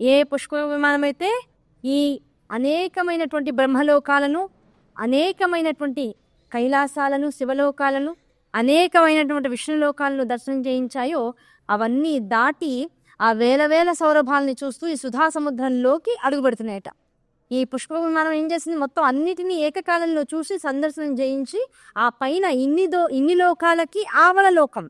ఏ పుష్ప విమానం అయితే ఈ అనేకమైనటువంటి బ్రహ్మలోకాలను, అనేకమైనటువంటి కైలాసాలను, శివలోకాలను, అనేకమైనటువంటి విష్ణులోకాలను దర్శనం చేయించాయో అవన్నీ దాటి ఆ వేల వేల సౌరభాలని చూస్తూ ఈ సుధా సముద్రంలోకి అడుగుపెడుతున్నాయట. ఈ పుష్ప విమానం ఏం చేసింది, మొత్తం అన్నిటినీ ఏకకాలంలో చూసి సందర్శనం చేయించి ఆ పైన ఇన్ని లోకాలకి ఆవల లోకం,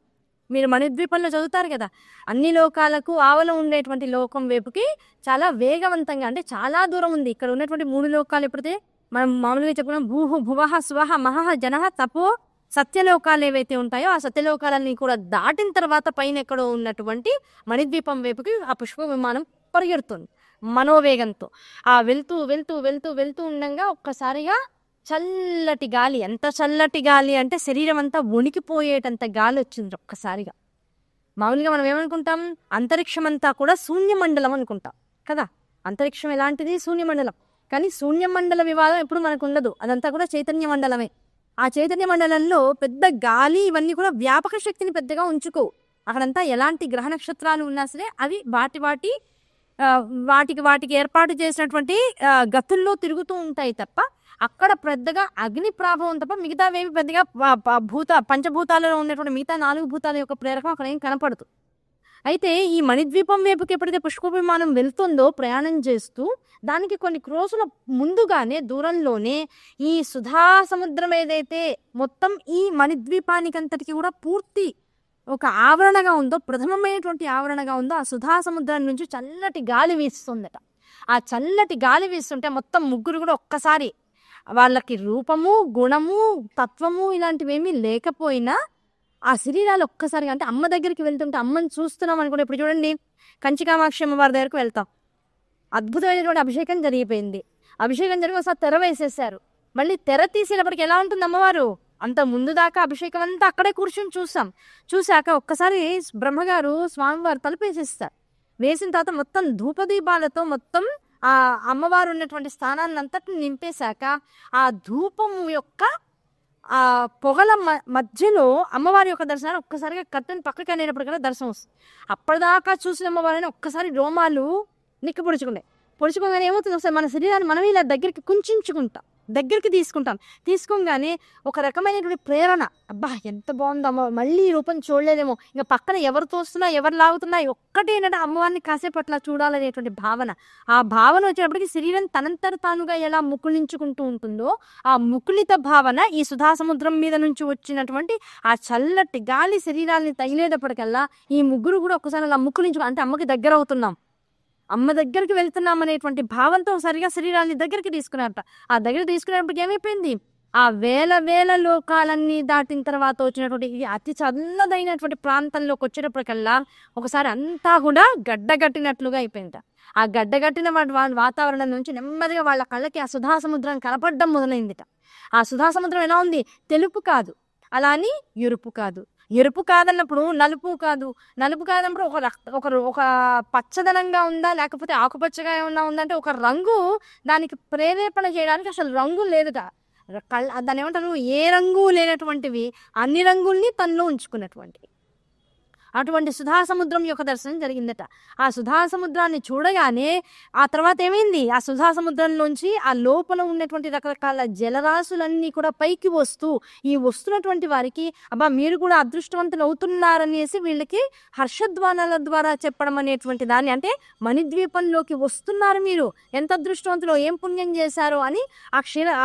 మీరు మణిద్వీపంలో చదువుతారు కదా, అన్ని లోకాలకు ఆవల ఉండేటువంటి లోకం వైపుకి చాలా వేగవంతంగా, అంటే చాలా దూరం ఉంది. ఇక్కడ ఉన్నటువంటి 3 లోకాలు ఎప్పుడైతే మనం మామూలుగా చెప్పుకున్నాం, భూహు భువహ స్వహ మహః జనః తపో సత్యలోకాలు ఏవైతే ఉంటాయో ఆ సత్యలోకాలన్నీ కూడా దాటిన తర్వాత పైన ఎక్కడో ఉన్నటువంటి మణిద్వీపం వైపుకి ఆ పుష్ప విమానం పరిగెడుతుంది మనోవేగంతో. ఆ వెళ్తూ వెళ్తూ వెళ్తూ వెళ్తూ ఉండగా ఒక్కసారిగా చల్లటి గాలి, ఎంత చల్లటి గాలి అంటే శరీరం అంతా వణికిపోయేటంత గాలి వచ్చింది ఒక్కసారిగా. మామూలుగా మనం ఏమనుకుంటాం, అంతరిక్షం అంతా కూడా శూన్యమండలం అనుకుంటాం కదా. అంతరిక్షం ఎలాంటిది, శూన్యమండలం. కానీ శూన్యమండల వివాదం ఎప్పుడు మనకు ఉండదు, అదంతా కూడా చైతన్య మండలమే. ఆ చైతన్య మండలంలో పెద్ద గాలి ఇవన్నీ కూడా వ్యాపక శక్తిని పెద్దగా ఉంచుకో. అక్కడంతా ఎలాంటి గ్రహ నక్షత్రాలు ఉన్నా సరే అవి వాటికి ఏర్పాటు చేసినటువంటి గతుల్లో తిరుగుతూ ఉంటాయి తప్ప అక్కడ పెద్దగా అగ్ని ప్రభావం తప్ప మిగతావేమి పెద్దగా పంచభూతాలలో ఉన్నటువంటి మిగతా 4 భూతాల యొక్క ప్రేరకం అక్కడ ఏం కనపడదు. అయితే ఈ మణిద్వీపం వైపుకి ఎప్పుడైతే పుష్ప విమానం వెళ్తుందో ప్రయాణం చేస్తూ, దానికి కొన్ని క్రోసుల ముందుగానే దూరంలోనే ఈ సుధా సముద్రం ఏదైతే మొత్తం ఈ మణిద్వీపానికంతటికి కూడా పూర్తి ఒక ఆవరణగా ఉందో, ప్రథమమైనటువంటి ఆవరణగా ఉందో, ఆ సుధా సముద్రం నుంచి చల్లటి గాలి వీస్తుందట. ఆ చల్లటి గాలి వీస్తుంటే మొత్తం ముగ్గురు కూడా ఒక్కసారి, వాళ్ళకి రూపము, గుణము, తత్వము ఇలాంటివేమీ లేకపోయినా ఆ శరీరాలు ఒక్కసారిగా, అంటే అమ్మ దగ్గరికి వెళ్తుంటే అమ్మని చూస్తున్నాం అనుకుంటే, ఇప్పుడు చూడండి కంచి కామాక్షి అమ్మవారి దగ్గరకు వెళ్తాం, అద్భుతమైనటువంటి అభిషేకం జరిగిపోయింది. అభిషేకం జరిగి ఒకసారి తెర వేసేసారు, మళ్ళీ తెర తీసేటప్పటికి ఎలా ఉంటుంది అమ్మవారు, అంత ముందు దాకా అభిషేకం అంతా అక్కడే కూర్చొని చూశాక ఒక్కసారి బ్రహ్మగారు స్వామివారు తలుపేసేస్తారు. వేసిన తర్వాత మొత్తం ధూపదీపాలతో మొత్తం ఆ అమ్మవారు ఉన్నటువంటి స్థానాన్ని అంతటిని నింపేశాక ఆ ధూపము యొక్క ఆ పొగల మధ్యలో అమ్మవారి యొక్క దర్శనాన్ని ఒక్కసారిగా కట్టని పక్కకి అనేటప్పటికల్లా దర్శనం వస్తుంది. అప్పటిదాకా చూసిన అమ్మవారిని ఒక్కసారి రోమాలు నిక్కి పొడుచుకోగానే ఏమవుతుంది, ఒకసారి మన శరీరాన్ని మనం ఇలా దగ్గరికి తీసుకోగానే ఒక రకమైనటువంటి ప్రేరణ, అబ్బా ఎంత బాగుందో అమ్మ, మళ్ళీ ఈ రూపం చూడలేదేమో, ఇంకా పక్కన ఎవరు తోస్తున్నా ఎవరు లాగుతున్నా ఒక్కటే ఏంటంటే అమ్మవారిని కాసేపు అట్లా చూడాలనేటువంటి భావన. ఆ భావన వచ్చేటప్పటికి శరీరం తనంతట తానుగా ఎలా ముకుళించుకుంటూ ఉంటుందో ఆ ముకుళిత భావన ఈ సుధా సముద్రం మీద నుంచి వచ్చినటువంటి ఆ చల్లటి గాలి శరీరాన్ని తగిలేటప్పటికల్లా ఈ ముగ్గురు కూడా ఒక్కసారి అలా అంటే అమ్మకి దగ్గర అవుతున్నాం, అమ్మ దగ్గరికి వెళ్తున్నాం అనేటువంటి భావంతో ఒకసారిగా శరీరాన్ని దగ్గరికి తీసుకున్నారట. ఆ దగ్గర తీసుకునేటప్పటికి ఏమైపోయింది, ఆ వేల లోకాలన్నీ దాటిన తర్వాత వచ్చినటువంటి అతి చల్లదైనటువంటి ప్రాంతంలోకి వచ్చేటప్పటికల్లా ఒకసారి అంతా కూడా గడ్డగట్టినట్లుగా అయిపోయింట. ఆ గడ్డగట్టిన వాతావరణం నుంచి నెమ్మదిగా వాళ్ళ కళ్ళకి ఆ సుధా సముద్రం కనపడడం మొదలైందిట. ఆ సుధా సముద్రం ఎలా ఉంది, తెలుపు కాదు, అలా అని ఎరుపు కాదన్నప్పుడు నలుపు కాదన్నప్పుడు ఒక పచ్చదనంగా ఉందా, లేకపోతే ఆకుపచ్చగా ఏమన్నా ఉందంటే ఒక రంగు దానికి ప్రేరేపణ చేయడానికి అసలు రంగు లేదుట. దాని ఏమంటారు, ఏ రంగు లేనటువంటివి అన్ని రంగుల్ని తనలో ఉంచుకున్నటువంటివి. అటువంటి సుధా సముద్రం యొక్క దర్శనం జరిగిందట. ఆ సుధా సముద్రాన్ని చూడగానే ఆ తర్వాత ఏమైంది, ఆ సుధా సముద్రంలోంచి ఆ లోపల ఉన్నటువంటి రకరకాల జలరాశులన్నీ కూడా పైకి వస్తున్నటువంటి వారికి అబ్బా మీరు కూడా అదృష్టవంతులు అవుతున్నారనేసి వీళ్ళకి హర్షధ్వానాల ద్వారా చెప్పడం అనేటువంటి దాన్ని, అంటే మణిద్వీపంలోకి వస్తున్నారు మీరు, ఎంత అదృష్టవంతులు, ఏం పుణ్యం చేశారో అని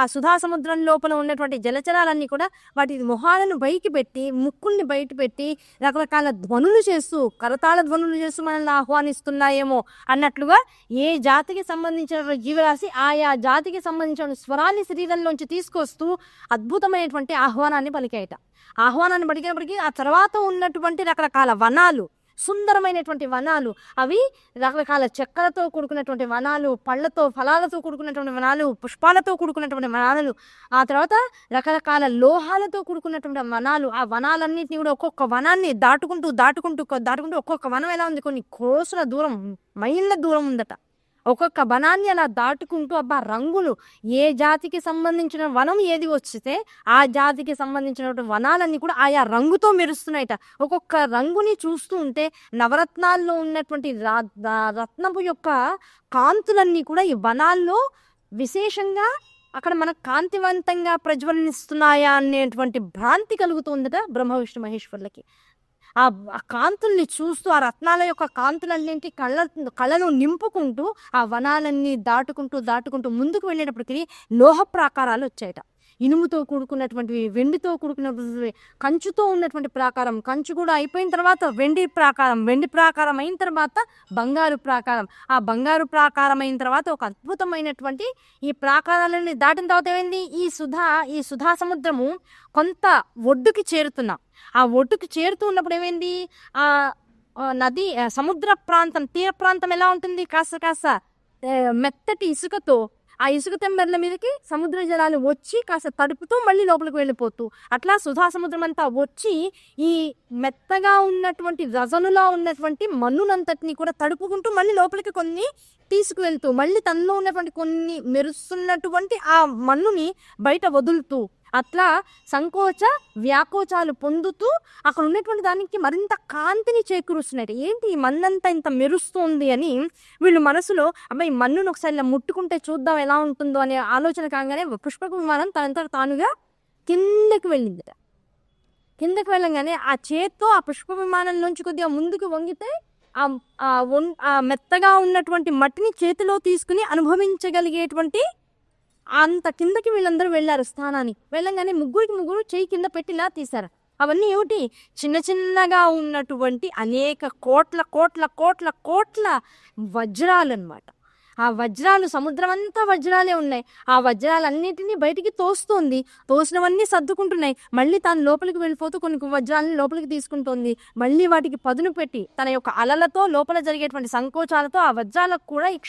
ఆ సుధా సముద్రం లోపల ఉన్నటువంటి జలచరాలన్నీ కూడా వాటి మొహాలను బయటికి పెట్టి, ముక్కుల్ని బయట పెట్టి రకరకాల ధ్వనులు చేస్తూ, కరతాళ ధ్వనులు చేస్తూ మనల్ని ఆహ్వానిస్తున్నాయేమో అన్నట్లుగా ఏ జాతికి సంబంధించిన జీవరాశి ఆయా జాతికి సంబంధించిన స్వరాన్ని శరీరంలోంచి తీసుకొస్తూ అద్భుతమైనటువంటి ఆహ్వానాన్ని పలికినప్పటికీ ఆ తర్వాత ఉన్నటువంటి రకరకాల వనాలు, సుందరమైనటువంటి వనాలు, అవి రకరకాల చెక్కలతో కూడుకున్నటువంటి వనాలు, పళ్ళతో ఫలాలతో కూడుకున్నటువంటి వనాలు, పుష్పాలతో కూడుకున్నటువంటి వనాలు, ఆ తర్వాత రకరకాల లోహాలతో కూడుకున్నటువంటి వనాలు. ఆ వనాలన్నింటినీ కూడా ఒక్కొక్క వనాన్ని దాటుకుంటూ ఒక్కొక్క వనం ఎలా ఉంది, కొన్ని కోసుల దూరం, మైళ్ళ దూరం ఉందట. ఒక్కొక్క వనాన్ని అలా దాటుకుంటూ అబ్బా రంగులు ఏ జాతికి సంబంధించిన వనం ఏది వచ్చితే ఆ జాతికి సంబంధించినటువంటి వనాలన్నీ కూడా ఆయా రంగుతో మెరుస్తున్నాయట. ఒక్కొక్క రంగుని చూస్తూ ఉంటే నవరత్నాల్లో ఉన్నటువంటి రత్నపు యొక్క కాంతులన్నీ కూడా ఈ వనాల్లో విశేషంగా అక్కడ మనకు కాంతివంతంగా ప్రజ్వలనిస్తున్నాయా అనేటువంటి భ్రాంతి కలుగుతుందట బ్రహ్మ విష్ణు మహేశ్వరులకి. ఆ కాంతుల్ని చూస్తూ ఆ రత్నాల యొక్క కాంతులన్నింటి కళ్ళను నింపుకుంటూ ఆ వనాలన్నీ దాటుకుంటూ ముందుకు వెళ్ళేటప్పటికి లోహ ప్రాకారాలు వచ్చాయట. ఇనుముతో కూడుకున్నటువంటివి, వెండితో కూడుకున్నటువంటి, కంచుతో ఉన్నటువంటి ప్రాకారం, కంచు కూడా అయిపోయిన తర్వాత వెండి ప్రాకారం అయిన తర్వాత బంగారు ప్రాకారం, ఆ బంగారు ప్రాకారం అయిన తర్వాత ఒక అద్భుతమైనటువంటి ఈ ప్రాకారాలని దాటిన తర్వాత ఏమైంది, ఈ సుధా సముద్రము కొంత ఒడ్డుకి చేరుతున్నాం. ఆ ఒడ్డుకి చేరుతూ ఉన్నప్పుడు ఏమైంది, ఆ నది సముద్ర ప్రాంతం తీర ప్రాంతం ఎలా ఉంటుంది, కాస్త మెత్తటి ఇసుకతో ఆ ఇసుక తెంబర్ల మీదకి సముద్ర జలాలు వచ్చి కాస్త తడుపుతూ మళ్ళీ లోపలికి వెళ్ళిపోతూ అట్లా సుధా సముద్రం అంతా వచ్చి ఈ మెత్తగా ఉన్నటువంటి రజనులా ఉన్నటువంటి మన్నునంతటిని కూడా తడుపుకుంటూ మళ్ళీ లోపలికి కొన్ని తీసుకువెళ్తూ మళ్ళీ తనలో ఉన్నటువంటి కొన్ని మెరుస్తున్నటువంటి ఆ మన్నుని బయట వదులుతూ అట్లా సంకోచ వ్యాకోచాలు పొందుతూ అక్కడ ఉన్నటువంటి దానికి మరింత కాంతిని చేకూరుస్తున్నాయి. ఏంటి ఈ మన్నంతా ఇంత మెరుస్తుంది అని వీళ్ళు మనసులో అబ్బాయి మన్నును ఒకసారి ఇలా ముట్టుకుంటే చూద్దాం ఎలా ఉంటుందో అనే ఆలోచన కాగానే పుష్పక విమానం తనంతట తానుగా కిందకి వెళ్ళిందట. కిందకి వెళ్ళంగానే ఆ చేత్తో ఆ పుష్ప విమానం నుంచి కొద్దిగా ముందుకు వంగితే ఆ మెత్తగా ఉన్నటువంటి మట్టిని చేతిలో తీసుకుని అనుభవించగలిగేటువంటి అంత కిందకి వీళ్ళందరూ వెళ్ళారు స్థానానికి. వెళ్ళంగానే ముగ్గురు చెయ్యి కింద పెట్టిలా తీశారు. అవన్నీ ఏమిటి, చిన్నగా ఉన్నటువంటి అనేక కోట్ల వజ్రాలు అన్నమాట. ఆ వజ్రాలు సముద్రం అంతా వజ్రాలే ఉన్నాయి. ఆ వజ్రాలన్నిటినీ బయటికి తోసినవన్నీ సర్దుకుంటున్నాయి. మళ్ళీ తాను లోపలికి వెళ్ళిపోతూ కొన్ని వజ్రాలని లోపలికి తీసుకుంటోంది. మళ్ళీ వాటికి పదును పెట్టి తన యొక్క అలలతో లోపల జరిగేటువంటి సంకోచాలతో ఆ వజ్రాలకు కూడా ఈ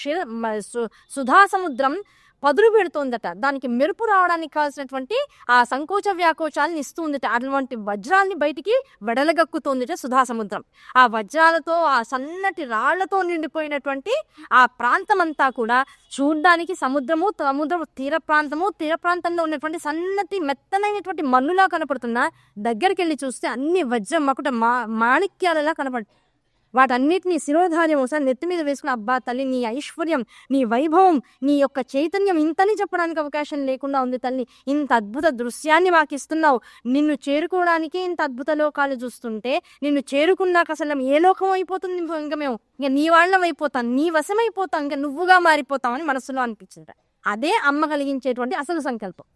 సుధా సముద్రం పదులు పెడుతోందట. దానికి మెరుపు రావడానికి కావాల్సినటువంటి ఆ సంకోచ వ్యాకోచాలను ఇస్తుందట. అటువంటి వజ్రాల్ని బయటికి వెడలగక్కుతోందట సుధా సముద్రం. ఆ వజ్రాలతో ఆ సన్నటి రాళ్లతో నిండిపోయినటువంటి ఆ ప్రాంతం అంతా కూడా చూడ్డానికి సముద్ర తీర ప్రాంతంలో ఉన్నటువంటి సన్నటి మెత్తనైనటువంటి మన్నులా కనపడుతున్నా దగ్గరికి వెళ్ళి చూస్తే అన్ని వజ్రం మకుట మాణిక్యాలలా కనపడుతుంది. వాటన్నిటినీ శిరోధార్యం ఒకసారి నెత్తి మీద వేసుకుని అబ్బా తల్లి నీ ఐశ్వర్యం, నీ వైభవం, నీ యొక్క చైతన్యం ఇంతని చెప్పడానికి అవకాశం లేకుండా ఉంది తల్లి. ఇంత అద్భుత దృశ్యాన్ని మాకు ఇస్తున్నావు. నిన్ను చేరుకోవడానికి ఇంత అద్భుత లోకాలు చూస్తుంటే నిన్ను చేరుకున్నాక అసలు ఏ లోకం అయిపోతుంది, ఇంకా మేము ఇంకా నీ వాళ్ళం అయిపోతాం, నీ వశమైపోతాం, ఇంకా నువ్వుగా మారిపోతామని మనసులో అనిపించింది. అదే అమ్మ కలిగించేటువంటి అసలు సంకల్పం.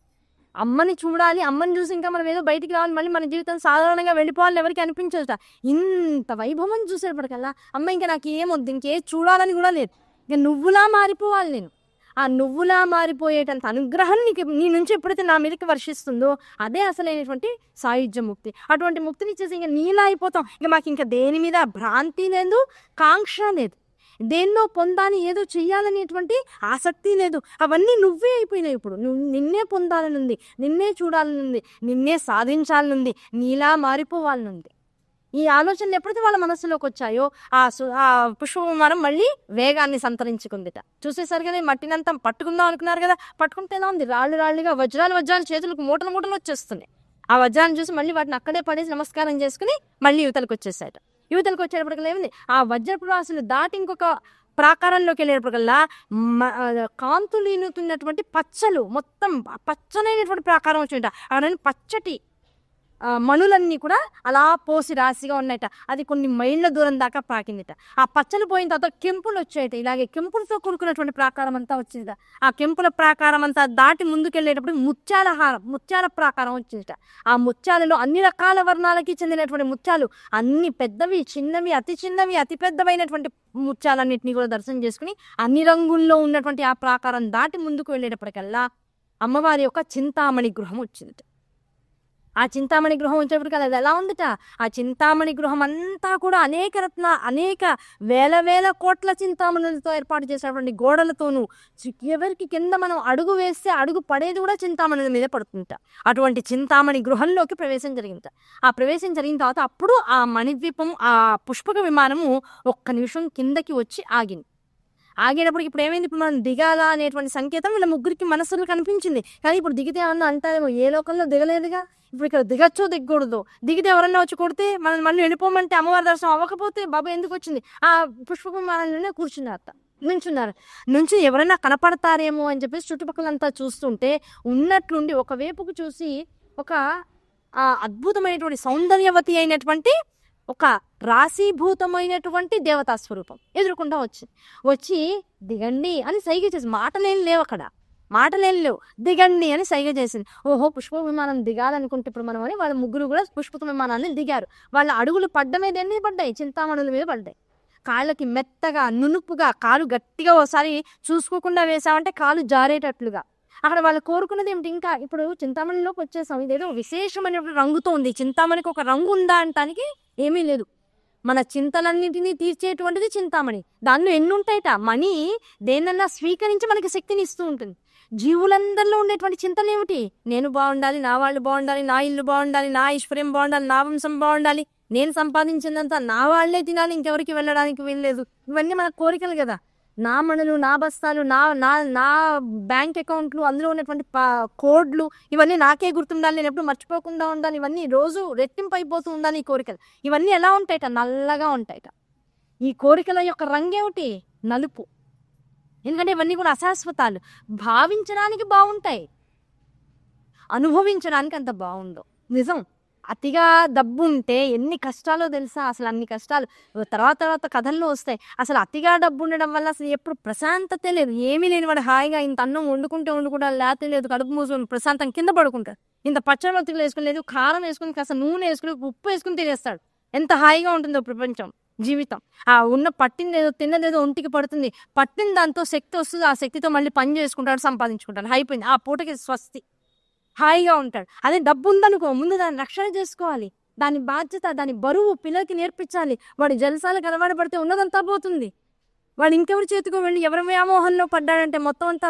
అమ్మని చూడాలి, అమ్మని చూసి ఇంకా మనం ఏదో బయటికి రావాలి, మళ్ళీ మన జీవితం సాధారణంగా వెళ్ళిపోవాలని ఎవరికి అనిపించదుట. ఇంత వైభవం చూసేటప్పటికల్లా అమ్మ ఇంకా నాకు ఏమొద్దు, ఇంకే చూడాలని కూడా లేదు, ఇంకా నువ్వులా మారిపోవాలి నేను. ఆ నువ్వులా మారిపోయేటంత అనుగ్రహం నీ నుంచి ఎప్పుడైతే నా మీదకి వర్షిస్తుందో అదే అసలైనటువంటి సాయుధ్య ముక్తి. అటువంటి ముక్తిని ఇచ్చేసి ఇంకా నీలా అయిపోతాం. ఇంకా మాకు ఇంకా దేని మీద భ్రాంతి లేదు, కాంక్ష లేదు, దేన్నో పొందాలని ఏదో చెయ్యాలనేటువంటి ఆసక్తి లేదు. అవన్నీ నువ్వే అయిపోయినాయి. ఇప్పుడు నువ్వు నిన్నే పొందాలనుంది, నిన్నే చూడాలనుంది, నిన్నే సాధించాలనుంది, నీలా మారిపోవాలనుంది. ఈ ఆలోచనలు ఎప్పుడైతే వాళ్ళ మనసులోకి వచ్చాయో ఆ పుష్ప విమానం మళ్ళీ వేగాన్ని సంతరించుకుందిట. చూసేసరిగానే మట్టినంతా పట్టుకుందాం అనుకున్నారు కదా, పట్టుకుంటే ఎలా ఉంది, రాళ్ళుగా వజ్రాలు చేతులకు మూటలు వచ్చేస్తున్నాయి. ఆ వజ్రాన్ని చూసి మళ్ళీ వాటిని అక్కడే పడేసి నమస్కారం చేసుకుని మళ్ళీ యువతలకు వచ్చేసాయట. యువతలకు వచ్చేటప్పటికల్లా ఏముంది, ఆ వజ్రపు రాసులు దాటి ఇంకొక ప్రాకారంలోకి వెళ్ళేటప్పటికల్లా కాంతులీనుతున్నటువంటి పచ్చలు మొత్తం పచ్చనైనటువంటి ప్రాకారం వచ్చింట. అక్కడ పచ్చటి మణులన్నీ కూడా అలా పోసి రాశిగా ఉన్నాయట. అది కొన్ని మైళ్ళ దూరం దాకా పాకిందిట. ఆ పచ్చలు పోయిన తర్వాత కెంపులు వచ్చాయట. ఇలాగే కెంపులతో కూడుకున్నటువంటి ప్రాకారం అంతా వచ్చిందట. ఆ కెంపుల ప్రాకారం అంతా దాటి ముందుకెళ్ళేటప్పుడు ముత్యాల ప్రాకారం వచ్చిందట. ఆ ముత్యాలలో అన్ని రకాల వర్ణాలకి చెందినటువంటి ముత్యాలు, అన్ని పెద్దవి, చిన్నవి, అతి చిన్నవి, అతి పెద్దవైనటువంటి ముత్యాలన్నింటినీ కూడా దర్శనం చేసుకుని అన్ని రంగుల్లో ఉన్నటువంటి ఆ ప్రాకారం దాటి ముందుకు వెళ్ళేటప్పటికల్లా అమ్మవారి యొక్క చింతామణి గృహం వచ్చిందట. ఆ చింతామణి గృహం వచ్చేప్పటికి అది ఎలా ఉందిట, ఆ చింతామణి గృహం అంతా కూడా అనేక వేల కోట్ల చింతామణులతో ఏర్పాటు చేసినటువంటి గోడలతోనూ, ఎవరికి కింద మనం అడుగు వేస్తే అడుగు పడేది కూడా చింతామణుల మీద పడుతుంట. అటువంటి చింతామణి గృహంలోకి ప్రవేశం జరిగిందట. ఆ ప్రవేశం జరిగిన తర్వాత అప్పుడు ఆ మణిద్వీపం, ఆ పుష్పక విమానము ఒక్క నిమిషం కిందకి వచ్చి ఆగింది. ఆగేటప్పటికి ఇప్పుడు ఏమైంది, ఇప్పుడు మనం దిగాలా అనేటువంటి సంకేతం వీళ్ళ ముగ్గురికి మనసులో కనిపించింది. కానీ ఇప్పుడు దిగితే అన్న అంటారేమో, ఏ లోకంలో దిగలేదుగా, ఇప్పుడు ఇక్కడ దిగచ్చో దిగకూడదు, దిగితే ఎవరన్నా వచ్చి కొడితే మనం మళ్ళీ వెళ్ళిపోమంటే అమ్మవారి దర్శనం అవ్వకపోతే బాబా ఎందుకు వచ్చింది, ఆ పుష్ప విమానంలోనే కూర్చున్నారు, నుంచున్నారు. నుంచి ఎవరైనా కనపడతారేమో అని చెప్పేసి చుట్టుపక్కలంతా చూస్తుంటే ఉన్నట్లుండి ఒకవైపుకు చూసి ఒక అద్భుతమైనటువంటి సౌందర్యవతి అయినటువంటి ఒక రాశీభూతమైనటువంటి దేవతా స్వరూపం ఎదురుకుండా వచ్చి దిగండి అని సైగ చేసి, మాటలేం లేవు అక్కడ, మాటలేం లేవు, దిగండి అని సైగ చేసింది. ఓహో పుష్ప విమానం దిగాలనుకుంటే ఇప్పుడు మనం అని వాళ్ళ ముగ్గురు కూడా పుష్ప విమానాన్ని దిగారు. వాళ్ళ అడుగులు పడ్డమే దేన్ని పడ్డాయి, చింతామణుల మీద పడ్డాయి. కాళ్ళకి మెత్తగా నునుపుగా, కాలు గట్టిగా ఓసారి చూసుకోకుండా వేసామంటే కాలు జారేటట్లుగా. అక్కడ వాళ్ళు కోరుకున్నది ఏమిటి, ఇంకా ఇప్పుడు చింతామణిలోకి వచ్చేసాం, ఇదేదో విశేషమైనటువంటి రంగుతో ఉంది, చింతామణికి ఒక రంగు ఉందా అంటానికి ఏమీ లేదు. మన చింతలన్నింటినీ తీర్చేటువంటిది చింతామణి. దానిలో ఎన్ని ఉంటాయిట, మణి దేన్నన్నా స్వీకరించి మనకి శక్తిని ఇస్తూ ఉంటుంది. జీవులందరిలో ఉండేటువంటి చింతలు ఏమిటి, నేను బాగుండాలి, నా వాళ్ళు బాగుండాలి, నా ఇల్లు బాగుండాలి, నా ఐశ్వర్యం బాగుండాలి, నా వంశం బాగుండాలి, నేను సంపాదించిందంతా నా వాళ్లే తినాలి, ఇంకెవరికి వెళ్ళడానికి వీల్లేదు. ఇవన్నీ మన కోరికలు కదా. నా మణులు, నా బస్తాలు, నా నా నా బ్యాంక్ అకౌంట్లు, అందులో ఉన్నటువంటి కోడ్లు, ఇవన్నీ నాకే గుర్తుండాలి, నేను ఎప్పుడు మర్చిపోకుండా ఉండాలి, ఇవన్నీ రోజు రెట్టింపు అయిపోతూ ఉండాలి ఈ కోరికలు. ఇవన్నీ ఎలా ఉంటాయట, నల్లగా ఉంటాయట. ఈ కోరికల యొక్క రంగేమిటి, నలుపు. ఎందుకంటే ఇవన్నీ కూడా అశాశ్వతాలు. భావించడానికి బాగుంటాయి, అనుభవించడానికి అంత బాగుండవు. నిజం, అతిగా డబ్బు ఉంటే ఎన్ని కష్టాలో తెలుసా, అసలు అన్ని కష్టాలు తర్వాత కథల్లో వస్తాయి. అసలు అతిగా డబ్బు ఉండడం వల్ల అసలు ఎప్పుడు ప్రశాంతతే లేదు. ఏమీ లేని వాడు హాయిగా ఇంత అన్నం వండుకుంటా లేతే లేదు, కడుపు మూసుకొని ప్రశాంతం కింద పడుకుంటాడు. ఇంత పచ్చడి మత్తులు వేసుకుని లేదు, కారం వేసుకుని కాస్త నూనె వేసుకుని ఉప్పు వేసుకుని తినేస్తాడు. ఎంత హాయిగా ఉంటుందో ప్రపంచం, జీవితం. ఉన్న పట్టిందేదో తిన్నదేదో ఒంటికి పడుతుంది, పట్టిన దాంతో శక్తి వస్తుంది, ఆ శక్తితో మళ్ళీ పని చేసుకుంటాడు, సంపాదించుకుంటాడు, అయిపోయింది, ఆ పూటకి స్వస్తి, హాయిగా ఉంటాడు. అదే డబ్బు ఉందనుకో, ముందు దాన్ని రక్షణ చేసుకోవాలి, దాని బాధ్యత, దాని బరువు పిల్లలకి నేర్పించాలి. వాడి జలసాలకు అలవాటు పడితే ఉన్నదంతా పోతుంది. వాడు ఇంకెవరి చేతికో వెళ్ళి ఎవరి వ్యామోహంలో పడ్డాడంటే మొత్తం అంతా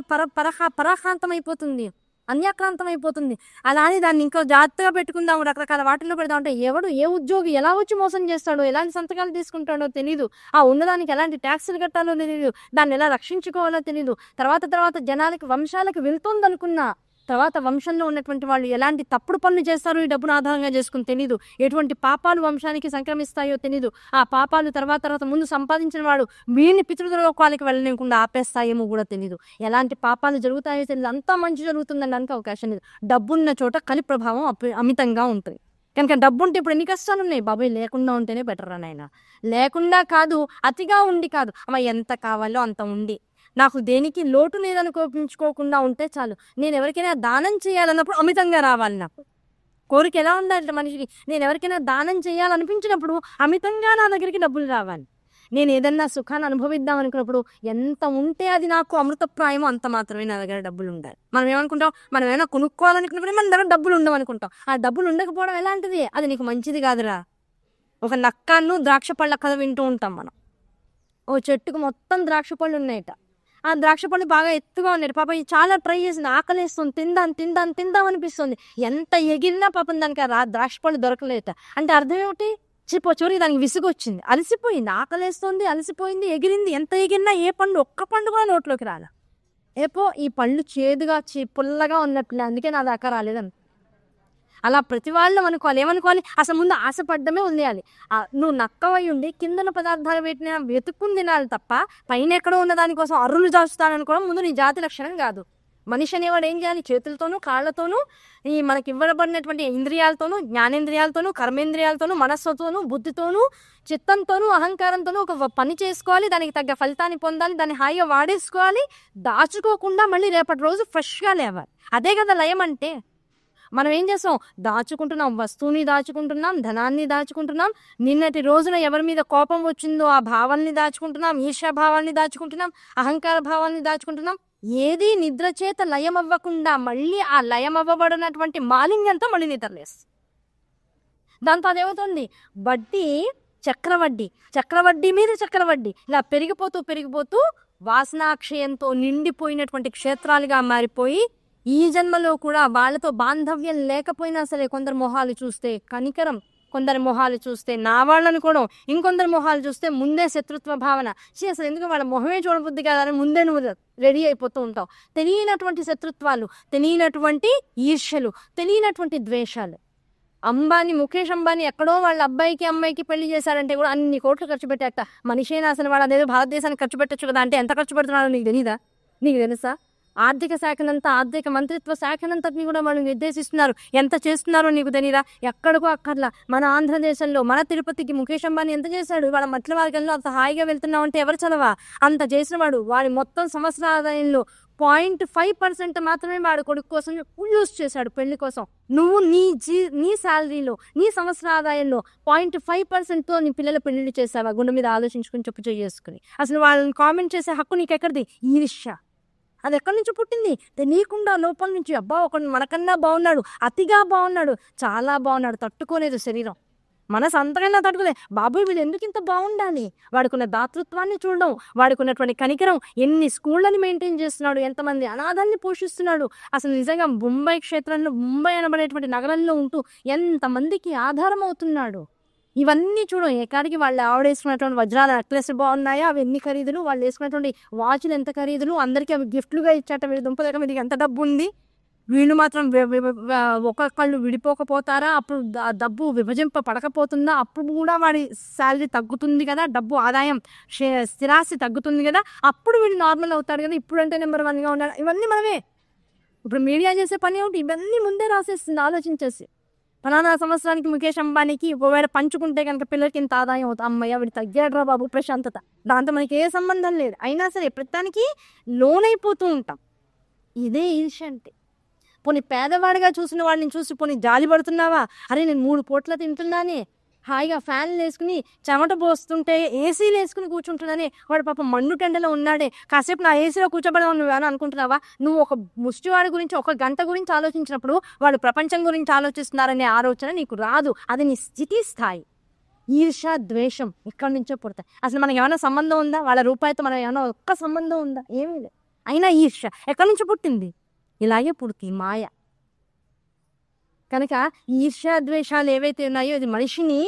పరాకాంతం అయిపోతుంది, అన్యాక్రాంతం అయిపోతుంది. అలా అని దాన్ని ఇంకో జాగ్రత్తగా పెట్టుకుందాము, రకరకాల వాటిల్లో పెడదామంటే ఎవడు ఏ ఉద్యోగి ఎలా వచ్చి మోసం చేస్తాడో, ఎలాంటి సంతకాలు తీసుకుంటాడో తెలియదు, ఆ ఉన్నదానికి ఎలాంటి ట్యాక్సులు కట్టాలో తెలియదు, దాన్ని ఎలా రక్షించుకోవాలో తెలియదు. తర్వాత జనాలకి వంశాలకు వెళ్తోందనుకున్నా తర్వాత వంశంలో ఉన్నటువంటి వాళ్ళు ఎలాంటి తప్పుడు పనులు చేస్తారో ఈ డబ్బును ఆధారంగా చేసుకుని తెలీదు, ఎటువంటి పాపాలు వంశానికి సంక్రమిస్తాయో తెలీదు. ఆ పాపాలు తర్వాత ముందు సంపాదించిన వాడు వీడిని పితృలోకాలకు వెళ్ళలేకుండా ఆపేస్తాయేమో కూడా తెలీదు. ఎలాంటి పాపాలు జరుగుతాయో తెలియదు, అంతా మంచి జరుగుతుందనడానికి అవకాశం లేదు. డబ్బున్న చోట కలి ప్రభావం అమితంగా ఉంటుంది. కనుక డబ్బు ఉంటే ఇప్పుడు ఎన్ని కష్టాలు ఉన్నాయి బాబాయ్, లేకుండా ఉంటేనే బెటర్ అని. లేకుండా కాదు, అతిగా ఉండి కాదు, అమ్మ ఎంత కావాలో అంత ఉండి నాకు దేనికి లోటు లేదని కోపించుకోకుండా ఉంటే చాలు. నేను ఎవరికైనా దానం చేయాలన్నప్పుడు అమితంగా రావాలి. నాకు కోరిక ఎలా ఉందంటే మనిషికి, నేను ఎవరికైనా దానం చేయాలనిపించినప్పుడు అమితంగా నా దగ్గరికి డబ్బులు రావాలి. నేను ఏదన్నా సుఖాన్ని అనుభవిద్దాం అనుకున్నప్పుడు ఎంత ఉంటే అది నాకు అమృతప్రాయమో అంత మాత్రమే నా దగ్గర డబ్బులు ఉండాలి. మనం ఏమనుకుంటాం, మనం ఏమైనా కొనుక్కోవాలనుకున్నప్పుడు మన దగ్గర డబ్బులు ఉండవనుకుంటాం. ఆ డబ్బులు ఉండకపోవడం ఎలాంటిది, అది నీకు మంచిది కాదురా. ఒక నక్కాను ద్రాక్ష పళ్ళ కథ వింటూ ఉంటాం మనం. ఓ చెట్టుకు మొత్తం ద్రాక్ష పళ్ళు ఉన్నాయట. ఆ ద్రాక్ష పళ్ళు బాగా ఎత్తుగా ఉన్నాయి. పాపం చాలా ట్రై చేసింది, ఆకలేస్తుంది, తిందాం అనిపిస్తుంది. ఎంత ఎగిరినా పాపం దానికి ద్రాక్ష పళ్ళు దొరకలేట. అంటే అర్థం ఏమిటి, చివరికి దానికి విసుగు వచ్చింది, అలసిపోయింది, ఆకలేస్తుంది, అలసిపోయింది, ఎగిరింది. ఎంత ఎగిరినా ఏ పండు, ఒక్క పండు కూడా నోట్లోకి రాల. ఈ పళ్ళు చేదుగా పుల్లగా ఉన్నట్లే, అందుకే నా దాకా రాలేదని. అలా ప్రతి వాళ్ళు అనుకోవాలి. ఏమనుకోవాలి, అసలు ముందు ఆశపడ్డమే వదిలేయాలి. నువ్వు నక్కవై ఉండి కిందన పదార్థాలు పెట్టిన వెతుక్కుని తినాలి తప్ప పైన ఎక్కడో ఉన్న దానికోసం అర్రులు దాచుతాననుకోవడం ముందు నీ జాతి లక్షణం కాదు. మనిషి అనేవాడు ఏం చేయాలి, చేతులతోనూ కాళ్లతోనూ ఈ మనకి ఇవ్వబడినటువంటి ఇంద్రియాలతోనూ, జ్ఞానేంద్రియాలతోనూ, కర్మేంద్రియాలతోనూ, మనస్సుతోనూ, బుద్ధితోనూ, చిత్తంతోనూ, అహంకారంతోనూ ఒక పని చేసుకోవాలి, దానికి తగ్గ ఫలితాన్ని పొందాలి, దాన్ని హాయిగా వాడేసుకోవాలి, దాచుకోకుండా మళ్ళీ రేపటి రోజు ఫ్రెష్గా లేవాలి. అదే కదా లయం అంటే. మనం ఏం చేస్తాం, దాచుకుంటున్నాం, వస్తువుని దాచుకుంటున్నాం, ధనాన్ని దాచుకుంటున్నాం, నిన్నటి రోజున ఎవరి మీద కోపం వచ్చిందో ఆ భావాల్ని దాచుకుంటున్నాం, ఈర్ష్యా భావాల్ని దాచుకుంటున్నాం, అహంకార భావాల్ని దాచుకుంటున్నాం. ఏది నిద్ర చేత లయం అవ్వకుండా మళ్ళీ ఆ లయం అవ్వబడినటువంటి మాలిన్యంతో మళ్ళీ నిద్రలేస్తుంది. దాంతో అదేమవుతుంది, వడ్డీ చక్రవడ్డీ మీద చక్రవడ్డీ ఇలా పెరిగిపోతూ వాసనాక్షయంతో నిండిపోయినటువంటి క్షేత్రాలుగా మారిపోయి ఈ జన్మలో కూడా వాళ్ళతో బాంధవ్యం లేకపోయినా సరే కొందరు మొహాలు చూస్తే కనికరం, కొందరి మొహాలు చూస్తే నా వాళ్ళు అనుకోవడం, ఇంకొందరి మొహాలు చూస్తే ముందే శత్రుత్వ భావన. అసలు ఎందుకు వాళ్ళ మొహమే చూడబుద్ధి కాదని ముందే నువ్వు రెడీ అయిపోతూ ఉంటావు. తెలియనటువంటి శత్రుత్వాలు, తెలియనటువంటి ఈర్ష్యలు, తెలియనటువంటి ద్వేషాలు. ముఖేష్ అంబానీ ఎక్కడో వాళ్ళ అబ్బాయికి అమ్మాయికి పెళ్లి చేశారంటే కూడా అన్ని కోట్లు ఖర్చు పెట్టాక మనిషేనా అసలు? వాడు అదేదో భారతదేశానికి ఖర్చు పెట్టచ్చు కదా అంటే ఎంత ఖర్చు పెడుతున్నాడో నీకు తెలీదా? నీకు తెలుసా? ఆర్థిక శాఖనంతా, ఆర్థిక మంత్రిత్వ శాఖనంతటిని కూడా వాళ్ళు నిర్దేశిస్తున్నారు. ఎంత చేస్తున్నారో నీకు తెలీదా? ఎక్కడికో అక్కర్లా. మన ఆంధ్రదేశంలో మన తిరుపతికి ముఖేష్ అంబానీ ఎంత చేశాడు? వాళ్ళ మధ్య మార్గంలో అంత హాయిగా వెళ్తున్నావు అంటే ఎవరు చదవా? అంత చేసిన వాడు వాడి మొత్తం సంవత్సర ఆదాయంలో 0.5% మాత్రమే వాడు కొడుకు కోసం యూజ్ చేశాడు పెళ్లి కోసం. నువ్వు నీ శాలరీలో, నీ సంవత్సర ఆదాయంలో 0.5%తో నీ పిల్లల పెళ్లిళ్ళు చేసావా? గుండె మీద ఆలోచించుకుని చెప్పు చేసుకుని. అసలు వాళ్ళని కామెంట్ చేసే హక్కు నీకెక్కడిది? ఈర్ష్య. అది ఎక్కడి నుంచి పుట్టింది? తెలియకుండా లోపల నుంచి. అబ్బా ఒకడు మనకన్నా బాగున్నాడు, అతిగా బాగున్నాడు, చాలా బాగున్నాడు, తట్టుకోలేదు శరీరం, మనసు అంతకన్నా తట్టుకోలేదు. బాబోయ్ వీళ్ళు ఎందుకు ఇంత బాగుండాలి? వాడుకున్న దాతృత్వాన్ని చూడడం, వాడుకున్నటువంటి కనికరం, ఎన్ని స్కూళ్ళని మెయింటైన్ చేస్తున్నాడు, ఎంతమంది అనాథాన్ని పోషిస్తున్నాడు. అసలు నిజంగా ముంబై క్షేత్రంలో, ముంబై అనబడేటువంటి నగరంలో ఉంటూ ఎంతమందికి ఆధారం అవుతున్నాడు. ఇవన్నీ చూడం. ఏకాడికి వాళ్ళు ఆవిడ వేసుకున్నటువంటి వజ్రాల నెక్లెస్ బాగున్నాయా, అవి ఎన్ని ఖరీదులు, వాళ్ళు వేసుకున్నటువంటి వాచ్లు ఎంత ఖరీదులు, అందరికీ అవి గిఫ్ట్లుగా ఇచ్చాట. వీడి దుంపదగ్గ మీదకి ఎంత డబ్బు ఉంది, వీళ్ళు మాత్రం ఒక్కొక్కళ్ళు విడిపోకపోతారా? అప్పుడు డబ్బు విభజింప పడకపోతుందా? అప్పుడు కూడా వాడి శాలరీ తగ్గుతుంది కదా, డబ్బు ఆదాయం స్థిరాస్తి తగ్గుతుంది కదా, అప్పుడు వీడు నార్మల్ అవుతాడు కదా. ఇప్పుడంటే నెంబర్ 1గా ఉన్నాడు. ఇవన్నీ మనమే. ఇప్పుడు మీడియా చేసే పని ఏమిటి? ఇవన్నీ ముందే రాసేస్తుంది ఆలోచించేసి. ఫలానా సంవత్సరానికి ముఖేష్ అంబానీకి ఒకవేళ పంచుకుంటే కనుక పిల్లలకి ఇంత ఆదాయం అవుతుంది. అమ్మయ్య వీడు తగ్గాడ్రా బాబు ప్రశాంతత. దాంతో మనకి ఏ సంబంధం లేదు. అయినా సరే ప్రతిదానికి లోనైపోతూ ఉంటాం. ఇదే ఈర్ష్య అంటే. పోనీ పేదవాడిగా చూసిన వాడిని చూసి పోనీ జాలి పడుతున్నావా? అరే నేను 3 పూట్ల తింటున్నానే, హాయిగా ఫ్యాన్లు వేసుకుని చెమట పోస్తుంటే ఏసీలు వేసుకుని కూర్చుంటున్నానే, వాడు పాపం మండు టెండలో ఉన్నాడే, కాసేపు నా ఏసీలో కూర్చోబడదాం నువ్వు అని అనుకుంటున్నావా? నువ్వు ఒక ముష్టివాడి గురించి 1 గంట గురించి ఆలోచించినప్పుడు వాడు ప్రపంచం గురించి ఆలోచిస్తున్నారనే ఆలోచన నీకు రాదు. అది నీ స్థితి స్థాయి. ఈర్ష, ద్వేషం ఎక్కడి నుంచో పుడతాయి. అసలు మనకి ఏమైనా సంబంధం ఉందా? వాళ్ళ రూపాయితో మనం ఏమైనా ఒక్క సంబంధం ఉందా? ఏమీ లేదు. అయినా ఈర్ష ఎక్కడి నుంచి పుట్టింది? ఇలాగే పుడుతుంది మాయ. కనుక ఈర్ష్య ద్వేషాలు ఏవైతే ఉన్నాయో ఇది మనిషిని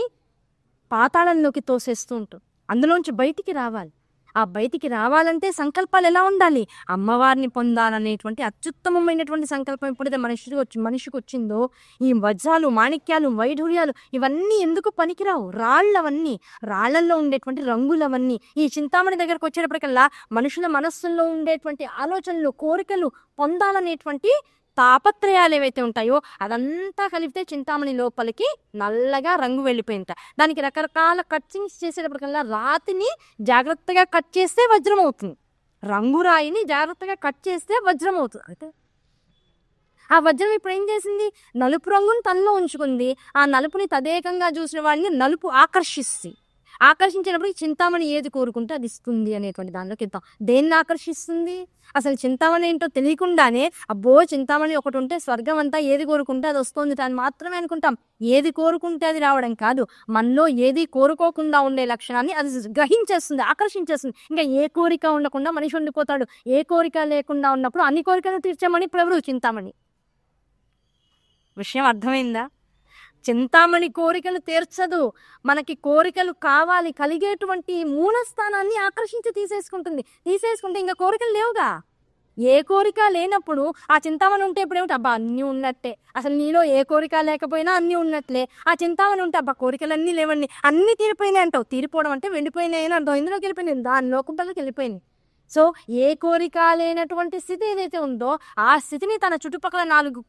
పాతాళంలోకి తోసేస్తూ ఉంటుంది. అందులోంచి బయటికి రావాలి. ఆ బయటికి రావాలంటే సంకల్పాలు ఎలా ఉండాలి? అమ్మవారిని పొందాలనేటువంటి అత్యుత్తమమైనటువంటి సంకల్పం ఎప్పుడైతే మనిషికి వచ్చిందో, ఈ వజ్రాలు, మాణిక్యాలు, వైఢూర్యాలు ఇవన్నీ ఎందుకు పనికిరావు? రాళ్ళవన్నీ, రాళ్లల్లో ఉండేటువంటి రంగులవన్నీ. ఈ చింతామణి దగ్గరకు వచ్చేటప్పటికల్లా మనుషుల మనస్సుల్లో ఉండేటువంటి ఆలోచనలు, కోరికలు పొందాలనేటువంటి తాపత్రయాలు ఏవైతే ఉంటాయో అదంతా కలిపితే చింతామణి లోపలికి నల్లగా రంగు వెళ్ళిపోయింట. దానికి రకరకాల కట్టింగ్స్ చేసేటప్పటికల్లా రాతిని జాగ్రత్తగా కట్ చేస్తే వజ్రం అవుతుంది, రంగురాయిని జాగ్రత్తగా కట్ చేస్తే వజ్రం అవుతుంది. అయితే ఆ వజ్రం ఇప్పుడు ఏం చేసింది? నలుపు రంగును తనలో ఉంచుకుంది. ఆ నలుపుని తదేకంగా చూసిన వాడిని నలుపు ఆకర్షించినప్పుడు చింతామణి ఏది కోరుకుంటే అది ఇస్తుంది అనేటువంటి దానిలోకి వెళ్తాం. దేన్ని ఆకర్షిస్తుంది? అసలు చింతామణి ఏంటో తెలియకుండానే అబ్బో చింతామణి ఒకటి ఉంటే స్వర్గం అంతా ఏది కోరుకుంటే అది వస్తుంది అని మాత్రమే అనుకుంటాం. ఏది కోరుకుంటే అది రావడం కాదు, మనలో ఏది కోరుకోకుండా ఉండే లక్షణాన్ని అది గ్రహించేస్తుంది, ఆకర్షించేస్తుంది. ఇంకా ఏ కోరిక ఉండకుండా మనిషి ఉండిపోతాడు. ఏ కోరిక లేకుండా ఉన్నప్పుడు అన్ని కోరికలు తీర్చమని ప్రభు చింతామణి. విషయం అర్థమైందా? చింతామణి కోరికలు తీర్చదు. మనకి కోరికలు కావాలి, కలిగేటువంటి మూలస్థానాన్ని ఆకర్షించి తీసేసుకుంటే ఇంకా కోరికలు లేవుగా. ఏ కోరిక లేనప్పుడు ఆ చింతామణి ఉంటే ఇప్పుడు ఏమిటి? అబ్బా అన్నీ ఉన్నట్టే. అసలు నీలో ఏ కోరిక లేకపోయినా అన్నీ ఉన్నట్లే. ఆ చింతామణి ఉంటే అబ్బా కోరికలు అన్నీ లేవండి, అన్నీ తీరిపోయినాయి అంటావు. తీరిపోవడం అంటే వెళ్ళిపోయినాయి అని అర్థం. ఇందులోకి వెళ్ళిపోయినాయి, దాని లోకంలోకి వెళ్ళిపోయింది. సో ఏ కోరిక లేనటువంటి స్థితి ఏదైతే ఉందో ఆ స్థితిని తన చుట్టుపక్కల 4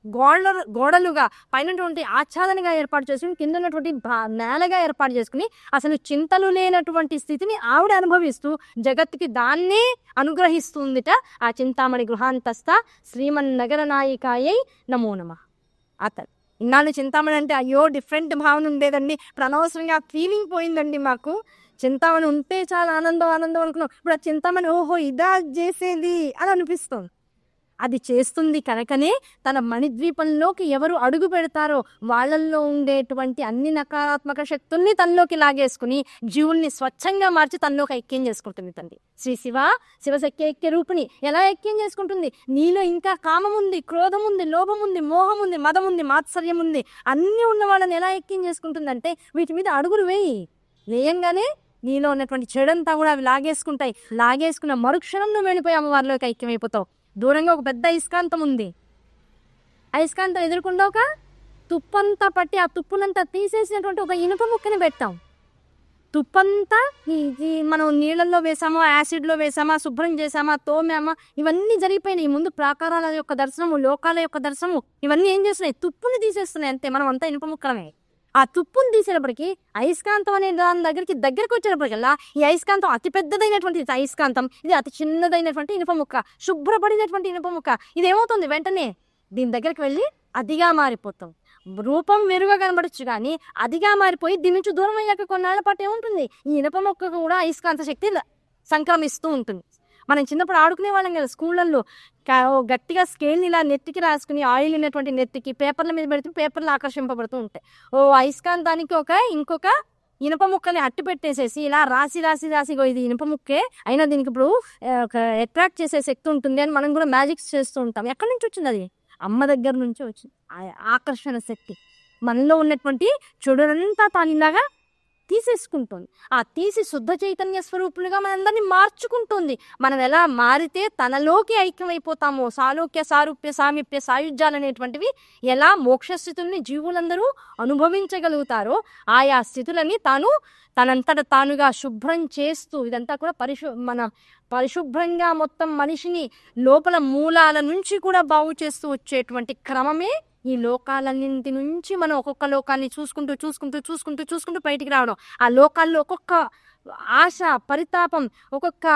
గోడలుగా పైనటువంటి ఆచ్ఛాదనగా ఏర్పాటు చేసుకుని, కింద ఉన్నటువంటి నేలగా ఏర్పాటు చేసుకుని, అసలు చింతలు లేనటువంటి స్థితిని ఆవిడ అనుభవిస్తూ జగత్తుకి దాన్నే అనుగ్రహిస్తుందిట. ఆ చింతామణి గృహాంతస్థ శ్రీమన్నగర నాయికాయై నమో నమః. అతను ఇన్నాళ్ళు చింతామణి అంటే అయ్యో డిఫరెంట్ భావన ఉండేదండి, అనవసరంగా ఫీలింగ్ పోయిందండి మాకు. చింతామణి ఉంటే చాలా ఆనందం అనుకున్నాం. ఇప్పుడు ఆ చింతామణి ఓహో ఇదా చేసేది అని అనిపిస్తుంది. అది చేస్తుంది కనుకనే తన మణిద్వీపంలోకి ఎవరు అడుగు పెడతారో వాళ్ళల్లో ఉండేటువంటి అన్ని నకారాత్మక శక్తుల్ని తనలోకి లాగేసుకుని జీవుల్ని స్వచ్ఛంగా మార్చి తనలోకి ఐక్యం చేసుకుంటుంది తండ్రి. శ్రీ శివశక్తి రూపిణి ఎలా ఐక్యం చేసుకుంటుంది? నీలో ఇంకా కామం ఉంది, క్రోధం ఉంది, లోభం ఉంది, మోహం ఉంది, మదం ఉంది, మాత్సర్యం ఉంది, అన్నీ ఉన్న వాళ్ళని ఎలా ఐక్యం చేసుకుంటుందంటే వీటి మీద అడుగులు వేయంగానే నీలో ఉన్నటువంటి చెడంతా కూడా అవి లాగేసుకుంటాయి. లాగేసుకున్న మరుక్షణం నువ్వు వెళ్ళిపోయి అమ్మవారిలోకి ఐక్యమైపోతావు. దూరంగా ఒక పెద్ద అయస్కాంతం ఉంది. అయస్కాంతం ఎదుర్కొండా ఒక తుప్పంతా పట్టి ఆ తుప్పునంతా తీసేసినటువంటి ఒక ఇనుప ముక్కని పెట్టాం. తుప్పంతా మనం నీళ్ళల్లో వేసామా, యాసిడ్లో వేసామా, శుభ్రం చేసామా, తోమామా, ఇవన్నీ జరిగిపోయినాయి. ముందు ప్రాకారాల యొక్క దర్శనము, లోకాల యొక్క దర్శనము, ఇవన్నీ ఏం చేస్తున్నాయి? తుప్పుని తీసేస్తున్నాయి అంతే. మనం అంతా ఇనుప ముక్కలమే. ఆ తుప్పుని తీసేటప్పటికి అయస్కాంతం అనే దాని దగ్గరికి వచ్చేటప్పటికల్లా ఈ అయస్కాంతం అతి పెద్దదైనటువంటి అయస్కాంతం, ఇది అతి చిన్నదైనటువంటి ఇనుప ముక్క, శుభ్రపడినటువంటి ఇనుప ముక్క. ఇది ఏమవుతుంది? వెంటనే దీని దగ్గరికి వెళ్ళి అదిగా మారిపోతాం. రూపం మెరుగా కనబడచ్చు కానీ అదిగా మారిపోయి దీని నుంచి దూరం అయ్యాక కొన్నాళ్ళ పాటు ఏముంటుంది? ఈ ఇనుప మొక్కకు కూడా అయస్కాంత శక్తి సంక్రమిస్తూ ఉంటుంది. మనం చిన్నప్పుడు ఆడుకునే వాళ్ళం కదా స్కూళ్ళల్లో. గట్టిగా స్కేల్ని ఇలా నెత్తికి రాసుకుని ఆయిల్ ఉన్నటువంటి నెత్తికి పేపర్ల మీద పెడితే పేపర్లు ఆకర్షింపబడుతూ ఉంటాయి. అయస్కాంతానికి ఇంకొక ఇనుప ముక్కని అట్టు పెట్టేసేసి ఇలా రాసి ఇది ఇనుప ముక్కే అయినా దీనికి ఇప్పుడు అట్రాక్ట్ చేసే శక్తి ఉంటుంది అని మనం కూడా మ్యాజిక్స్ చేస్తూ ఉంటాం. ఎక్కడి నుంచి వచ్చింది? అది అమ్మ దగ్గర నుంచి వచ్చింది. ఆకర్షణ శక్తి మనలో ఉన్నటువంటి చెడునంతా తానిలాగా తీసేసుకుంటుంది. ఆ తీసి శుద్ధ చైతన్య స్వరూపులుగా మనందరినీ మార్చుకుంటుంది. మనం ఎలా మారితే తనలోకి ఐక్యమైపోతామో, సాలోక్య సారూప్య సామీప్య సాయుధ్యాలు అనేటువంటివి ఎలా మోక్షస్థితుల్ని జీవులందరూ అనుభవించగలుగుతారో ఆయా స్థితులని తనంతట తానుగా శుభ్రం చేస్తూ, ఇదంతా కూడా పరిశుభ్రంగా మొత్తం మనిషిని లోపల మూలాల నుంచి కూడా బాగు చేస్తూ వచ్చేటువంటి క్రమమే ఈ లోకాలన్నింటి నుంచి మనం ఒక్కొక్క లోకాన్ని చూసుకుంటూ బయటికి రావడం. ఆ లోకాల్లో ఒక్కొక్క ఆశ, పరితాపం, ఒక్కొక్క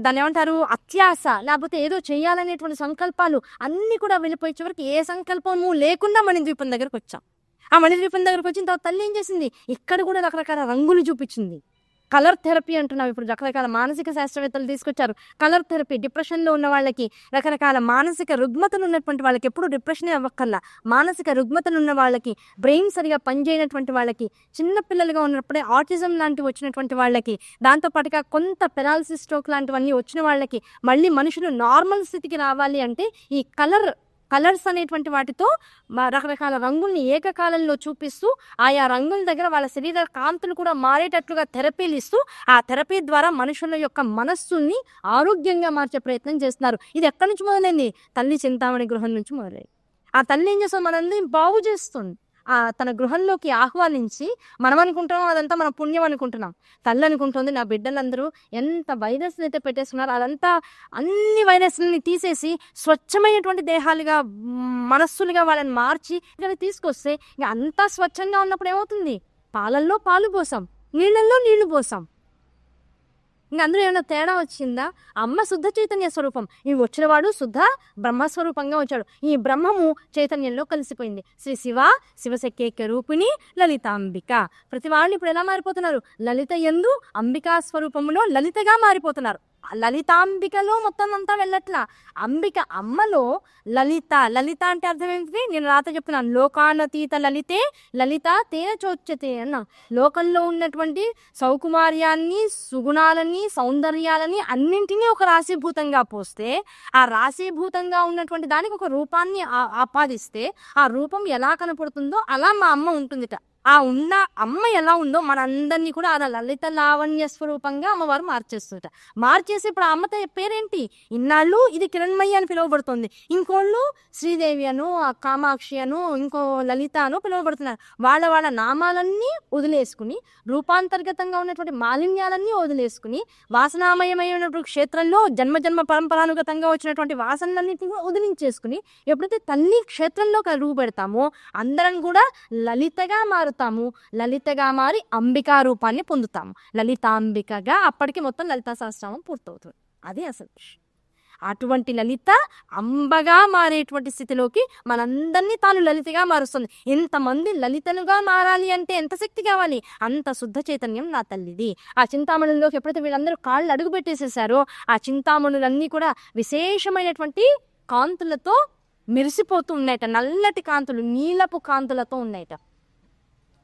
దాన్ని ఏమంటారు, అత్యాశ, లేకపోతే ఏదో చేయాలనేటువంటి సంకల్పాలు అన్నీ కూడా వెళ్ళిపోయే చివరికి ఏ సంకల్పము లేకుండా మణిద్వీపం దగ్గరకు వచ్చాం. ఆ మణిద్వీపం దగ్గరకు వచ్చిన తర్వాత తల్లి ఏం చేసింది? ఇక్కడ కూడా రకరకాల రంగులు చూపించింది. కలర్ థెరపీ అంటున్నాం. ఇప్పుడు రకరకాల మానసిక శాస్త్రవేత్తలు తీసుకొచ్చారు కలర్ థెరపీ. డిప్రెషన్లో ఉన్న వాళ్ళకి, రకరకాల మానసిక రుగ్మతలు ఉన్నటువంటి వాళ్ళకి, ఎప్పుడు డిప్రెషనే అవ్వక్కర్లా, మానసిక రుగ్మతలు ఉన్న వాళ్ళకి, బ్రెయిన్ సరిగా పనిచేయనటువంటి వాళ్ళకి, చిన్నపిల్లలుగా ఉన్నప్పుడే ఆటిజం లాంటివి వచ్చినటువంటి వాళ్ళకి, దాంతోపాటుగా కొంత పెరాలసిస్ స్ట్రోక్ లాంటివన్నీ వచ్చిన వాళ్ళకి మళ్ళీ మనుషులు నార్మల్ స్థితికి రావాలి అంటే ఈ కలర్స్ అనేటువంటి వాటితో రకరకాల రంగుల్ని ఏకకాలంలో చూపిస్తూ ఆయా రంగుల దగ్గర వాళ్ళ శరీర కాంతులు కూడా మారేటట్లుగా థెరపీలు ఇస్తూ ఆ థెరపీ ద్వారా మనుషుల యొక్క మనస్సుల్ని ఆరోగ్యంగా మార్చే ప్రయత్నం చేస్తున్నారు. ఇది ఎక్కడి నుంచి మొదలైంది? తల్లి చింతామణి గృహం నుంచి మొదలైంది. ఆ తల్లి ఏం చేస్తుంది? మనందరినీ బాగు చేస్తుంది. తన గృహంలోకి ఆహ్వానించి, మనం అనుకుంటున్నాం అదంతా మన పుణ్యం అనుకుంటున్నాం. తల్లి అనుకుంటుంది నా బిడ్డలందరూ ఎంత వైరస్ని అయితే పెట్టేస్తున్నారు, అదంతా అన్ని వైరస్లని తీసేసి స్వచ్ఛమైనటువంటి దేహాలుగా, మనస్సులుగా వాళ్ళని మార్చి ఇక్కడ తీసుకొస్తే ఇక అంతా స్వచ్ఛంగా ఉన్నప్పుడు ఏమవుతుంది? పాలల్లో పాలు పోసాం, నీళ్ళల్లో నీళ్లు పోసాం. ఇంకా అందులో ఏమైనా తేడా వచ్చిందా? అమ్మ శుద్ధ చైతన్య స్వరూపం, ఇవి వచ్చినవాడు శుద్ధ బ్రహ్మస్వరూపంగా వచ్చాడు. ఈ బ్రహ్మము చైతన్యంలో కలిసిపోయింది. శ్రీ శివశక్తి రూపిణి లలితాంబిక. ప్రతి వాళ్ళు ఇప్పుడు ఎలా మారిపోతున్నారు? లలిత యందు అంబికా స్వరూపములో లలితగా మారిపోతున్నారు. లలితాంబికలో మొత్తం అంతా వెళ్ళట్లా. అంబిక అమ్మలో లలిత అంటే అర్థం ఏంటి? నేను రాత చెప్తున్నాను. లోకానతీత లలితే లలిత తేన చోచ్యతే అన్న. లోకంలో ఉన్నటువంటి సౌకుమార్యాన్ని, సుగుణాలని, సౌందర్యాలని అన్నింటినీ ఒక రాశీభూతంగా పోస్తే, ఆ రాశీభూతంగా ఉన్నటువంటి దానికి ఒక రూపాన్ని ఆపాదిస్తే ఆ రూపం ఎలా కనపడుతుందో అలా మా అమ్మ ఉంటుందిట. ఆ ఉన్న అమ్మ ఎలా ఉందో మనందరినీ కూడా అలా లలిత లావణ్య స్వరూపంగా అమ్మవారు మార్చేసి ఇప్పుడు ఆ అమ్మ పేరేంటి? ఇన్నాళ్ళు ఇది కిరణ్మయ్య అని పిలువబడుతుంది, ఇంకోళ్ళు శ్రీదేవి అను, కామాక్షి అను, ఇంకో లలిత అను పిలువబడుతున్నారు. వాళ్ళ నామాలన్నీ వదిలేసుకుని, రూపాంతర్గతంగా ఉన్నటువంటి మాలిన్యాలన్నీ వదిలేసుకుని, వాసనామయమైనటువంటి క్షేత్రంలో జన్మ పరంపరానుగతంగా వచ్చినటువంటి వాసనలన్నింటినీ వదిలించేసుకుని ఎప్పుడైతే తల్లి క్షేత్రంలో రూపు పెడతామో అందరం కూడా లలితగా మారుతాము. లలితగా మారి అంబికా రూపాన్ని పొందుతాము. లలితాంబికగా అప్పటికి మొత్తం లలితా సహస్రనామం పూర్తవుతుంది. అది అసలు అటువంటి లలిత అంబగా మారేటువంటి స్థితిలోకి మనందరినీ తాను లలితగా మారుస్తుంది. ఎంతమంది లలితలుగా మారాలి అంటే ఎంత శక్తి కావాలి? అంత శుద్ధ చైతన్యం నా తల్లిది. ఆ చింతామణుల్లోకి ఎప్పుడైతే వీళ్ళందరూ కాళ్ళు అడుగు పెట్టేసేసారో ఆ చింతామణులన్నీ కూడా విశేషమైనటువంటి కాంతులతో మెరిసిపోతూ ఉన్నాయట. నల్లటి కాంతులు, నీలపు కాంతులతో ఉన్నాయట.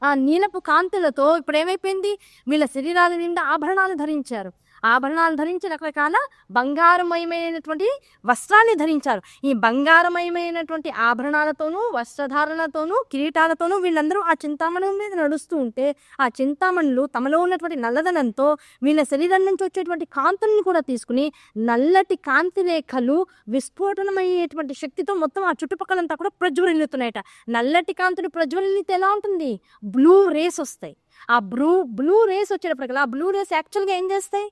ఆ నీలపు కాంతులతో ఇప్పుడు ఏమైపోయింది? వీళ్ళ శరీరాల నిండా ఆభరణాలు ధరించారు. ఆభరణాలు ధరించి రకరకాల బంగారమయమైనటువంటి వస్త్రాన్ని ధరించారు. ఈ బంగారమయమైనటువంటి ఆభరణాలతోనూ, వస్త్రధారణతోనూ, కిరీటాలతోనూ వీళ్ళందరూ ఆ చింతామణి మీద నడుస్తూ ఉంటే ఆ చింతామణులు తమలో ఉన్నటువంటి నల్లదనంతో వీళ్ళ శరీరం నుంచి వచ్చేటువంటి కాంతుల్ని కూడా తీసుకుని నల్లటి కాంతి రేఖలు విస్ఫోటనమయ్యేటువంటి శక్తితో మొత్తం ఆ చుట్టుపక్కలంతా కూడా ప్రజ్వరిల్లుతున్నాయట. నల్లటి కాంతులు ప్రజ్వలిల్లితే ఎలా ఉంటుంది? బ్లూ రేస్ వస్తాయి. ఆ బ్లూ రేస్ వచ్చేటప్పటికల్లా ఆ బ్లూ రేస్ యాక్చువల్గా ఏం చేస్తాయి?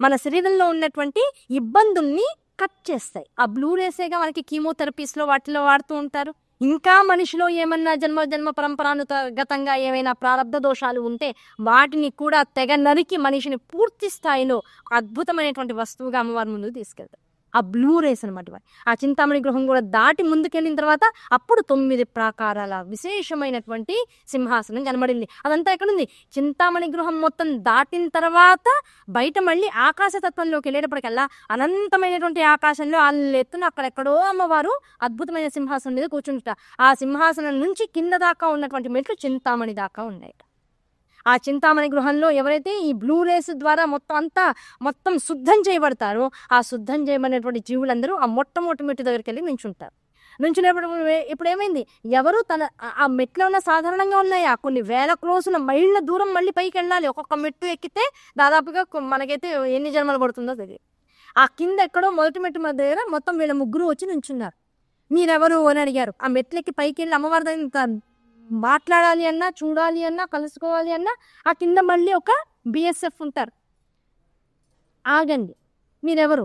మన శరీరంలో ఉన్నటువంటి ఇబ్బందుల్ని కట్ చేస్తాయి. ఆ బ్లూ రేసేగా మనకి కీమోథెరపీస్లో వాటిలో వాడుతూ ఉంటారు. ఇంకా మనిషిలో ఏమన్నా జన్మ పరంపరానుగతంగా ఏమైనా ప్రారంధ దోషాలు ఉంటే వాటిని కూడా తెగ నరికి మనిషిని పూర్తి స్థాయిలో అద్భుతమైనటువంటి వస్తువుగా అమ్మవారి ముందుకు తీసుకెళ్తారు. ఆ బ్లూ రేస్ అనమాట. ఆ చింతామణి గృహం కూడా దాటి ముందుకెళ్ళిన తర్వాత అప్పుడు 9 ప్రాకారాల విశేషమైనటువంటి సింహాసనం కనబడింది. అదంతా ఎక్కడుంది? చింతామణి గృహం మొత్తం దాటిన తర్వాత బయట మళ్ళీ ఆకాశతత్వంలోకి వెళ్ళేటప్పటికల్లా అనంతమైనటువంటి ఆకాశంలో ఎత్తున అక్కడెక్కడో అమ్మవారు అద్భుతమైన సింహాసనం మీద కూర్చుంటారు. ఆ సింహాసనం నుంచి కింద దాకా ఉన్నటువంటి మెట్లు చింతామణి దాకా ఉన్నాయి. ఆ చింతామణి గృహంలో ఎవరైతే ఈ బ్లూ రేస్ ద్వారా మొత్తం శుద్ధం చేయబడతారో ఆ శుద్ధం చేయబడినటువంటి జీవులందరూ ఆ మొట్టమొదటి మెట్టు దగ్గరికి వెళ్ళి నుంచుంటారు. నుంచునేప్పుడు ఇప్పుడు ఏమైంది? ఎవరు ఆ మెట్లో ఉన్న సాధారణంగా ఉన్నాయా? కొన్ని వేల క్రోసుల మైళ్ళ దూరం మళ్ళీ పైకి వెళ్ళాలి. ఒక్కొక్క మెట్టు ఎక్కితే దాదాపుగా మనకైతే ఎన్ని జన్మలు పడుతుందో తెలియదు. ఆ కింద ఎక్కడో మొదటి మెట్టు దగ్గర మొత్తం వీళ్ళ ముగ్గురు వచ్చి నుంచున్నారు. మీరెవరు అని అడిగారు. ఆ మెట్లకి పైకి వెళ్ళి అమ్మవారి దగ్గర మాట్లాడాలి అన్నా, చూడాలి అన్నా, కలుసుకోవాలి అన్నా ఆ కింద మళ్ళీ ఒక బిఎస్ఎఫ్ ఉంటారు. ఆగండి, మీరెవరు?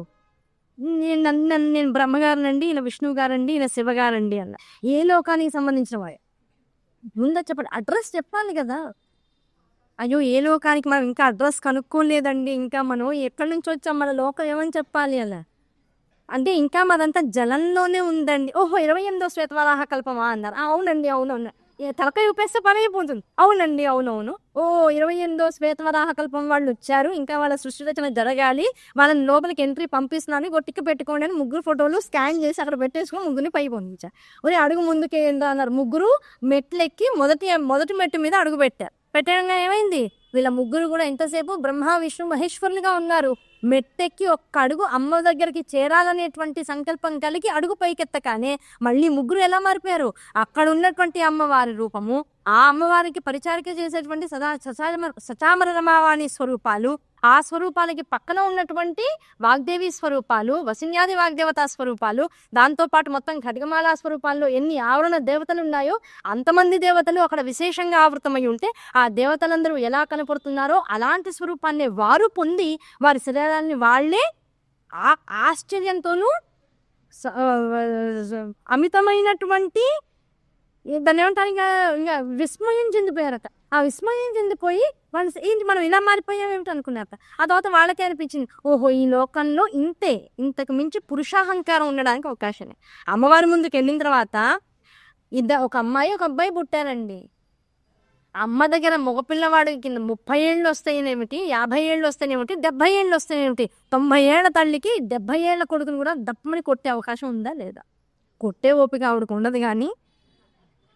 నేను బ్రహ్మగారనండి, ఈయన విష్ణువు గారండి, ఈయన శివగారండి అన్న. ఏ లోకానికి సంబంధించిన వాడు? ముందు చెప్పండి, అడ్రస్ చెప్పాలి కదా. అయ్యో, ఏ లోకానికి మనం ఇంకా అడ్రస్ కనుక్కోలేదండి, ఇంకా మనం ఎక్కడి నుంచి వచ్చాం, మన లోకం ఏమని చెప్పాలి అలా అంటే ఇంకా మాదంతా జలంలోనే ఉందండి. ఓహో, 28వ శ్వేతవరాహ కల్పమా అన్నారు. అవునండి, అవునవును. తలకాయ ఊపేస్తే పని అయిపోతుంది. అవునండి, అవునవును. 28వ శ్వేతవరాహ కల్పం వాళ్ళు వచ్చారు, ఇంకా వాళ్ళ సృష్టి రచన జరగాలి, వాళ్ళని లోపలికి ఎంట్రీ పంపిస్తున్నాను, గొట్టికి పెట్టుకోండి అని ముగ్గురు ఫోటోలు స్కాన్ చేసి అక్కడ పెట్టేసుకొని ముగ్గురిని పై పంపించారు. ఒరే, అడుగు ముందుకే అన్నారు. ముగ్గురు మెట్లెక్కి మొదటి మెట్టు మీద అడుగు పెట్టడంగా ఏమైంది? వీళ్ళ ముగ్గురు కూడా ఎంతసేపు బ్రహ్మ విష్ణు మహేశ్వరులుగా ఉన్నారు. మెట్టెక్కి ఒక్క అడుగు అమ్మ దగ్గరికి చేరాలనేటువంటి సంకల్పం కలిగి అడుగు పైకెత్తగానే మళ్ళీ ముగ్గురు ఎలా మారిపోయారు? అక్కడ ఉన్నటువంటి అమ్మవారి రూపము, ఆ అమ్మవారికి పరిచారిక చేసేటువంటి సచామర రమావాణి స్వరూపాలు, ఆ స్వరూపాలకి పక్కన ఉన్నటువంటి వాగ్దేవి స్వరూపాలు, వసిన్యాది వాగ్దేవతా స్వరూపాలు, దాంతోపాటు మొత్తం ఖడ్గమాలా స్వరూపాల్లో ఎన్ని ఆవరణ దేవతలు ఉన్నాయో అంతమంది దేవతలు అక్కడ విశేషంగా ఆవృతమై ఉంటే ఆ దేవతలందరూ ఎలా కనపడుతున్నారో అలాంటి స్వరూపాన్ని వారు పొంది వారి శరీరాన్ని వాళ్లే ఆశ్చర్యంతోనూ అమితమైనటువంటి దాన్ని ఏమంటారు, ఇంకా విస్మయం చెందిపోయారట. ఆ విస్మయం చెందిపోయి వాళ్ళు ఏంటి మనం ఇలా మారిపోయామేమిటి అనుకున్నారట. ఆ తర్వాత వాళ్ళకే అనిపించింది, ఓహో, ఈ లోకంలో ఇంతకు మించి పురుషాహంకారం ఉండడానికి అవకాశమే. అమ్మవారి ముందుకు వెళ్ళిన తర్వాత ఒక అమ్మాయి ఒక అబ్బాయి పుట్టారండి. అమ్మ దగ్గర మగపిల్లవాడికి కింద 30 ఏళ్ళు వస్తాయేమిటి, 50 ఏళ్ళు వస్తాయేమిటి, 70 ఏళ్ళు వస్తాయేమిటి, 90 ఏళ్ల తల్లికి 70 ఏళ్ల కొడుకుని కూడా దప్పమని కొట్టే అవకాశం ఉందా లేదా? కొట్టే ఓపిక ఆవిడకు ఉండదు. కానీ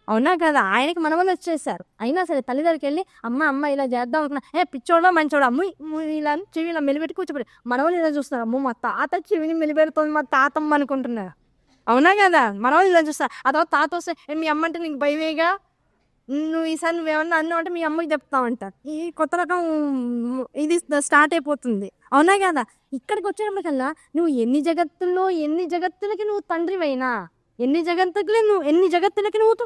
అవునా కదా, ఆయనకి మనవలు వచ్చేసారు. అయినా సరే తల్లి దగ్గరికి వెళ్ళి అమ్మ ఇలా చేద్దాం అనుకున్నా, పిచ్చోడా మంచోడా, అమ్మ ఇలా చెవి ఇలా మెలిపెట్టి కూర్చోబెట్టి మనవలు ఇలా చూస్తారు. అమ్మ మా తాత చెవిని మెలిపెడుతుంది, మా తాతమ్మ అనుకుంటున్నారు. అవునా కదా, మనవలు ఇలా చూస్తారు. ఆ తర్వాత తాత వస్తే మీ అమ్మ అంటే నీకు భయమేగా, నువ్వు ఈసారి నువ్వేమన్నా అన్నావు అంటే మీ అమ్మకి చెప్తావంటారు. ఈ కొత్త రకం ఇది స్టార్ట్ అయిపోతుంది. అవునా కదా, ఇక్కడికి వచ్చేటప్పటికల్లా నువ్వు ఎన్ని జగత్తులకి నువ్వు తండ్రివైనా, ఎన్ని జగత్తులకి నువ్వు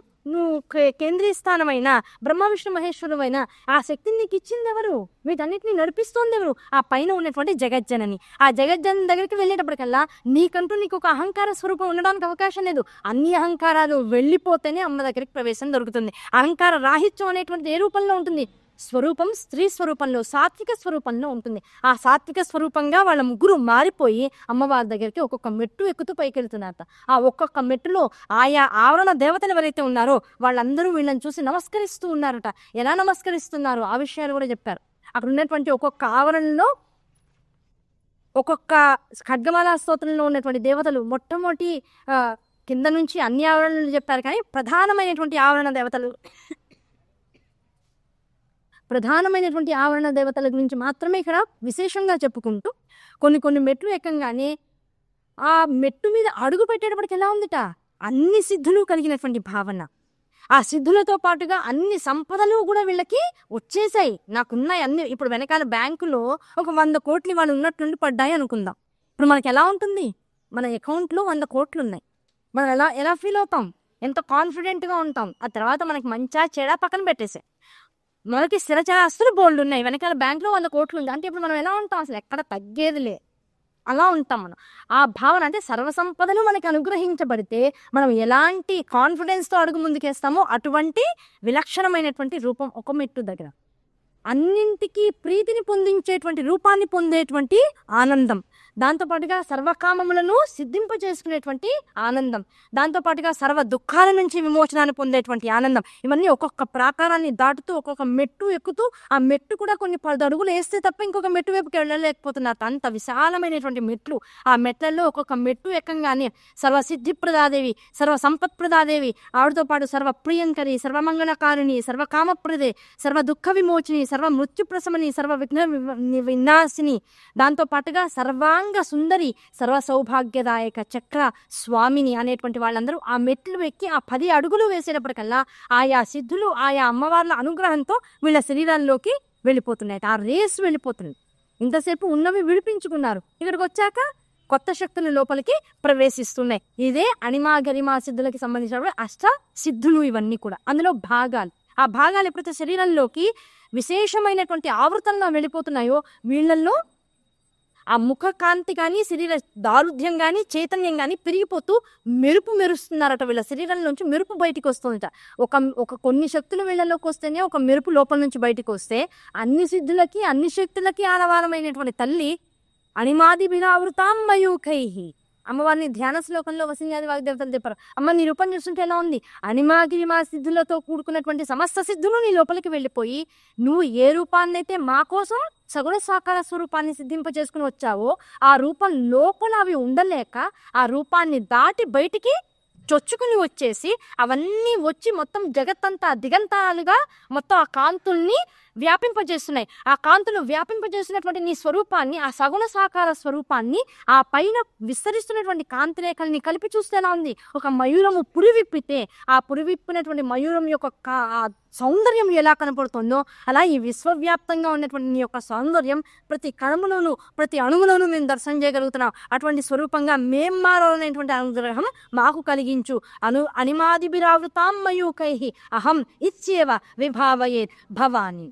కేంద్రీయ స్థానమైనా, బ్రహ్మ విష్ణు మహేశ్వరువైనా ఆ శక్తిని నీకు ఇచ్చింది ఎవరు? వీటన్నిటిని నడిపిస్తోంది ఎవరు? ఆ పైన ఉన్నటువంటి జగజ్జనని. ఆ జగజ్జన దగ్గరికి వెళ్ళేటప్పటికల్లా నీకు ఒక అహంకార స్వరూపం ఉండడానికి అవకాశం లేదు. అన్ని అహంకారాలు వెళ్ళిపోతేనే అమ్మ దగ్గరికి ప్రవేశం దొరుకుతుంది. అహంకార రాహిత్యం అనేటువంటిది ఏ రూపంలో ఉంటుంది? స్వరూపం స్త్రీ స్వరూపంలో, సాత్విక స్వరూపంలో ఉంటుంది. ఆ సాత్విక స్వరూపంగా వాళ్ళ ముగ్గురు మారిపోయి అమ్మవారి దగ్గరికి ఒక్కొక్క మెట్టు ఎక్కుతూ పైకెళ్తున్నారట. ఆ ఒక్కొక్క మెట్టులో ఆయా ఆవరణ దేవతలు ఎవరైతే ఉన్నారో వాళ్ళందరూ వీళ్ళని చూసి నమస్కరిస్తూ ఉన్నారట. ఎలా నమస్కరిస్తున్నారు ఆ విషయాలు కూడా చెప్పారు. అక్కడ ఉన్నటువంటి ఒక్కొక్క ఆవరణలో ఒక్కొక్క ఖడ్గమాల స్తోత్రంలో ఉన్నటువంటి దేవతలు మొట్టమొదటి కింద నుంచి అన్ని ఆవరణలు చెప్పారు, కానీ ప్రధానమైనటువంటి ఆవరణ దేవతల గురించి మాత్రమే ఇక్కడ విశేషంగా చెప్పుకుంటూ కొన్ని మెట్లు ఎక్కంగానే ఆ మెట్టు మీద అడుగు పెట్టేటప్పటికి ఎలా ఉందిట, అన్ని సిద్ధులు కలిగినటువంటి భావన. ఆ సిద్ధులతో పాటుగా అన్ని సంపదలు కూడా వీళ్ళకి వచ్చేసాయి. నాకున్నాయి అన్ని. ఇప్పుడు వెనకాల బ్యాంకులో ఒక 100 కోట్లు వాళ్ళు ఉన్నట్టుండి పడ్డాయి అనుకుందాం. ఇప్పుడు మనకి ఎలా ఉంటుంది, మన అకౌంట్లో 100 కోట్లు ఉన్నాయి. మనం ఎలా ఫీల్ అవుతాం, ఎంత కాన్ఫిడెంట్గా ఉంటాం. ఆ తర్వాత మనకి మంచా చెడా పక్కన పెట్టేసాయి, మనకి స్థిరచర ఆస్తులు బోల్డ్ ఉన్నాయి, వెనకాల బ్యాంకులో 100 కోట్లు ఉంది అంటే ఇప్పుడు మనం ఎలా ఉంటాం, అసలు ఎక్కడ తగ్గేదిలే, అలా ఉంటాం మనం. ఆ భావన అంటే సర్వసంపదలు మనకి అనుగ్రహించబడితే మనం ఎలాంటి కాన్ఫిడెన్స్తో అడుగు ముందుకేస్తామో అటువంటి విలక్షణమైనటువంటి రూపం ఒక మెట్టు దగ్గర. అన్నింటికీ ప్రీతిని పొందించేటువంటి రూపాన్ని పొందేటువంటి ఆనందం, దాంతోపాటుగా సర్వకామములను సిద్ధింపజేసుకునేటువంటి ఆనందం, దాంతోపాటుగా సర్వ దుఃఖాల నుంచి విమోచనాన్ని పొందేటువంటి ఆనందం, ఇవన్నీ ఒక్కొక్క ప్రాకారాన్ని దాటుతూ ఒక్కొక్క మెట్టు ఎక్కుతూ, ఆ మెట్టు కూడా కొన్ని 10 అడుగులు వేస్తే తప్ప ఇంకొక మెట్టు వైపుకి వెళ్ళలేకపోతున్నారు. అంత విశాలమైనటువంటి మెట్లు. ఆ మెట్లలో ఒక్కొక్క మెట్టు ఎక్కంగానే సర్వ సిద్ధిప్రదాదేవి, సర్వ సంపత్ప్రదాదేవి, ఆవిడతో పాటు సర్వ ప్రియంకరి, సర్వమంగళకారిణి, సర్వకామప్రదే, సర్వ దుఃఖ విమోచిని, సర్వ మృత్యుప్రశమని, సర్వ విఘ్న వినాశిని, దాంతోపాటుగా సర్వాంగ సుందరి, సర్వ సౌభాగ్యదాయక చక్ర స్వామిని అనేటువంటి వాళ్ళందరూ ఆ మెట్లు ఎక్కి ఆ 10 అడుగులు వేసేటప్పటికల్లా ఆయా సిద్ధులు ఆయా అమ్మవార్ల అనుగ్రహంతో వీళ్ళ శరీరాల్లోకి వెళ్ళిపోతున్నాయి. ఆ రేస్ వెళ్ళిపోతుంది. ఇంతసేపు ఉన్నవి విడిపించుకున్నారు, ఇక్కడికి వచ్చాక కొత్త శక్తులు లోపలికి ప్రవేశిస్తున్నాయి. ఇదే అణిమా గరిమా సిద్ధులకి సంబంధించిన అష్ట సిద్ధులు. ఇవన్నీ కూడా అందులో భాగాలు. ఆ భాగాలు ఎప్పుడైతే శరీరంలోకి విశేషమైనటువంటి ఆవృతంగా వెళ్ళిపోతున్నాయో వీళ్ళల్లో ఆ ముఖ కాంతి కానీ శరీర దారుఢ్యం కానీ చైతన్యం కానీ పెరిగిపోతూ మెరుస్తున్నారట. వీళ్ళ శరీరం నుంచి మెరుపు బయటికి వస్తుందట. ఒక కొన్ని శక్తులు వీళ్ళలోకి వస్తేనే ఒక మెరుపు లోపల నుంచి బయటికి వస్తే అన్ని సిద్ధులకి అన్ని శక్తులకి ఆనవారమైనటువంటి తల్లి అణిమాది బిరావృతాం మయూఖైహి, అమ్మవారిని ధ్యాన శ్లోకంలో వసించాది వాగ్దేవతలు చెప్పారు. అమ్మ నీ రూపం చూస్తుంటే ఎలా ఉంది, అణిమాగిరిమా సిద్ధులతో కూడుకున్నటువంటి సమస్త సిద్ధులు నీ లోపలికి వెళ్ళిపోయి నువ్వు ఏ రూపాన్నైతే మా కోసం సగుణ సాకార స్వరూపాన్ని సిద్ధింపజేసుకుని వచ్చావో ఆ రూపం లోపల అవి ఉండలేక ఆ రూపాన్ని దాటి బయటికి చొచ్చుకుని వచ్చేసి అవన్నీ వచ్చి మొత్తం జగత్తంతా దిగంతాలుగా మొత్తం ఆ కాంతుల్ని వ్యాపింపజేస్తున్నాయి. ఆ కాంతులు వ్యాపింపజేసినటువంటి నీ స్వరూపాన్ని, ఆ సగుణ సాకార స్వరూపాన్ని ఆ పైన విస్తరిస్తున్నటువంటి కాంతి రేఖల్ని కలిపి చూస్తే ఎలా ఉంది, ఒక మయూరము పురివిప్పితే ఆ పురివిప్పినటువంటి మయూరం యొక్క సౌందర్యం ఎలా కనపడుతుందో అలా ఈ విశ్వవ్యాప్తంగా ఉన్నటువంటి నీ యొక్క సౌందర్యం ప్రతి కణములోనూ ప్రతి అణువులోనూ మేము దర్శనం చేయగలుగుతున్నాం. అటువంటి స్వరూపంగా మేం మారాలనేటువంటి అనుగ్రహం మాకు కలిగించు. అణిమాదిభిరావృతాం మయూఖైః అహం ఇత్యేవ విభావయేత్ భవాని.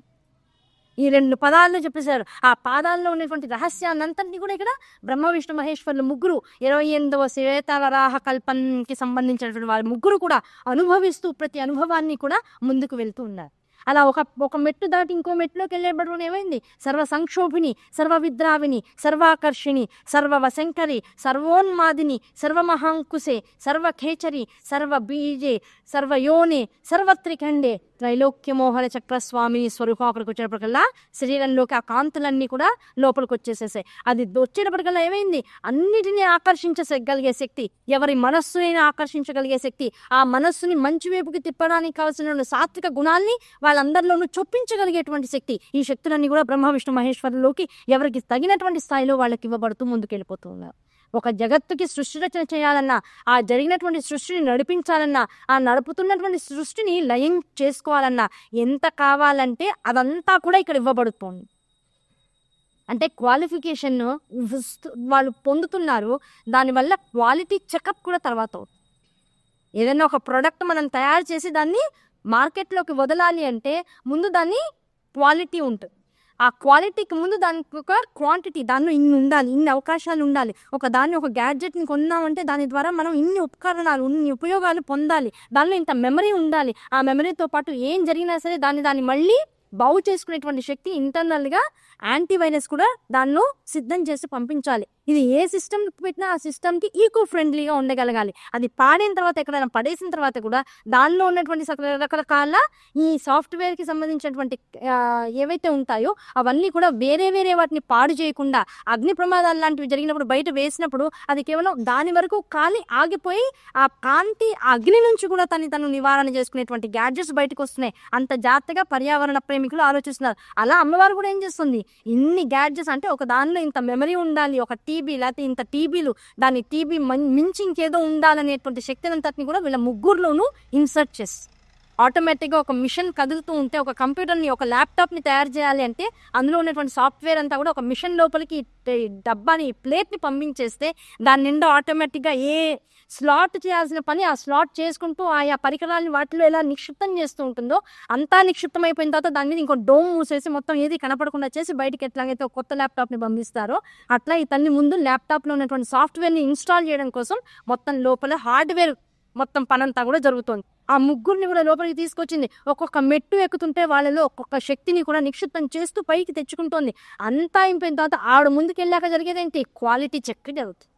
ఈ 2 పదాలను చెప్పేశారు. ఆ పాదాల్లో ఉన్నటువంటి రహస్యాన్ని అంతటినీ కూడా ఇక్కడ బ్రహ్మ విష్ణు మహేశ్వరులు ముగ్గురు 28వ శ్వేతవరాహ కల్పంకి సంబంధించినటువంటి వారి ముగ్గురు కూడా అనుభవిస్తూ ప్రతి అనుభవాన్ని కూడా ముందుకు వెళ్తూ ఉన్నారు. అలా ఒక మెట్టు దాటి ఇంకో మెట్టులోకి వెళ్ళేటప్పుడు ఏమైంది, సర్వ సంక్షోభిని, సర్వ విద్రావిని, సర్వాకర్షిణి, సర్వవశంకరి, సర్వోన్మాదిని, సర్వమహాంకుశే, సర్వఖేచరి, సర్వబీజే, సర్వయోనే, సర్వత్రిఖండే, త్రైలోక్యమోహన చక్రస్వామిని స్వరూపం అక్కడికి వచ్చేటప్పటికల్లా శరీరంలోకి ఆ కాంతులన్నీ కూడా లోపలికి వచ్చేసేసాయి. అది వచ్చేటప్పటికల్లా ఏమైంది, అన్నిటినీ ఆకర్షించగలిగే శక్తి, ఎవరి మనస్సు అయినా ఆకర్షించగలిగే శక్తి, ఆ మనస్సుని మంచి వైపుకి తిప్పడానికి కావాల్సిన సాత్విక గుణాల్ని వాళ్ళందరిలోనూ చొప్పించగలిగేటువంటి శక్తి, ఈ శక్తులన్నీ కూడా బ్రహ్మ విష్ణు మహేశ్వరులోకి ఎవరికి తగినటువంటి స్థాయిలో వాళ్ళకి ఇవ్వబడుతూ ముందుకెళ్ళిపోతూ ఉన్నారు. ఒక జగత్తుకి సృష్టి రచన చేయాలన్నా, ఆ జరిగినటువంటి సృష్టిని నడిపించాలన్నా, ఆ నడుపుతున్నటువంటి సృష్టిని లయం చేసుకోవాలన్నా ఎంత కావాలంటే అదంతా కూడా ఇక్కడ ఇవ్వబడుతోంది. అంటే క్వాలిఫికేషన్ వాళ్ళు పొందుతున్నారు. దానివల్ల క్వాలిటీ చెకప్ కూడా తర్వాత అవుతుంది. ఏదైనా ఒక ప్రోడక్ట్ మనం తయారు చేసి దాన్ని మార్కెట్లోకి వదలాలి అంటే ముందు దాన్ని క్వాలిటీ ఉంటుంది. ఆ క్వాలిటీకి ముందు దానికి ఒక క్వాంటిటీ, దానిలో ఇన్ని ఉండాలి, ఇన్ని అవకాశాలు ఉండాలి. ఒక గ్యాడ్జెట్ని కొన్నామంటే దాని ద్వారా మనం ఇన్ని ఉపకరణాలు, ఇన్ని ఉపయోగాలు పొందాలి, దానిలో ఇంత మెమరీ ఉండాలి. ఆ మెమరీతో పాటు ఏం జరిగినా సరే దాన్ని మళ్ళీ బాగు చేసుకునేటువంటి శక్తి ఇంటర్నల్గా యాంటీవైరస్ కూడా దానిలో సిద్ధం చేసి పంపించాలి. ఇది ఏ సిస్టమ్ పెట్టినా ఆ సిస్టమ్కి ఈకో ఫ్రెండ్లీగా ఉండగలగాలి. అది పాడిన తర్వాత ఎక్కడైనా పడేసిన తర్వాత కూడా దానిలో ఉన్నటువంటి రకరకాల ఈ సాఫ్ట్వేర్కి సంబంధించినటువంటి ఏవైతే ఉంటాయో అవన్నీ కూడా వేరే వేరే వాటిని పాడు చేయకుండా అగ్ని ప్రమాదాలు లాంటివి జరిగినప్పుడు బయట వేసినప్పుడు అది కేవలం దాని వరకు కాలి ఆగిపోయి ఆ కాంతి అగ్ని నుంచి కూడా తను నివారణ చేసుకునేటువంటి గ్యాడ్జెట్స్ బయటకు వస్తున్నాయి. అంత జాగ్రత్తగా పర్యావరణ ప్రేమికులు ఆలోచిస్తున్నారు. అలా అమ్మవారు కూడా ఏం చేస్తుంది, ఇన్ని గ్యాడ్జెట్స్ అంటే ఒక దానిలో ఇంత మెమరీ ఉండాలి, ఒక టీబీ లేకపోతే ఇంత టీబీలు దాని టీబీ మించి ఇంకేదో ఉండాలనేటువంటి శక్తిని అంతటిని కూడా వీళ్ళ ముగ్గురులోనూ ఇన్సర్ట్ చేసి ఆటోమేటిక్గా ఒక మిషన్ కదులుతూ ఉంటే ఒక కంప్యూటర్ని ఒక ల్యాప్టాప్ని తయారు చేయాలి అంటే అందులో ఉన్నటువంటి సాఫ్ట్వేర్ అంతా కూడా ఒక మిషన్ లోపలికి డబ్బాని ప్లేట్ని పంపించేస్తే దాని నిండా ఆటోమేటిక్గా ఏ స్లాట్ చేయాల్సిన పని ఆ స్లాట్ చేసుకుంటూ ఆయా పరికరాలను వాటిలో ఎలా నిక్షిప్తం చేస్తూ ఉంటుందో అంతా నిక్షిప్తం అయిపోయిన తర్వాత దాని మీద ఇంకో డోమ్ మూసేసి మొత్తం ఏది కనపడకుండా చేసి బయటికి ఎట్లాగైతే ఒక కొత్త ల్యాప్టాప్ని పంపిస్తారో అట్లా ఈ తల్లి ముందు ల్యాప్టాప్లో ఉన్నటువంటి సాఫ్ట్వేర్ని ఇన్స్టాల్ చేయడం కోసం మొత్తం లోపల హార్డ్వేర్ మొత్తం పనంతా కూడా జరుగుతుంది. ఆ ముగ్గురిని కూడా లోపలికి తీసుకొచ్చింది. ఒక్కొక్క మెట్టు ఎక్కుతుంటే వాళ్ళలో ఒక్కొక్క శక్తిని కూడా నిక్షిప్తం చేస్తూ పైకి తెచ్చుకుంటోంది. అంతా అయిపోయిన తర్వాత ఆవిడ ముందుకు వెళ్ళాక జరిగేదేంటి, క్వాలిటీ చెక్ జరుగుతుంది.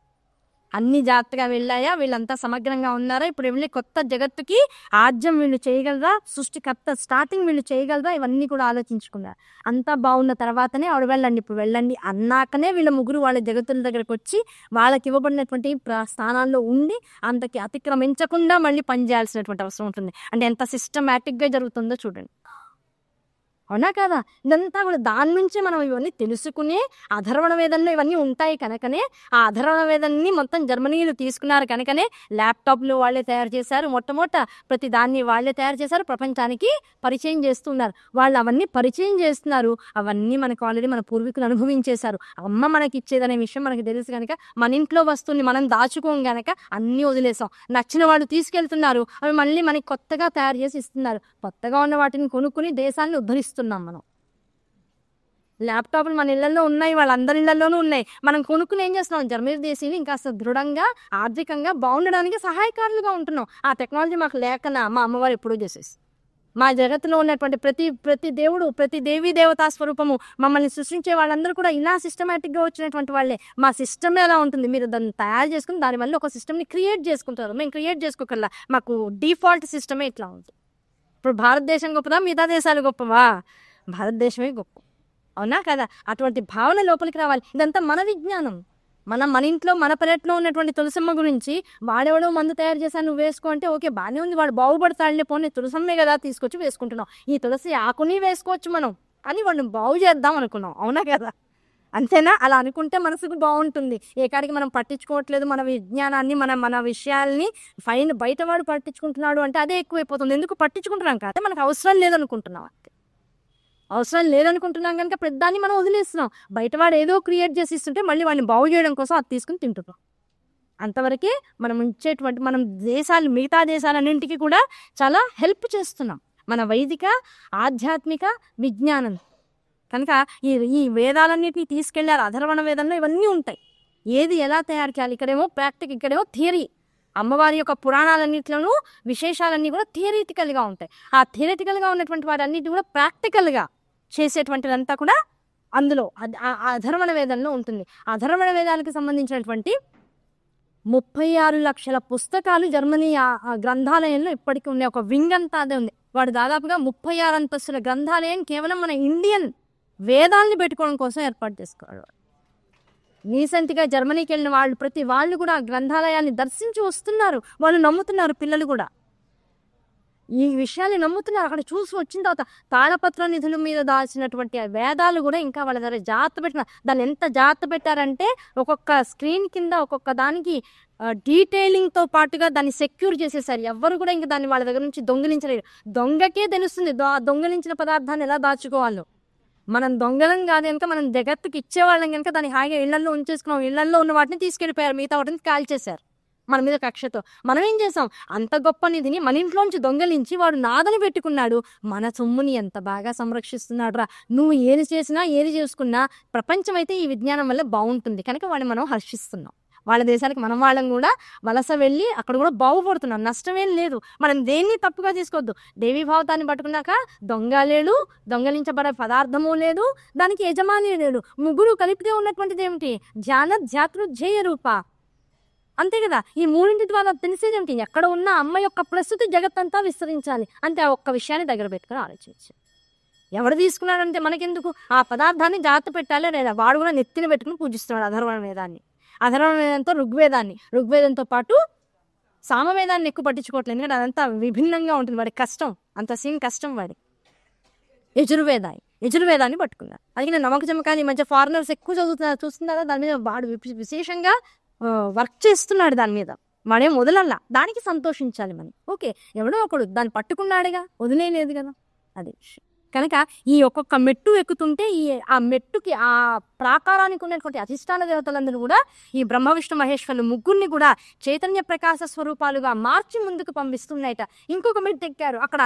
అన్ని జాగ్రత్తగా వెళ్ళాయా, వీళ్ళంతా సమగ్రంగా ఉన్నారా, ఇప్పుడు వెళ్ళి కొత్త జగత్తుకి ఆద్యం వీళ్ళు చేయగలరా, సృష్టికర్త స్టార్టింగ్ వీళ్ళు చేయగలరా, ఇవన్నీ కూడా ఆలోచించుకున్నారు. అంతా బాగున్న తర్వాతనే ఆవిడ వెళ్ళండి ఇప్పుడు వెళ్ళండి అన్నాకనే వీళ్ళ ముగ్గురు వాళ్ళ జగత్తుల దగ్గరకు వచ్చి వాళ్ళకి ఇవ్వబడినటువంటి స్థానాల్లో ఉండి అంతకి అతిక్రమించకుండా మళ్ళీ పనిచేయాల్సినటువంటి అవసరం ఉంటుంది. అంటే ఎంత సిస్టమేటిక్గా జరుగుతుందో చూడండి. అవునా కదా? ఇదంతా కూడా దాని నుంచి మనం ఇవన్నీ తెలుసుకునే అధర్వణ వేదంలో ఇవన్నీ ఉంటాయి కనుకనే ఆ అధర్వణ వేదాన్ని మొత్తం జర్మనీలు తీసుకున్నారు కనుకనే ల్యాప్టాప్లు వాళ్ళే తయారు చేశారు. మొట్టమొదట ప్రతి దాన్ని వాళ్ళే తయారు చేశారు, ప్రపంచానికి పరిచయం చేస్తున్నారు. వాళ్ళు అవన్నీ పరిచయం చేస్తున్నారు. అవన్నీ మనకు ఆల్రెడీ మన పూర్వీకులు అనుభవించేశారు. అమ్మ మనకి ఇచ్చేదనే విషయం మనకి తెలుసు కనుక మన ఇంట్లో వస్తువుని మనం దాచుకోం గనక అన్నీ వదిలేసాం. నచ్చిన వాళ్ళు తీసుకెళ్తున్నారు, అవి మళ్ళీ మనకి కొత్తగా తయారు చేసి ఇస్తున్నారు. కొత్తగా ఉన్న వాటిని కొనుక్కుని దేశాన్ని ఉద్ధరిస్తున్నారు. మనం ల్యాప్టాప్లు మన ఇళ్లలో ఉన్నాయి, వాళ్ళందరి ఇళ్లలోనూ ఉన్నాయి. మనం కొనుక్కుని ఏం చేస్తున్నాం, జర్మనీ దేశీయులు ఇంకా దృఢంగా ఆర్థికంగా బాగుండడానికి సహాయకారులుగా ఉంటున్నాం. ఆ టెక్నాలజీ మాకు లేకనా మా అమ్మవారు ఎప్పుడూ చేసేసి మా జగత్తులో ఉన్నటువంటి ప్రతి దేవుడు ప్రతి దేవీ దేవతా స్వరూపము మమ్మల్ని సృష్టించే వాళ్ళందరూ కూడా ఇలా సిస్టమేటిక్గా వచ్చినటువంటి వాళ్ళే. మా సిస్టమ్ ఎలా ఉంటుంది, మీరు దాన్ని తయారు చేసుకుని దానివల్ల ఒక సిస్టమ్ని క్రియేట్ చేసుకుంటారు. మేము క్రియేట్ చేసుకోకల్లా మాకు డిఫాల్ట్ సిస్టమే ఇట్లా ఉంటుంది. ఇప్పుడు భారతదేశం గొప్పదా, మిగతా దేశాలు గొప్పవా? భారతదేశమే గొప్ప, అవునా కదా? అటువంటి భావన లోపలికి రావాలి. ఇదంతా మన విజ్ఞానం. మన ఇంట్లో మన పెరట్లో ఉన్నటువంటి తులసమ్మ గురించి వాడెవడో మందు తయారు చేశాను నువ్వు వేసుకో అంటే ఓకే బాగానే ఉంది, వాడు బాగుపడతాడులే పోనీ తులసమ్మే కదా తీసుకొచ్చి వేసుకుంటున్నాం. ఈ తులసి ఆకుని వేసుకోవచ్చు మనం అని వాడిని బాగు చేద్దాం అనుకున్నాం, అవునా కదా? అంతేనా? అలా అనుకుంటే మనసుకు బాగుంటుంది. ఏ కాడికి మనం పట్టించుకోవట్లేదు మన విజ్ఞానాన్ని, మన విషయాల్ని బయటవాడు పట్టించుకుంటున్నాడు అంటే అదే ఎక్కువైపోతుంది. ఎందుకు పట్టించుకుంటున్నాం కాదు, మనకు అవసరం లేదనుకుంటున్నాం. అవసరం లేదనుకుంటున్నాం కనుక పెద్దాన్ని మనం వదిలేస్తున్నాం. బయటవాడు ఏదో క్రియేట్ చేసి ఇస్తుంటే మళ్ళీ వాడిని బాగు చేయడం కోసం అది తీసుకుని తింటున్నాం. అంతవరకే మనం ఇచ్చేటువంటి మనం మిగతా దేశాలన్నింటికి కూడా చాలా హెల్ప్ చేస్తున్నాం మన వైదిక ఆధ్యాత్మిక విజ్ఞానం కనుక. ఈ వేదాలన్నిటిని తీసుకెళ్లారు. అధర్వణ వేదంలో ఇవన్నీ ఉంటాయి. ఏది ఎలా తయారు చేయాలి, ఇక్కడేమో ప్రాక్టిక్, ఇక్కడేమో థియరీ. అమ్మవారి యొక్క పురాణాలన్నింటిలోనూ విశేషాలన్నీ కూడా థియరిటికల్గా ఉంటాయి. ఆ థియరిటికల్గా ఉన్నటువంటి వాటన్నిటి కూడా ప్రాక్టికల్గా చేసేటువంటిదంతా కూడా అందులో అధర్వణ వేదంలో ఉంటుంది. అధర్వణ వేదాలకు సంబంధించినటువంటి 36 లక్షల పుస్తకాలు జర్మనీ గ్రంథాలయంలో ఇప్పటికీ ఉన్నాయి. ఒక వింగ్ అంతా అదే ఉంది. వాడు దాదాపుగా 36 అంతస్తుల గ్రంథాలయం కేవలం మన ఇండియన్ వేదాలని పెట్టుకోవడం కోసం ఏర్పాటు చేసుకోవాలి. రీసెంట్గా జర్మనీకి వెళ్ళిన ప్రతి వాళ్ళు కూడా గ్రంథాలయాన్ని దర్శించి వస్తున్నారు. వాళ్ళు నమ్ముతున్నారు, పిల్లలు కూడా ఈ విషయాన్ని నమ్ముతున్నారు. అక్కడ చూసి వచ్చిన తర్వాత తాళపత్ర నిధుల మీద దాచినటువంటి వేదాలు కూడా ఇంకా వాళ్ళ దగ్గర జాగ్రత్త పెట్టినారు. దాన్ని ఎంత జాగ్రత్త పెట్టారంటే ఒక్కొక్క స్క్రీన్ కింద ఒక్కొక్క దానికి డీటెయిలింగ్తో పాటుగా దాన్ని సెక్యూర్ చేసేసారు. ఎవ్వరు కూడా ఇంకా దాన్ని వాళ్ళ దగ్గర నుంచి దొంగిలించలేరు. దొంగకే తెలుస్తుంది దొంగిలించిన పదార్థాన్ని ఎలా దాచుకోవాలో. మనం దొంగలం కాదు కనుక మనం జగత్తుకి ఇచ్చేవాళ్ళం కనుక దాన్ని హాయిగా ఇళ్లలో ఉంచేసుకున్నాం. ఇళ్లలో ఉన్న వాటిని తీసుకెళ్ళిపోయారు, మిగతా వాటిని కాల్చేశారు మన మీద కక్షతో. మనం ఏం చేసాం, అంత గొప్ప నిధిని మన ఇంట్లోంచి దొంగలించి వాడు నాదని పెట్టుకున్నాడు. మన సొమ్ముని ఎంత బాగా సంరక్షిస్తున్నాడు రా. నువ్వు ఏది చేసినా ఏది చేసుకున్నా ప్రపంచం అయితే ఈ విజ్ఞానం వల్ల బాగుంటుంది కనుక వాడిని మనం హర్షిస్తున్నాం. వాళ్ళ దేశానికి మనం వాళ్ళం కూడా వలస వెళ్ళి అక్కడ కూడా బాగుపడుతున్నాం, నష్టమేం లేదు. మనం దేన్ని తప్పుగా తీసుకోవద్దు. దేవీ భావతాన్ని పట్టుకున్నాక దొంగ లేడు, దొంగలించబడే పదార్థము లేదు, దానికి యజమాని లేడు. ముగ్గురు కలిపితే ఉన్నటువంటిది ఏమిటి? ధ్యాన ధ్యాతృ ధ్యేయ రూప, అంతే కదా. ఈ మూడింటి ద్వారా తెలిసేది ఏమిటి? ఎక్కడ ఉన్న అమ్మ యొక్క ప్రస్తుతి జగత్తంతా విస్తరించాలి అంటే ఆ ఒక్క విషయాన్ని దగ్గర పెట్టుకుని ఆలోచించి, ఎవడు తీసుకున్నాడంటే మనకెందుకు, ఆ పదార్థాన్ని జాగ్రత్త పెట్టాలి లేదా. వాడు కూడా నెత్తిని పెట్టుకుని పూజిస్తున్నాడు అధర్వణ వేదాన్ని. అధర్వణ వేదంతో ఋగ్వేదంతో పాటు సామవేదాన్ని ఎక్కువ పట్టించుకోవట్లేదు, ఎందుకంటే అదంతా విభిన్నంగా ఉంటుంది. వాడి కష్టం, అంత సీన్ కష్టం వాడి. యజుర్వేదాన్ని పట్టుకున్నారు. అందుకే నేను నమ్మక చమకాన్ని ఈ మధ్య ఫారినర్స్ ఎక్కువ చూస్తున్నారా, దాని మీద వాడు విశేషంగా వర్క్ చేస్తున్నాడు. దాని మీద వాడేం వదలల్లా, దానికి సంతోషించాలి మనం. ఓకే, ఎవడో ఒకడు దాన్ని పట్టుకున్నాడుగా, వదిలేదు కదా, అది. కనుక ఈ ఒక్కొక్క మెట్టు ఎక్కుతుంటే ఆ మెట్టుకి ఆ ప్రాకారానికి ఉన్నటువంటి అధిష్టాన దేవతలందరూ కూడా ఈ బ్రహ్మ విష్ణు మహేశ్వరులు ముగ్గురిని కూడా చైతన్య ప్రకాశ స్వరూపాలుగా మార్చి ముందుకు పంపిస్తున్నాయట. ఇంకొక మెట్టు ఎక్కారు, అక్కడ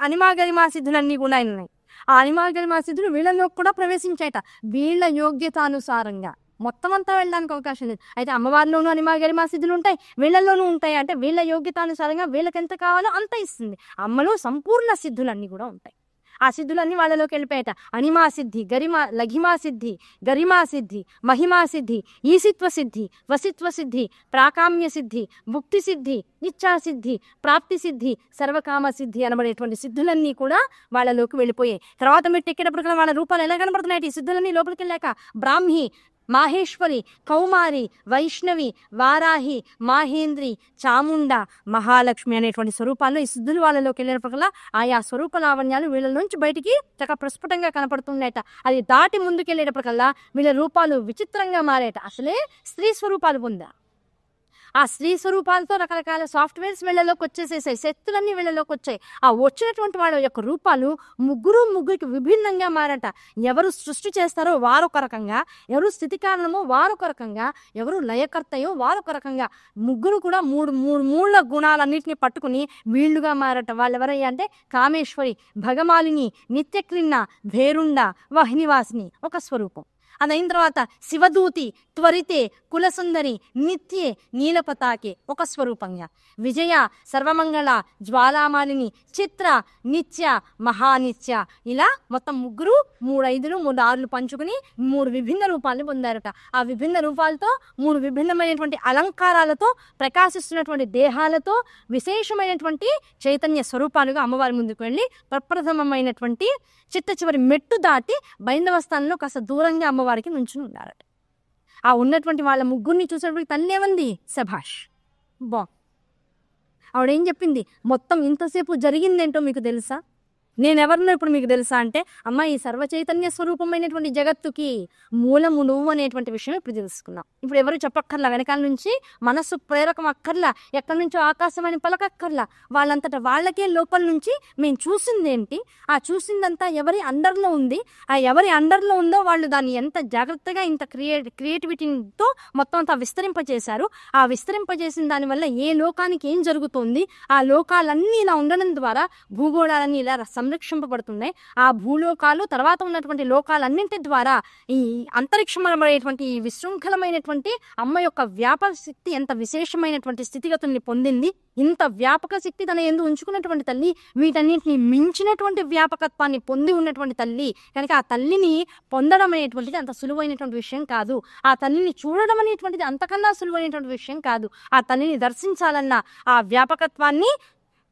అనిమాగరిమా సిద్ధులన్నీ కూడా ఉన్నాయి. ఆ అనిమాగరిమా సిద్ధులు వీళ్ళలో కూడా ప్రవేశించాయట. వీళ్ళ యోగ్యతానుసారంగా మొత్తం అంతా వెళ్ళడానికి అవకాశం లేదు. అయితే అమ్మవారిలోనూ అనిమాగరిమా సిద్ధులు ఉంటాయి, వీళ్ళల్లోనూ ఉంటాయి. అంటే వీళ్ళ యోగ్యతానుసారంగా వీళ్ళకి ఎంత కావాలో అంత ఇస్తుంది. అమ్మలో సంపూర్ణ సిద్ధులన్నీ కూడా ఉంటాయి. ఆ సిద్ధులన్నీ వాళ్ళలోకి వెళ్ళిపోయాట. అనిమా సిద్ధి, లఘిమా సిద్ధి, గరిమా సిద్ధి, మహిమా సిద్ధి, ఈసిత్వ సిద్ధి, వసిత్వ సిద్ధి, ప్రాకామ్య సిద్ధి, భుక్తి సిద్ధి, ఇచ్ఛా సిద్ధి, ప్రాప్తి సిద్ధి, సర్వకామ సిద్ధి అనబడేటువంటి సిద్ధులన్నీ కూడా వాళ్ళలోకి వెళ్ళిపోయాయి. తర్వాత మీరు ఎక్కేటప్పుడు వాళ్ళ రూపాలు ఎలా కనబడుతున్నాయి? ఈ సిద్ధులన్నీ లోపలికి వెళ్ళాక బ్రాహ్మి, మాహేశ్వరి, కౌమారి, వైష్ణవి, వారాహి, మాహేంద్రి, చాముండ, మహాలక్ష్మి అనేటువంటి స్వరూపాల్లో ఈ సిద్ధులు వాళ్ళలోకి వెళ్ళినప్పటికల్లా ఆయా స్వరూప లావణ్యాలు వీళ్ళ నుంచి బయటికి చక్కగా ప్రస్ఫుటంగా కనపడుతున్నాయట. అది దాటి ముందుకెళ్ళేటప్పటికల్లా వీళ్ళ రూపాలు విచిత్రంగా మారేట. అసలే స్త్రీ స్వరూపాలు పొందా. ఆ స్త్రీ స్వరూపాలతో రకరకాల సాఫ్ట్వేర్స్ వీళ్ళలోకి వచ్చేసేసాయి, శక్తులన్నీ వీళ్ళలోకి వచ్చాయి. ఆ వచ్చినటువంటి వాళ్ళ యొక్క రూపాలు ముగ్గురికి విభిన్నంగా మారట. ఎవరు సృష్టి చేస్తారో వారొక రకంగా, ఎవరు స్థితి కారణమో వారొక రకంగా, ఎవరు లయకర్తయో వారొక రకంగా, ముగ్గురు కూడా మూడు గుణాలన్నింటినీ పట్టుకుని వీళ్ళుగా మారట. వాళ్ళెవరయ్యా అంటే కామేశ్వరి, భగమాలిని, నిత్యక్లిన్న, భేరుండ, వహ్నివాసిని ఒక స్వరూపం. అదైన తర్వాత శివదూతి, త్వరితే, కులసుందరి, నిత్యే, నీలపతాకే ఒక స్వరూపంగా, విజయ, సర్వమంగళ, జ్వాలామాలిని, చిత్ర, నిత్య, మహానిత్య, ఇలా మొత్తం ముగ్గురు 3 5 3 6 పంచుకుని 3 విభిన్న రూపాలను పొందారట. ఆ విభిన్న రూపాలతో 3 విభిన్నమైనటువంటి అలంకారాలతో ప్రకాశిస్తున్నటువంటి దేహాలతో విశేషమైనటువంటి చైతన్య స్వరూపాలుగా అమ్మవారి ముందుకు వెళ్ళి ప్రప్రథమమైనటువంటి చిట్ట చివరి మెట్టు దాటి బైందవ స్థానంలో కాస్త దూరంగా అమ్మవారికి నుంచుని ఉన్నారట. ఆ ఉన్నటువంటి వాళ్ళ ముగ్గురిని చూసేటప్పటికి తల్లి ఏమంది? సభాష్, ఆవిడేం చెప్పింది? మొత్తం ఇంతసేపు జరిగిందేంటో మీకు తెలుసా? నేనెవరినో ఇప్పుడు మీకు తెలుసా అంటే, అమ్మ ఈ సర్వచైతన్య స్వరూపమైనటువంటి జగత్తుకి మూలము నువ్వు అనేటువంటి విషయం ఇప్పుడు తెలుసుకున్నాం. ఇప్పుడు ఎవరు చెప్పక్కర్లా, వెనకాల నుంచి మనస్సు ప్రేరకం అక్కర్లా, ఎక్కడి నుంచో ఆకాశమని పలకక్కర్లా, వాళ్ళంతటా వాళ్ళకే లోపల నుంచి మేము చూసిందేంటి, ఆ చూసిందంతా ఎవరి అండర్లో ఉంది, ఆ ఎవరి అండర్లో ఉందో వాళ్ళు దాన్ని ఎంత జాగ్రత్తగా ఇంత క్రియేటివిటీతో మొత్తం అంతా విస్తరింపజేశారు. ఆ విస్తరింపజేసిన దానివల్ల ఏ లోకానికి ఏం జరుగుతుంది, ఆ లోకాలన్నీ ఇలా ఉండడం ద్వారా భూగోళాలన్నీ ఇలా సంరక్షింపబడుతున్నాయి. ఆ భూలోకాలు తర్వాత ఉన్నటువంటి లోకాలన్నింటి ద్వారా ఈ అంతరిక్షం అనేటువంటి ఈ విశృంఖలమైనటువంటి అమ్మ యొక్క వ్యాపక శక్తి ఎంత విశేషమైనటువంటి స్థితిగతుల్ని పొందింది. ఇంత వ్యాపక శక్తి తన యందు ఉంచుకున్నటువంటి తల్లి వీటన్నింటిని మించినటువంటి వ్యాపకత్వాన్ని పొంది ఉన్నటువంటి తల్లి కనుక ఆ తల్లిని పొందడం అనేటువంటిది అంత సులువైనటువంటి విషయం కాదు. ఆ తల్లిని చూడడం అనేటువంటిది అంతకన్నా సులువైనటువంటి విషయం కాదు. ఆ తల్లిని దర్శించాలన్నా, ఆ వ్యాపకత్వాన్ని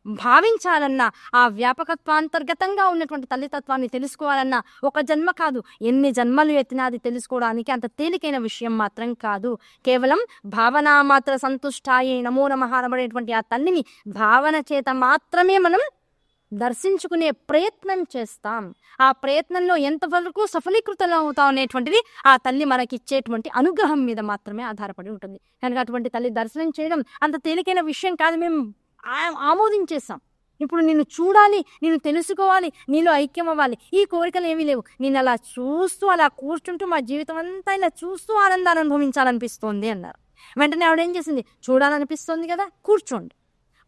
భావించాలన్నా, ఆ వ్యాపకత్వాంతర్గతంగా ఉన్నటువంటి తల్లితత్వాన్ని తెలుసుకోవాలన్నా ఒక జన్మ కాదు, ఎన్ని జన్మలు ఎత్తినా అది తెలుసుకోవడానికి అంత తేలికైన విషయం మాత్రం కాదు. కేవలం భావన మాత్ర సంతుష్టాయే నమో నమః అనబడేటువంటి ఆ తల్లిని భావన చేత మాత్రమే మనం దర్శించుకునే ప్రయత్నం చేస్తాం. ఆ ప్రయత్నంలో ఎంతవరకు సఫలీకృతం అవుతాం అనేటువంటిది ఆ తల్లి మనకిచ్చేటువంటి అనుగ్రహం మీద మాత్రమే ఆధారపడి ఉంటుంది. కనుక అటువంటి తల్లి దర్శనం చేయడం అంత తేలికైన విషయం కాదు. మేము ఆమోదించేస్తాం. ఇప్పుడు నిన్ను చూడాలి, నిన్ను తెలుసుకోవాలి, నీలో ఐక్యం అవ్వాలి, ఈ కోరికలు ఏమీ లేవు. నేను అలా చూస్తూ అలా కూర్చుంటూ మా జీవితం అంతా ఇలా చూస్తూ ఆనందాన్ని అనుభవించాలనిపిస్తోంది అన్నారు. వెంటనే ఆవిడేం చేసింది? చూడాలనిపిస్తోంది కదా, కూర్చోండి,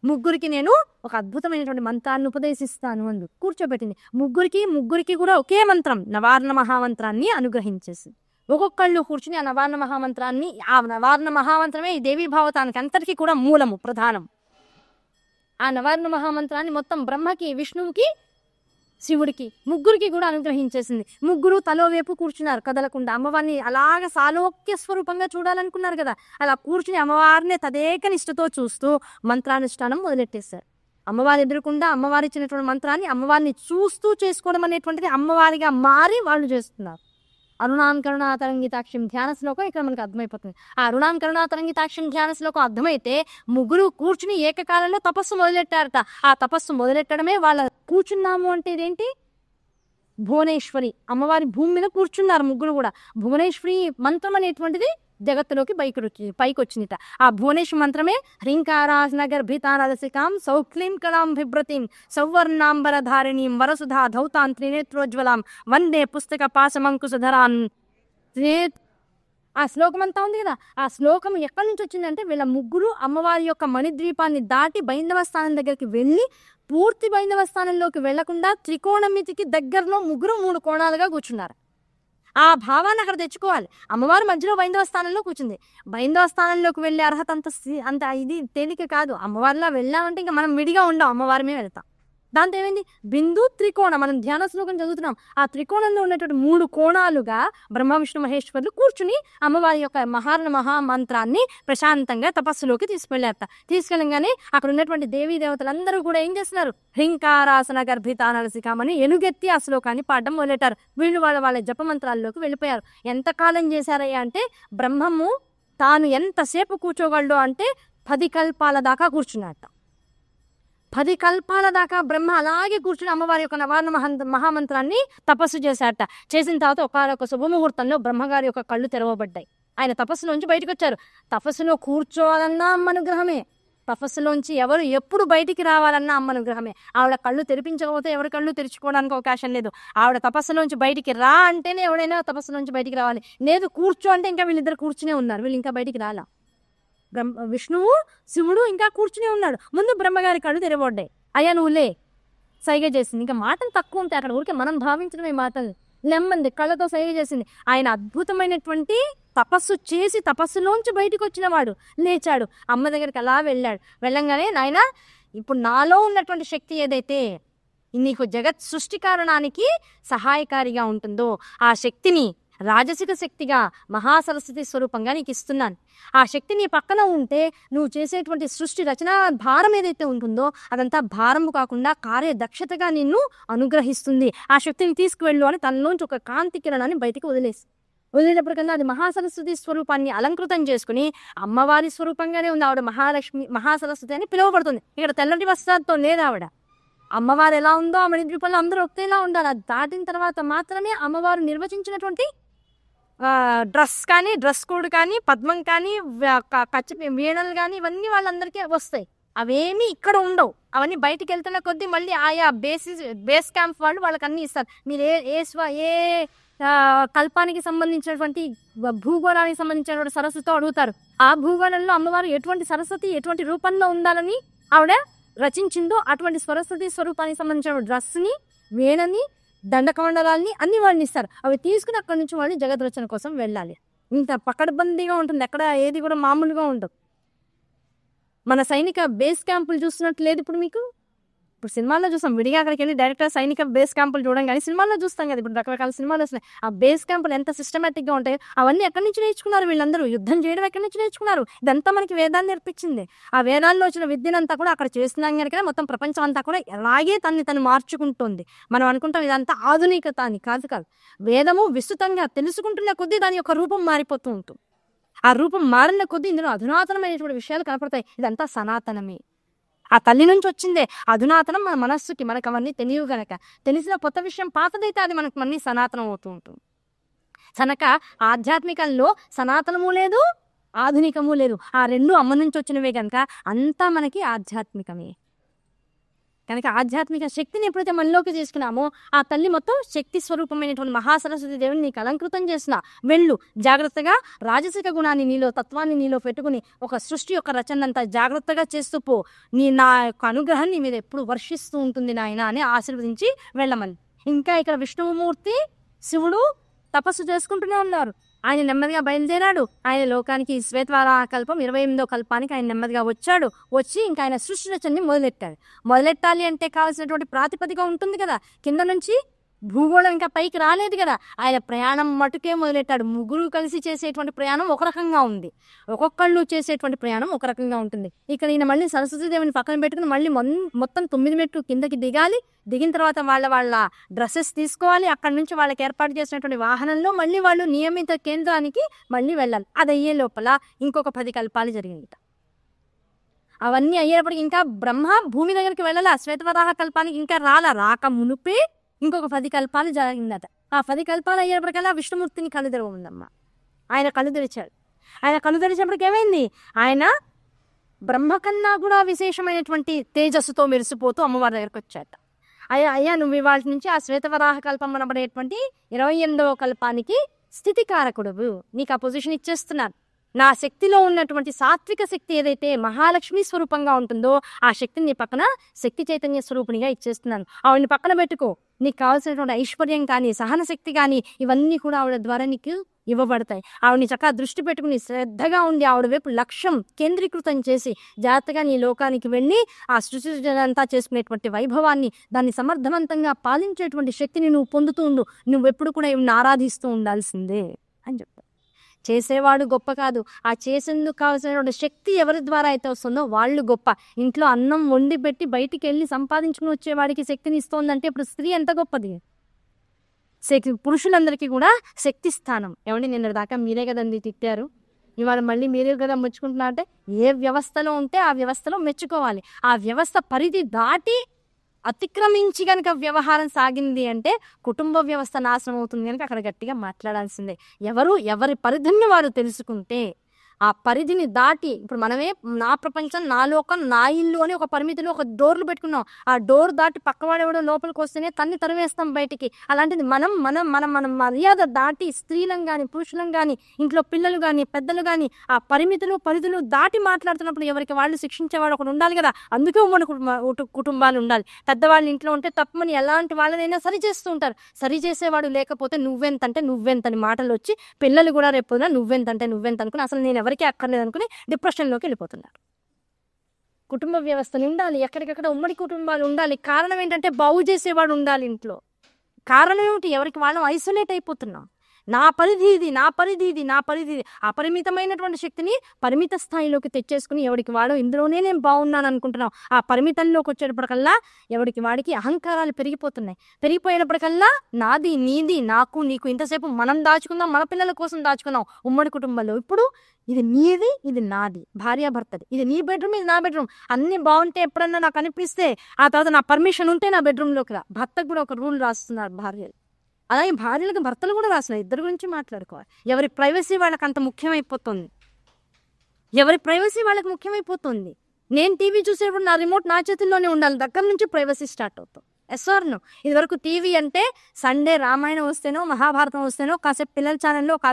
ముగ్గురికి నేను ఒక అద్భుతమైనటువంటి మంత్రాన్ని ఉపదేశిస్తాను కూర్చోబెట్టింది. ముగ్గురికి కూడా ఒకే మంత్రం, నవార్ణ మహామంత్రాన్ని అనుగ్రహించేసింది. ఒక్కొక్కళ్ళు కూర్చుని ఆ నవార్ణ మహామంత్రాన్ని, ఆ నవార్ణ మహామంత్రమే ఈ దేవీ భావతానికి అంతటికీ కూడా మూలము, ప్రధానం. ఆ నవార్ణ మహామంత్రాన్ని మొత్తం బ్రహ్మకి, విష్ణువుకి, శివుడికి ముగ్గురికి కూడా అనుగ్రహించేసింది. ముగ్గురు తలో వైపు కూర్చున్నారు కదలకుండా. అమ్మవారిని అలాగ సాలోక్య స్వరూపంగా చూడాలనుకున్నారు కదా, అలా కూర్చుని అమ్మవారిని తదేక నిష్ఠతో చూస్తూ మంత్రానుష్ఠానం మొదలెట్టేశారు. అమ్మవారి ఎదురుకుండా అమ్మవారి ఇచ్చినటువంటి మంత్రాన్ని అమ్మవారిని చూస్తూ చేసుకోవడం అనేటువంటిది అమ్మవారిగా మారి వాళ్ళు చేస్తున్నారు. అరుణాం కరుణాతరంగితాక్షం ధ్యాన శ్లోకం ఇక్కడ మనకు అర్థమైపోతుంది. ఆ అరుణాం కరుణాతరంగితాక్షం ధ్యాన శ్లోకం అర్థమైతే ముగ్గురు కూర్చుని ఏకకాలంలో తపస్సు మొదలెట్టారట. ఆ తపస్సు మొదలెట్టడమే వాళ్ళ కూర్చున్నాము అంటే ఇదేంటి, భువనేశ్వరి అమ్మవారి భూమి మీద కూర్చున్నారు ముగ్గురు కూడా. భువనేశ్వరి మంత్రం అనేటువంటిది జగత్తులోకి పైకి వచ్చిందిట. ఆ భువనేశ్వరి మంత్రమే హ్రీంకారాసన గర్భితారసికాం సౌక్లీం కళాం బిభ్రతీం సౌవర్ణాంబరధారిణీం వరసుధా ధౌతాం త్రినేత్రోజ్వలాం వందే పుస్తక పాశమంకుశధరాన్. ఆ శ్లోకం అంతా ఉంది కదా, ఆ శ్లోకం ఎక్కడి నుంచి వచ్చిందంటే వీళ్ళ ముగ్గురు అమ్మవారి యొక్క మణిద్వీపాన్ని దాటి బైందవ స్థానం దగ్గరికి వెళ్ళి పూర్తి బైందవ స్థానంలోకి వెళ్లకుండా త్రికోణమితికి దగ్గరలో ముగ్గురు 3 కోణాలుగా కూర్చున్నారు. ఆ భావాన్ని అక్కడ తెచ్చుకోవాలి. అమ్మవారు మధ్యలో బైందవ స్థానంలో కూర్చుంది. బైందవ స్థానంలోకి వెళ్ళే అర్హత అంత ఇది తేలిక కాదు. అమ్మవారిలా వెళ్ళామంటే ఇంకా మనం విడిగా ఉండం, అమ్మవారిమే వెళ్తాం. దాంతో ఏమైంది, బిందు త్రికోణం, మనం ధ్యాన శ్లోకం చదువుతున్నాం. ఆ త్రికోణంలో ఉన్నటువంటి 3 కోణాలుగా బ్రహ్మ విష్ణు మహేశ్వరులు కూర్చుని అమ్మవారి యొక్క మహామంత్రాన్ని ప్రశాంతంగా తపస్సులోకి తీసుకెళ్లారట. తీసుకెళ్ళగానే అక్కడ ఉన్నటువంటి దేవీ దేవతలందరూ కూడా ఏం చేస్తున్నారు, హ్రీంకారాసన గర్భిత నరసికామని ఎనుగెత్తి ఆ శ్లోకాన్ని పాడడం మొదలెట్టారు. వీళ్ళు వాళ్ళ జపమంత్రాల్లోకి వెళ్ళిపోయారు. ఎంతకాలం చేశారయ్యా అంటే, బ్రహ్మము తాను ఎంతసేపు కూర్చోగలడు అంటే 10 కల్పాల దాకా కూర్చున్నట్ట. 10 కల్పాల దాకా బ్రహ్మ అలాగే కూర్చుని అమ్మవారి యొక్క నవార్ణ మహామంత్రాన్ని తపస్సు చేశారట. చేసిన తర్వాత ఒక శుభముహూర్తంలో బ్రహ్మగారి యొక్క కళ్ళు తెరవబడ్డాయి. ఆయన తపస్సులోంచి బయటకు వచ్చారు. తపస్సులో కూర్చోవాలన్నా అమ్మ అనుగ్రహమే, తపస్సులోంచి ఎవరు ఎప్పుడు బయటికి రావాలన్నా అమ్మ అనుగ్రహమే. ఆవిడ కళ్ళు తెరిపించకపోతే ఎవరి కళ్ళు తెరుచుకోవడానికి అవకాశం లేదు. ఆవిడ తపస్సులోంచి బయటికి రా అంటేనే ఎవడైనా తపస్సులోంచి బయటికి రావాలి. లేదు కూర్చో అంటే ఇంకా వీళ్ళిద్దరు కూర్చునే ఉన్నారు, వీళ్ళు ఇంకా బయటికి రాలా. విష్ణువు శివుడు ఇంకా కూర్చునే ఉన్నాడు. ముందు బ్రహ్మగారి కళ్ళు తెరవబడ్డాయి. అయ్యా నువ్వు లే సైగ చేసింది. ఇంకా మాటలు తక్కువ ఉంటాయి అక్కడ, ఊరికే మనం భావించడమే మాటలు. లెమ్మంది కళ్ళతో సైగ చేసింది. ఆయన అద్భుతమైనటువంటి తపస్సు చేసి తపస్సులోంచి బయటకు వచ్చిన వాడు లేచాడు. అమ్మ దగ్గరికి అలా వెళ్ళాడు. వెళ్ళంగానే నాయనా, ఇప్పుడు నాలో ఉన్నటువంటి శక్తి ఏదైతే నీకు జగత్ సృష్టి కారణానికి సహాయకారిగా ఉంటుందో ఆ శక్తిని రాజసిక శక్తిగా మహాసరస్వతి స్వరూపంగా నీకు ఇస్తున్నాను. ఆ శక్తి నీ పక్కన ఉంటే నువ్వు చేసేటువంటి సృష్టి రచన భారం ఏదైతే ఉంటుందో అదంతా భారము కాకుండా కార్యదక్షతగా నిన్ను అనుగ్రహిస్తుంది. ఆ శక్తిని తీసుకువెళ్ళు అని తనలోంచి ఒక కాంతి కిరణాన్ని బయటికి వదిలేటప్పటికన్నా అది మహాసరస్వతి స్వరూపాన్ని అలంకృతం చేసుకుని అమ్మవారి స్వరూపంగానే ఉంది. ఆవిడ మహాలక్ష్మి మహాసరస్వతి అని పిలువబడుతుంది. ఇక్కడ తెల్లటి వస్త్రాలతో లేదు ఆవిడ. అమ్మవారు ఎలా ఉందో ఆ మణిద్వీపంలో అందరూ ఒకేలా ఉండాలి. అది దాటిన తర్వాత మాత్రమే అమ్మవారు నిర్వచించినటువంటి డ్రెస్ కానీ, డ్రెస్ కోడ్ కానీ, పద్మం కానీ, వీణలు కానీ ఇవన్నీ వాళ్ళందరికీ వస్తాయి. అవేమీ ఇక్కడ ఉండవు. అవన్నీ బయటికి వెళ్తున్న కొద్దీ మళ్ళీ ఆయా బేస్ క్యాంప్ వాళ్ళు వాళ్ళకి అన్నీ ఇస్తారు. మీరు ఏ కల్పానికి సంబంధించినటువంటి భూగోళానికి సంబంధించినటువంటి సరస్వతితో అడుగుతారు. ఆ భూగోళంలో అమ్మవారు ఎటువంటి సరస్వతి ఎటువంటి రూపంలో ఉండాలని ఆవిడ రచించిందో అటువంటి సరస్వతి స్వరూపానికి సంబంధించిన డ్రెస్ని, వీణని, దండకమండలాల్ని అన్ని వాళ్ళని ఇస్తారు. అవి తీసుకుని అక్కడి నుంచి వాళ్ళు జగత్ రచన కోసం వెళ్ళాలి. ఇంత పకడ్బందీగా ఉంటుంది, ఎక్కడ ఏది కూడా మామూలుగా ఉండదు. మన సైనిక బేస్ క్యాంపులు చూస్తున్నట్టు లేదు ఇప్పుడు మీకు. ఇప్పుడు సినిమాల్లో చూస్తాం, విడిగా అక్కడికి వెళ్ళి డైరెక్ట్గా సైనిక బేస్ క్యాంపులు చూడడం కానీ సినిమాల్లో చూస్తాం కదా. ఇప్పుడు రకరకాల సినిమాలు వస్తున్నాయి. ఆ బేస్ క్యాంపులు ఎంత సిస్టమేటిక్గా ఉంటాయి. అవన్నీ ఎక్కడి నుంచి నేర్చుకున్నారు వీళ్ళందరూ? యుద్ధం చేయడం ఎక్కడి నుంచి నేర్చుకున్నారు? ఇదంతా మనకి వేదాన్ని నేర్పించింది. ఆ వేదాల్లో వచ్చిన విద్యనంతా కూడా అక్కడ చేస్తున్నాం కనుక మొత్తం ప్రపంచం అంతా కూడా ఎలాగే తను మార్చుకుంటుంది. మనం అనుకుంటాం ఇదంతా ఆధునికత అని. కాదు. వేదము విస్తృతంగా తెలుసుకుంటున్న కొద్దీ దాని యొక్క రూపం మారిపోతూ ఉంటుంది. ఆ రూపం మారిన కొద్దీ ఇందులో అధునాతనమైనటువంటి విషయాలు కనపడతాయి. ఇదంతా సనాతనమే, ఆ తల్లి నుంచి వచ్చిందే. అధునాతనం మన మనస్సుకి, మనకు అవన్నీ తెలియవు గనక. తెలిసిన కొత్త విషయం పాతదైతే అది మనకు మళ్ళీ సనాతనం అవుతూ ఉంటుంది. కనుక ఆధ్యాత్మికంలో సనాతనము లేదు, ఆధునికము లేదు. ఆ రెండు అమ్మ నుంచి వచ్చినవే కనుక అంతా మనకి ఆధ్యాత్మికమే. కనుక ఆధ్యాత్మిక శక్తిని ఎప్పుడైతే మనలోకి తీసుకున్నామో ఆ తల్లి మొత్తం శక్తి స్వరూపమైనటువంటి మహాసరస్వతి దేవుని నీకు అలంకృతం చేసిన వెళ్ళు. జాగ్రత్తగా రాజసిక గుణాన్ని నీలో, తత్వాన్ని నీలో పెట్టుకుని ఒక సృష్టి యొక్క రచనంతా జాగ్రత్తగా చేస్తూ పో. నా యొక్క అనుగ్రహం నీ మీద ఎప్పుడు వర్షిస్తూ ఉంటుంది నాయన అని ఆశీర్వదించి వెళ్ళమని. ఇంకా ఇక్కడ విష్ణుమూర్తి, శివుడు తపస్సు చేసుకుంటూనే ఉన్నారు. ఆయన నెమ్మదిగా బయలుదేరాడు. ఆయన లోకానికి శ్వేతవరాహ కల్పం 28వ కల్పానికి ఆయన నెమ్మదిగా వచ్చాడు. వచ్చి ఇంకా ఆయన సృష్టి రచనని మొదలెట్టాడు. మొదలెట్టాలి అంటే కావాల్సినటువంటి ప్రాతిపదిక ఉంటుంది కదా, కింద నుంచి భూగోళం ఇంకా పైకి రాలేదు కదా. ఆయన ప్రయాణం మటుకే మొదలెట్టాడు. ముగ్గురు కలిసి చేసేటువంటి ప్రయాణం ఒక రకంగా ఉంది, ఒక్కొక్కళ్ళు చేసేటువంటి ప్రయాణం ఒక రకంగా ఉంటుంది. ఇక్కడ ఈయన మళ్ళీ సరస్వతీదేవిని పక్కన పెట్టుకుని మళ్ళీ మొత్తం 9 మెట్లు కిందకి దిగాలి. దిగిన తర్వాత వాళ్ళ డ్రెస్సెస్ తీసుకోవాలి. అక్కడి నుంచి వాళ్ళకి ఏర్పాటు చేసినటువంటి వాహనంలో మళ్ళీ వాళ్ళు నియమిత కేంద్రానికి మళ్ళీ వెళ్ళాలి. అది అయ్యే లోపల ఇంకొక 10 కల్పాలు జరిగింది. అవన్నీ అయ్యేటప్పటికి ఇంకా బ్రహ్మ భూమి దగ్గరికి వెళ్ళాలి. శ్వేతవరాహ కల్పానికి ఇంకా రాక మునిపే ఇంకొక 10 కల్పాలు జరిగిందట. ఆ 10 కల్పాలు అయ్యేటప్పటికల్లా విష్ణుమూర్తిని కళ్ళు తెరవముందమ్మ. ఆయన కళ్ళు తెరిచాడు. ఆయన కళ్ళు తెరిచేప్పటికి ఏమైంది, ఆయన బ్రహ్మ కన్నా కూడా విశేషమైనటువంటి తేజస్సుతో మెరిసిపోతూ అమ్మవారి దగ్గరకు వచ్చాట. అయ్యా నువ్వు ఇవాళ నుంచి ఆ శ్వేతవరాహ కల్పం అనబడేటువంటి 28వ కల్పానికి స్థితికారకుడువు, నీకు ఆ పొజిషన్ ఇచ్చేస్తున్నాను. నా శక్తిలో ఉన్నటువంటి సాత్విక శక్తి ఏదైతే మహాలక్ష్మి స్వరూపంగా ఉంటుందో ఆ శక్తిని నీ పక్కన శక్తి చైతన్య స్వరూపిణిగా ఇచ్చేస్తున్నాను. ఆవిడని పక్కన పెట్టుకో. నీకు కావాల్సినటువంటి ఐశ్వర్యం కానీ సహన శక్తి కానీ ఇవన్నీ కూడా ఆవిడ ద్వారా నీకు ఇవ్వబడతాయి. ఆవిడని చక్కగా దృష్టి పెట్టుకుని శ్రద్ధగా ఉండి ఆవిడ వైపు లక్ష్యం కేంద్రీకృతం చేసి జాగ్రత్తగా నీ లోకానికి వెళ్ళి ఆ సృష్టింతా చేసుకునేటువంటి వైభవాన్ని, దాన్ని సమర్థవంతంగా పాలించేటువంటి శక్తిని నువ్వు పొందుతూ ఉండు. నువ్వెప్పుడు కూడా ఇవి ఆరాధిస్తూ ఉండాల్సిందే అని చెప్పారు. చేసేవాడు గొప్ప కాదు, ఆ చేసేందుకు కావాల్సినటువంటి శక్తి ఎవరి ద్వారా అయితే వస్తుందో వాళ్ళు గొప్ప. ఇంట్లో అన్నం వండి పెట్టి బయటికి వెళ్ళి సంపాదించుకుని వచ్చేవాడికి శక్తిని ఇస్తోందంటే ఇప్పుడు స్త్రీ ఎంత గొప్పది. పురుషులందరికీ కూడా శక్తి స్థానం. ఏమండి నిన్న దాకా మీరే కదండి తిట్టారు, ఇవాళ మళ్ళీ మీరే కదా మెచ్చుకుంటున్నా అంటే ఏ వ్యవస్థలో ఉంటే ఆ వ్యవస్థలో మెచ్చుకోవాలి. ఆ వ్యవస్థ పరిధి దాటి అతిక్రమించి కనుక వ్యవహారం సాగింది అంటే కుటుంబ వ్యవస్థ నాశనం అవుతుంది కనుక అక్కడ గట్టిగా మాట్లాడాల్సిందే. ఎవరి పరిధిని వారు తెలుసుకుంటే ఆ పరిధిని దాటి, ఇప్పుడు మనమే నా ప్రపంచం నా లోకం నా ఇల్లు అని ఒక పరిమితిలో ఒక డోర్లు పెట్టుకున్నాం. ఆ డోర్ దాటి పక్కవాడేవాడో లోపలికి వస్తేనే తన్ని తరివేస్తాం బయటికి. అలాంటిది మనం మర్యాద దాటి స్త్రీలను కానీ పురుషులను కానీ ఇంట్లో పిల్లలు కానీ పెద్దలు కానీ ఆ పరిధులు దాటి మాట్లాడుతున్నప్పుడు ఎవరికి వాళ్ళు శిక్షించేవాడు ఒకడు ఉండాలి కదా. అందుకే ఉమ్మడి కుటుంబాలు ఉండాలి. పెద్దవాళ్ళు ఇంట్లో ఉంటే తప్పమని ఎలాంటి వాళ్ళనైనా సరి చేస్తూ ఉంటారు. సరి చేసేవాడు లేకపోతే నువ్వెంతని మాటలు వచ్చి పిల్లలు కూడా రేపు నువ్వెంత అనుకుని అసలు నేను ఎవరికి అక్కర్లేదు అనుకుని డిప్రెషన్లోకి వెళ్ళిపోతున్నారు. కుటుంబ వ్యవస్థలు ఉండాలి, ఎక్కడికక్కడ ఉమ్మడి కుటుంబాలు ఉండాలి. కారణం ఏంటంటే బాగు చేసేవాడు ఉండాలి ఇంట్లో. కారణం ఏమిటి, ఎవరికి వాళ్ళం ఐసోలేట్ అయిపోతున్నాం. నా పరిధి ఇది అపరిమితమైనటువంటి శక్తిని పరిమిత స్థాయిలోకి తెచ్చేసుకుని ఎవరికి వాడు ఇందులోనే నేను బాగున్నాను అనుకుంటున్నాం. ఆ పరిమితంలోకి వచ్చేటప్పటికల్లా ఎవరికి వాడికి అహంకారాలు పెరిగిపోయినప్పటికల్లా నాది నీది నాకు నీకు ఇంతసేపు మనం దాచుకుందాం, మన పిల్లల కోసం దాచుకుందాం ఉమ్మడి కుటుంబంలో. ఇప్పుడు ఇది నీది ఇది నాది, భార్యాభర్తది, ఇది నీ బెడ్రూమ్ ఇది నా బెడ్రూమ్. అన్ని బాగుంటే ఎప్పుడన్నా నాకు అనిపిస్తే ఆ తర్వాత నా పర్మిషన్ ఉంటే నా బెడ్రూమ్లోకి రా. భర్తకు కూడా ఒక రూల్ రాస్తున్నారు భార్యలు. అలాగే భార్యలకు భర్తలు కూడా రాస్తున్నారు. ఇద్దరు గురించి మాట్లాడుకోవాలి. ఎవరి ప్రైవసీ వాళ్ళకి అంత ముఖ్యమైపోతుంది. నేను టీవీ చూసేప్పుడు నా రిమోట్ నా చేతుల్లోనే ఉండాలి. దగ్గర నుంచి ప్రైవసీ స్టార్ట్ అవుతాం. ఎస్ఆర్ను ఇదివరకు టీవీ అంటే సండే రామాయణం వస్తేనో మహాభారతం వస్తేనో కాసేపు పిల్లల ఛానల్లో ఒక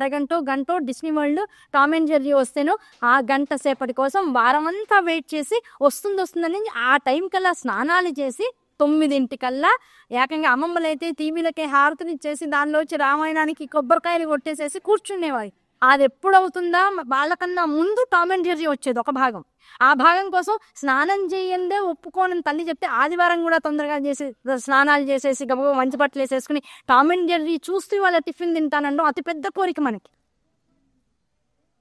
గంటో Disney world Tom and Jerry వస్తేనో ఆ గంట సేపటి కోసం వారమంతా వెయిట్ చేసి వస్తుందని ఆ టైం కల్లా స్నానాలు చేసి 9 ఏకంగా అమ్మమ్మలు అయితే టీవీలకే హారతులు ఇచ్చేసి దానిలో వచ్చి రామాయణానికి కొబ్బరికాయలు కొట్టేసేసి కూర్చునేవారు. అది ఎప్పుడవుతుందా వాళ్ళకన్నా ముందు టామ్ అండ్ జెర్రీ వచ్చేది ఒక భాగం. ఆ భాగం కోసం స్నానం చేయందే ఒప్పుకోనని తల్లి చెప్తే ఆదివారం కూడా తొందరగా స్నానాలు చేసేసి గబగబా మంచి బట్టలు వేసేసుకుని టామ్ అండ్ జెర్రీ చూస్తూ వాళ్ళ టిఫిన్ తింటానండో అతి పెద్ద కోరిక మనకి.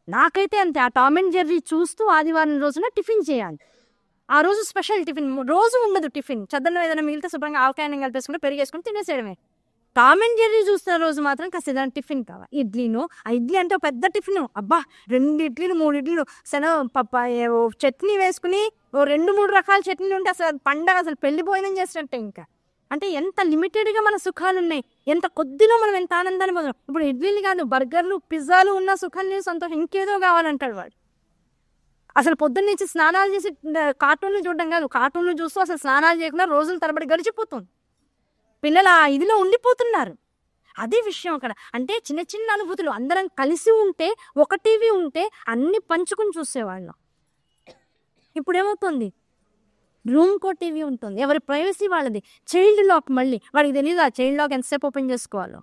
నాకైతే అంతే, ఆ టామ్ అండ్ జెర్రీ చూస్తూ ఆదివారం రోజున టిఫిన్ చేయాలి. ఆ రోజు స్పెషల్ టిఫిన్, రోజు ఉండదు టిఫిన్. చద్దన్నం ఏదైనా మిగిలితే శుభ్రంగా ఆవకాయనం కలిపేసుకుంటే పెరిగేసుకుని తినేసేయడమే. టామ్ అండ్ జెర్రీ చూస్తున్న రోజు మాత్రం కాస్త ఏదైనా టిఫిన్ కావాలి. ఆ ఇడ్లీ అంటే పెద్ద టిఫిన్, అబ్బా 2 ఇడ్లీలు 3 ఇడ్లీలు చట్నీ వేసుకుని 2-3 రకాల చట్నీలు ఉంటే అసలు పండగ, అసలు పెళ్లి భోజనం చేసినట్టే. ఇంకా అంటే ఎంత లిమిటెడ్గా మన సుఖాలు ఉన్నాయి, ఎంత కొద్దిలో మనం ఎంత ఆనందాన్ని పొందాం. ఇప్పుడు ఇడ్లీలు కాదు, బర్గర్లు పిజ్జాలు ఉన్న సుఖాన్ని సంతోషం ఇంకేదో కావాలంటాడు వాడు. అసలు పొద్దున్న నుంచి స్నానాలు చేసి కార్టూన్లు చూడడం కాదు, కార్టూన్లు చూస్తూ అసలు స్నానాలు చేయకుండా రోజుల తరబడి గడిచిపోతుంది. పిల్లలు ఆ ఇదిలో ఉండిపోతున్నారు. అదే విషయం అక్కడ. అంటే చిన్న చిన్న అనుభూతులు అందరం కలిసి ఉంటే, ఒక టీవీ ఉంటే అన్ని పంచుకుని చూసేవాళ్ళం. ఇప్పుడు ఏమవుతుంది, రూమ్కో టీవీ ఉంటుంది, ఎవరి ప్రైవసీ వాళ్ళది. చైల్డ్ లాక్, మళ్ళీ వాడికి తెలియదు ఆ చైల్డ్ లాక్ ఎంతసేపు ఓపెన్ చేసుకోవాలో.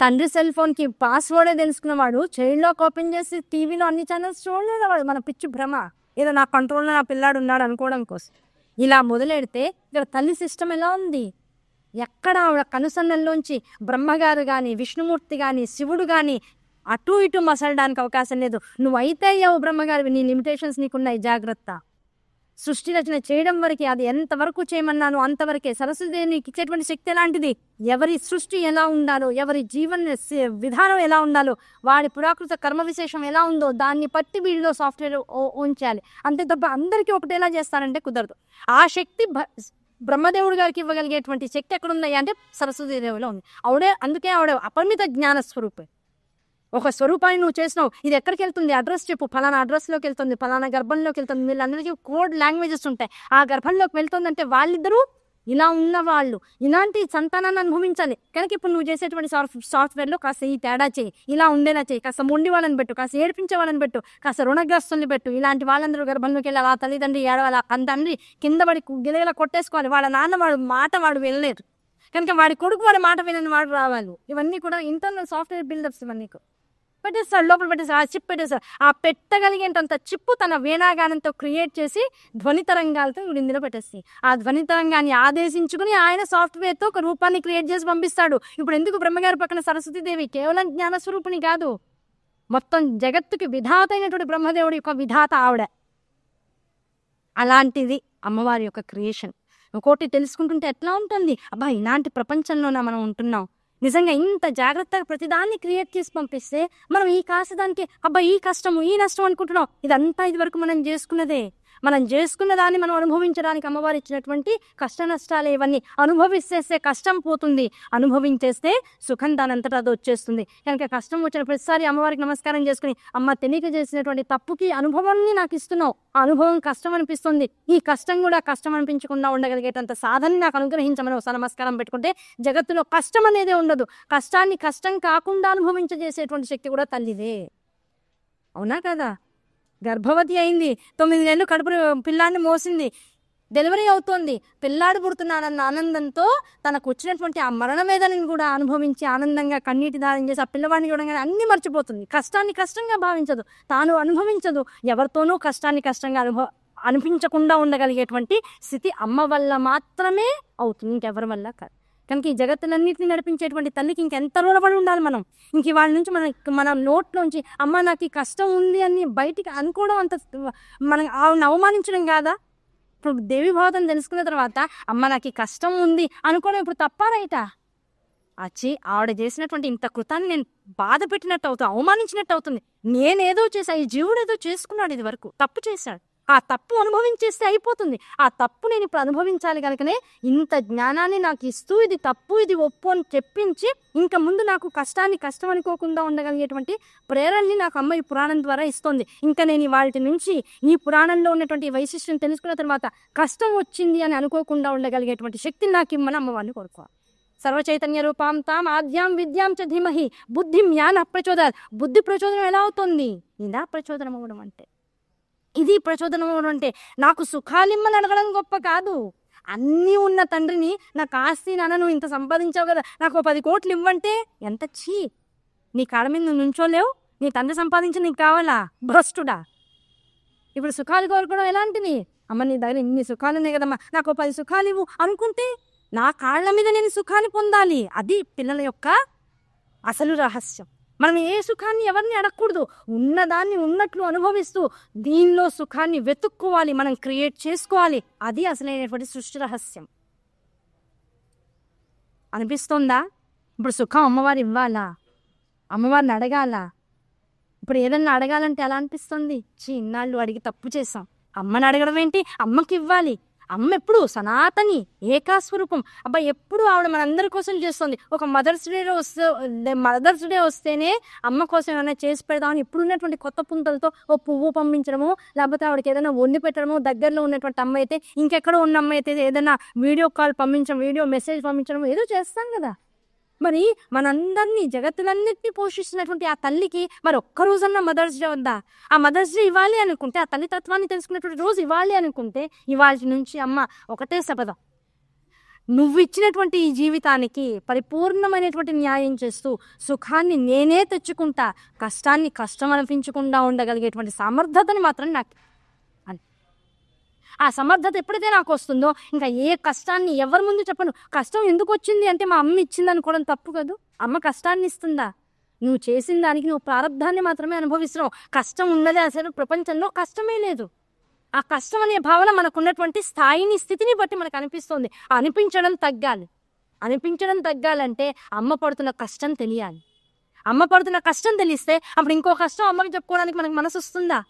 తండ్రి సెల్ ఫోన్కి పాస్వర్డే తెలుసుకున్నవాడు చైల్డ్ లాక్ ఓపెన్ చేసి టీవీలో అన్ని ఛానల్స్ చూడలేదు. వాడు మన పిచ్చి భ్రమ, ఏదో నా కంట్రోల్లో నా పిల్లాడు ఉన్నాడు అనుకోవడం కోసం. ఇలా మొదలెడితే ఇక్కడ తల్లి సిస్టమ్ ఎలా ఉంది? ఎక్కడ ఆవిడ కనుసన్నల్లోంచి బ్రహ్మగారు కానీ, విష్ణుమూర్తి కానీ, శివుడు కానీ అటు ఇటు మసలడానికి అవకాశం లేదు. నువ్వు అయితే అయ్యావు బ్రహ్మగారివి, నీ లిమిటేషన్స్ నీకున్నాయి, జాగ్రత్త. సృష్టి రచన చేయడం వరకే, అది ఎంతవరకు చేయమన్నాను అంతవరకే. సరస్వతిదేవి నీకు ఇచ్చేటువంటి శక్తి ఎలాంటిది? ఎవరి సృష్టి ఎలా ఉండాలో, ఎవరి జీవన విధానం ఎలా ఉండాలో, వాడి పురాకృత కర్మ విశేషం ఎలా ఉందో దాన్ని బట్టి వీడిలో సాఫ్ట్వేర్ ఉంచాలి. అంతే తప్ప అందరికీ ఒకటేలా చేస్తారంటే కుదరదు. ఆ శక్తి బ్రహ్మదేవుడు గారికి ఇవ్వగలిగేటువంటి శక్తి ఎక్కడున్నాయి అంటే సరస్వతీదేవిలో ఉంది. అందుకే ఆవిడ అపరిమిత జ్ఞాన స్వరూపే. ఒక స్వరూపాన్ని నువ్వు చేసినావు, ఇది ఎక్కడికి వెళ్తుంది, అడ్రస్ చెప్పు, ఫలానా అడ్రస్లోకి వెళ్తుంది, ఫలానా గర్భంలోకి వెళ్తుంది. వీళ్ళందరికీ కోడ్ లాంగ్వేజెస్ ఉంటాయి. ఆ గర్భంలోకి వెళ్తుందంటే వాళ్ళిద్దరూ ఇలా ఉన్నవాళ్ళు ఇలాంటి సంతానాన్ని అనుభవించాలి. కనుక ఇప్పుడు నువ్వు చేసేటువంటి సాఫ్ట్వేర్లో కాస్త ఈ తేడా చేయి, ఇలా ఉండేలా చేయి, కాస్త మొండి వాళ్ళని పెట్టు, కాస్త ఏడిపించే వాళ్ళని పెట్టు, కాస్త రుణగ్రస్తుల్ని పెట్టు. ఇలాంటి వాళ్ళందరూ గర్భంలోకి వెళ్ళి అలా తల్లిదండ్రి ఏడవాలి, తండ్రి కింద పడి గిలగిలా కొట్టేసుకోవాలి. వాళ్ళ నాన్న వాడు వెళ్ళలేరు కనుక వాడి కొడుకు వాడి మాట వినని వాడు రావాలి. ఇవన్నీ కూడా ఇంటర్నల్ సాఫ్ట్వేర్ బిల్డప్స్. ఇవన్నీ పెట్టేస్తాడు, లోపల పెట్టేస్తాడు. ఆ చిప్ పెట్టేస్తాడు. ఆ పెట్టగలిగేంత చిప్పు తన వీణాగానంతో క్రియేట్ చేసి ధ్వని తరంగాలతో ఇందులో పెట్టేసి ఆ ధ్వని తరంగాన్ని ఆదేశించుకుని ఆయన సాఫ్ట్వేర్తో ఒక రూపాన్ని క్రియేట్ చేసి పంపిస్తాడు. ఇప్పుడు ఎందుకు బ్రహ్మగారి పక్కన సరస్వతీదేవి కేవలం జ్ఞానస్వరూపిణి కాదు, మొత్తం జగత్తుకి విధాత అయినటువంటి బ్రహ్మదేవుడి యొక్క విధాత ఆవిడ. అలాంటిది అమ్మవారి యొక్క క్రియేషన్. ఇంకోటి తెలుసుకుంటుంటే ఎట్లా ఉంటుంది, అబ్బా ఇలాంటి ప్రపంచంలోనే మనం ఉంటున్నాం. నిజంగా ఇంత జాగ్రత్తగా ప్రతిదాన్ని క్రియేట్ చేసి పంపిస్తే మనం ఈ కాసేదానికి అబ్బా ఈ కష్టము ఈ నష్టం అనుకుంటున్నాం. ఇదంతా ఇది వరకు మనం చేసుకున్న దాన్ని మనం అనుభవించడానికి అమ్మవారు ఇచ్చినటువంటి కష్ట నష్టాలు. ఇవన్నీ అనుభవిస్తేస్తే కష్టం పోతుంది, అనుభవించేస్తే సుఖం దానంతటా అది వచ్చేస్తుంది. కనుక కష్టం వచ్చిన ప్రతిసారి అమ్మవారికి నమస్కారం చేసుకుని, అమ్మ తెలియక చేసినటువంటి తప్పుకి అనుభవాన్ని నాకు ఇస్తున్నావు, ఆ అనుభవం కష్టం అనిపిస్తుంది, ఈ కష్టం కూడా కష్టం అనిపించకుండా ఉండగలిగేటంత సాధన నాకు అనుగ్రహించమని ఒకసారి నమస్కారం పెట్టుకుంటే జగత్తులో కష్టం అనేదే ఉండదు. కష్టాన్ని కష్టం కాకుండా అనుభవించజేసేటువంటి శక్తి కూడా తల్లిదే. అవునా కదా? గర్భవతి అయింది, 9 నెలలు కడుపు పిల్లాన్ని మోసింది, డెలివరీ అవుతోంది, పిల్లాడు పుడుతున్నాడన్న ఆనందంతో తనకు వచ్చినటువంటి ఆ మరణ వేదనని కూడా అనుభవించి ఆనందంగా కన్నీటి దారం చేసి ఆ పిల్లవాడిని చూడగానే అన్నీ మర్చిపోతుంది. కష్టాన్ని కష్టంగా భావించదు, తాను అనుభవించదు, ఎవరితోనూ కష్టాన్ని కష్టంగా అనిపించకుండా ఉండగలిగేటువంటి స్థితి అమ్మ వల్ల మాత్రమే అవుతుంది, ఇంకెవరి వల్ల కాదు. కనుక ఈ జగత్తులన్నింటినీ నడిపించేటువంటి తల్లికి ఇంకెంత రుణపడి ఉండాలి మనం. ఇంక వాళ్ళ నుంచి మన నోట్లోంచి అమ్మ నాకు ఈ కష్టం ఉంది అని బయటికి అనుకోవడం అంత మనం ఆవిడని అవమానించడం కాదా? ఇప్పుడు దేవి భావతను తెలుసుకున్న తర్వాత అమ్మ నాకు ఈ కష్టం ఉంది అనుకోవడం ఇప్పుడు తప్పా రైటా? ఆవిడ చేసినటువంటి ఇంత కృతాన్ని నేను బాధ పెట్టినట్టు అవుతుంది, అవమానించినట్టు అవుతుంది. నేనేదో చేసా, ఈ జీవుడు ఏదో చేసుకున్నాడు, ఇది వరకు తప్పు చేశాడు, ఆ తప్పు అనుభవించేస్తే అయిపోతుంది. ఆ తప్పు నేను ఇప్పుడు అనుభవించాలి కనుకనే ఇంత జ్ఞానాన్ని నాకు ఇస్తూ ఇది తప్పు ఇది ఒప్పు అని చెప్పించి ఇంకా ముందు నాకు కష్టాన్ని కష్టం అనుకోకుండా ఉండగలిగేటువంటి ప్రేరణని నాకు అమ్మ ఈ పురాణం ద్వారా ఇస్తుంది. ఇంకా నేను వాటి నుంచి ఈ పురాణంలో ఉన్నటువంటి వైశిష్ట్యం తెలుసుకున్న తర్వాత కష్టం వచ్చింది అని అనుకోకుండా ఉండగలిగేటువంటి శక్తిని నాకు ఇమ్మని అమ్మవారిని కోరుకోవాలి. సర్వచైతన్య రూపాం తాం ఆద్యాం విద్యాం చ ధీమహి బుద్ధిం యాన ప్రచోదయాత్. బుద్ధి ప్రచోదనం ఎలా అవుతుంది? ఇదా ప్రచోదనం అవ్వడం అంటే, ఇది ప్రచోదనం అవ్వడం అంటే. నాకు సుఖాలిమ్మని అడగడం గొప్ప కాదు. అన్నీ ఉన్న తండ్రిని నాకు ఆస్తి నాన్న నువ్వు ఇంత సంపాదించావు కదా నాకు 10 కోట్లు ఇవ్వంటే ఎంత చీ. నీ కాళ్ళ మీద నువ్వు నుంచోలేవు, నీ తండ్రి సంపాదించి నీకు కావాలా? భ్రష్టుడా. ఇప్పుడు సుఖాలు కోరుకోవడం ఎలాంటిది? అమ్మ నీ దగ్గర ఇన్ని సుఖాలు ఉన్నాయి కదమ్మా, నాకు 10 సుఖాలు ఇవ్వు అనుకుంటే నా కాళ్ళ మీద నేను సుఖాన్ని పొందాలి. అది పిల్లల యొక్క అసలు రహస్యం. మనం ఏ సుఖాన్ని ఎవరిని అడగకూడదు, ఉన్నదాన్ని ఉన్నట్లు అనుభవిస్తూ దీనిలో సుఖాన్ని వెతుక్కోవాలి, మనం క్రియేట్ చేసుకోవాలి. అది అసలైనటువంటి సృష్టి రహస్యం. అనిపిస్తుందా? ఇప్పుడు సుఖం అమ్మవారు ఇవ్వాలా, అమ్మవారిని అడగాల? ఇప్పుడు ఏదన్నా అడగాలంటే ఎలా అనిపిస్తుంది? ఇన్నాళ్ళు అడిగి తప్పు చేసాం, అమ్మని అడగడం ఏంటి, అమ్మకి ఇవ్వాలి. అమ్మ ఎప్పుడు సనాతని ఏకాస్వరూపం. అబ్బా ఎప్పుడు ఆవిడ మనందరి కోసం చేస్తుంది. ఒక మదర్స్ డే వస్తేనే అమ్మ కోసం ఏమైనా చేసి పెడదామని ఇప్పుడున్నటువంటి కొత్త పుంతలతో ఓ పువ్వు పంపించడము, లేకపోతే ఆవిడకి ఏదైనా వండి పెట్టడము, దగ్గరలో ఉన్నటువంటి అమ్మ అయితే ఇంకెక్కడో ఉన్న అమ్మ అయితే ఏదైనా వీడియో కాల్ పంపించడం, వీడియో మెసేజ్ పంపించడం ఏదో చేస్తాం కదా. మరి మనందరినీ జగత్తులన్నింటినీ పోషిస్తున్నటువంటి ఆ తల్లికి మరి ఒక్కరోజన్నా మదర్స్ డే వద్దా? ఆ మదర్స్ డే ఇవ్వాలి అనుకుంటే, ఆ తల్లి తత్వాన్ని తెలుసుకున్నటువంటి రోజు ఇవ్వాలి అనుకుంటే ఇవాళ నుంచి అమ్మ ఒకటే శపథం, నువ్వు ఇచ్చినటువంటి ఈ జీవితానికి పరిపూర్ణమైనటువంటి న్యాయం చేస్తూ సుఖాన్ని నేనే తెచ్చుకుంటా, కష్టాన్ని కష్టం అనిపించకుండా ఉండగలిగేటువంటి సమర్థతని మాత్రం నాకు అని. ఆ సమర్థత ఎప్పుడైతే నాకు వస్తుందో ఇంకా ఏ కష్టాన్ని ఎవరి ముందు చెప్పను. కష్టం ఎందుకు వచ్చింది అంటే మా అమ్మ ఇచ్చింది అనుకోవడం తప్పు కాదు. అమ్మ కష్టాన్ని ఇస్తుందా? నువ్వు చేసిన దానికి నువ్వు ప్రారంధాన్ని మాత్రమే అనుభవిస్తున్నావు. కష్టం ఉన్నదే అసలు ప్రపంచంలో కష్టమే లేదు. ఆ కష్టం అనే భావన మనకున్నటువంటి స్థాయిని స్థితిని బట్టి మనకు అనిపిస్తుంది. అనిపించడం తగ్గాలంటే అమ్మ పడుతున్న కష్టం తెలియాలి. అమ్మ పడుతున్న కష్టం తెలిస్తే అప్పుడు ఇంకో కష్టం అమ్మకి చెప్పుకోవడానికి మనకు మనసు వస్తుందా?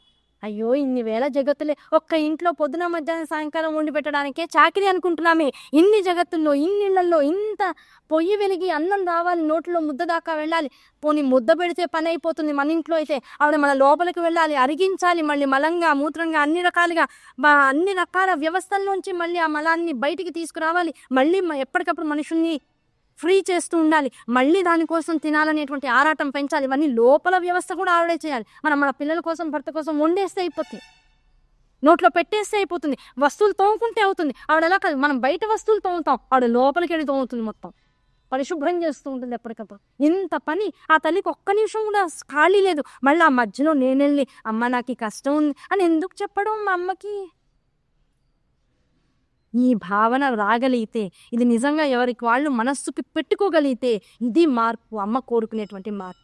అయ్యో ఇన్ని వేల జగత్తులే, ఒక్క ఇంట్లో పొద్దున మధ్యాహ్నం సాయంకాలం వండి పెట్టడానికే చాకిరీ అనుకుంటున్నామే. ఇన్ని జగత్తుల్లో ఇన్నిళ్లలో ఇంత పొయ్యి వెలిగి అన్నం రావాలి, నోట్లో ముద్ద దాకా వెళ్ళాలి. పోనీ ముద్ద పెడితే పని అయిపోతుంది. మన ఇంట్లో అయితే ఆవిడ మన లోపలికి వెళ్ళాలి, అరిగించాలి, మళ్ళీ మలంగా మూత్రంగా అన్ని రకాల వ్యవస్థల్లోంచి మళ్ళీ ఆ మలాన్ని బయటికి తీసుకురావాలి. మళ్ళీ ఎప్పటికప్పుడు మనుషుల్ని ఫ్రీ చేస్తూ ఉండాలి. మళ్ళీ దానికోసం తినాలనేటువంటి ఆరాటం పెంచాలి. ఇవన్నీ లోపల వ్యవస్థ కూడా ఆవిడే చేయాలి. మన పిల్లల కోసం భర్త కోసం వండేస్తే అయిపోతుంది, నోట్లో పెట్టేస్తే అయిపోతుంది, వస్తువులు తోముకుంటే అవుతుంది. ఆవిడ ఎలా కాదు, మనం బయట వస్తువులు తోముతాం, ఆవిడ లోపలికి వెళ్ళి తోముతుంది, మొత్తం పరిశుభ్రం చేస్తూ ఉంటుంది ఎప్పటికప్పుడు. ఇంత పని ఆ తల్లికి ఒక్క నిమిషం కూడా ఖాళీ లేదు. మళ్ళీ ఆ మధ్యలో నేను వెళ్ళి అమ్మ నాకు ఈ కష్టం ఉంది అని ఎందుకు చెప్పడం మా అమ్మకి? ఈ భావన రాగలిగితే, ఇది నిజంగా ఎవరికి వాళ్ళు మనస్సుకి పెట్టుకోగలిగితే ఇది మార్పు, అమ్మ కోరుకునేటువంటి మార్పు.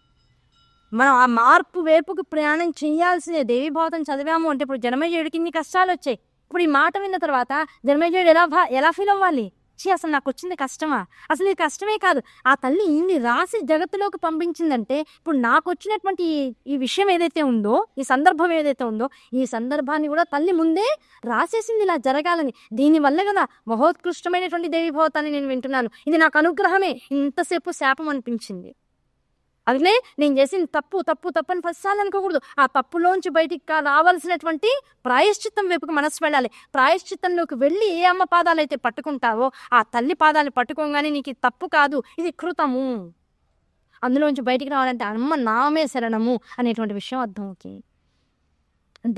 మనం ఆ మార్పు వైపుకి ప్రయాణం చేయాల్సిందే. దేవీభావతం చదివాము అంటే ఇప్పుడు జనమేజయుడికి ఇన్ని కష్టాలు వచ్చాయి. ఇప్పుడు ఈ మాట విన్న తర్వాత జనమేజయుడు ఎలా ఫీల్ అవ్వాలి? అసలు నాకు వచ్చింది కష్టమా? అసలు ఇది కష్టమే కాదు, ఆ తల్లి ఇన్ని రాసి జగత్తులోకి పంపించిందంటే ఇప్పుడు నాకు వచ్చినటువంటి ఈ విషయం ఏదైతే ఉందో, ఈ సందర్భం ఏదైతే ఉందో, ఈ సందర్భాన్ని కూడా తల్లి ముందే రాసేసింది ఇలా జరగాలని. దీనివల్ల కదా మహోత్కృష్టమైనటువంటి దేవీభావతాన్ని నేను వింటున్నాను. ఇది నాకు అనుగ్రహమే. ఇంతసేపు శాపం అనిపించింది. అదిలే నేను చేసిన తప్పు అని ఫస్ట్ సార్లు అనుకోకూడదు. ఆ తప్పులోంచి బయటికి రావాల్సినటువంటి ప్రాయశ్చిత్తం వైపుకి మనసు వెళ్ళాలి. ప్రాయశ్చిత్తంలోకి వెళ్ళి ఏ అమ్మ పాదాలు అయితే పట్టుకుంటావో ఆ తల్లి పాదాలు పట్టుకోగానే నీకు తప్పు కాదు, ఇది కృతము, అందులోంచి బయటికి రావాలంటే అమ్మ నామే శరణము అనేటువంటి విషయం అర్థమవుతుంది.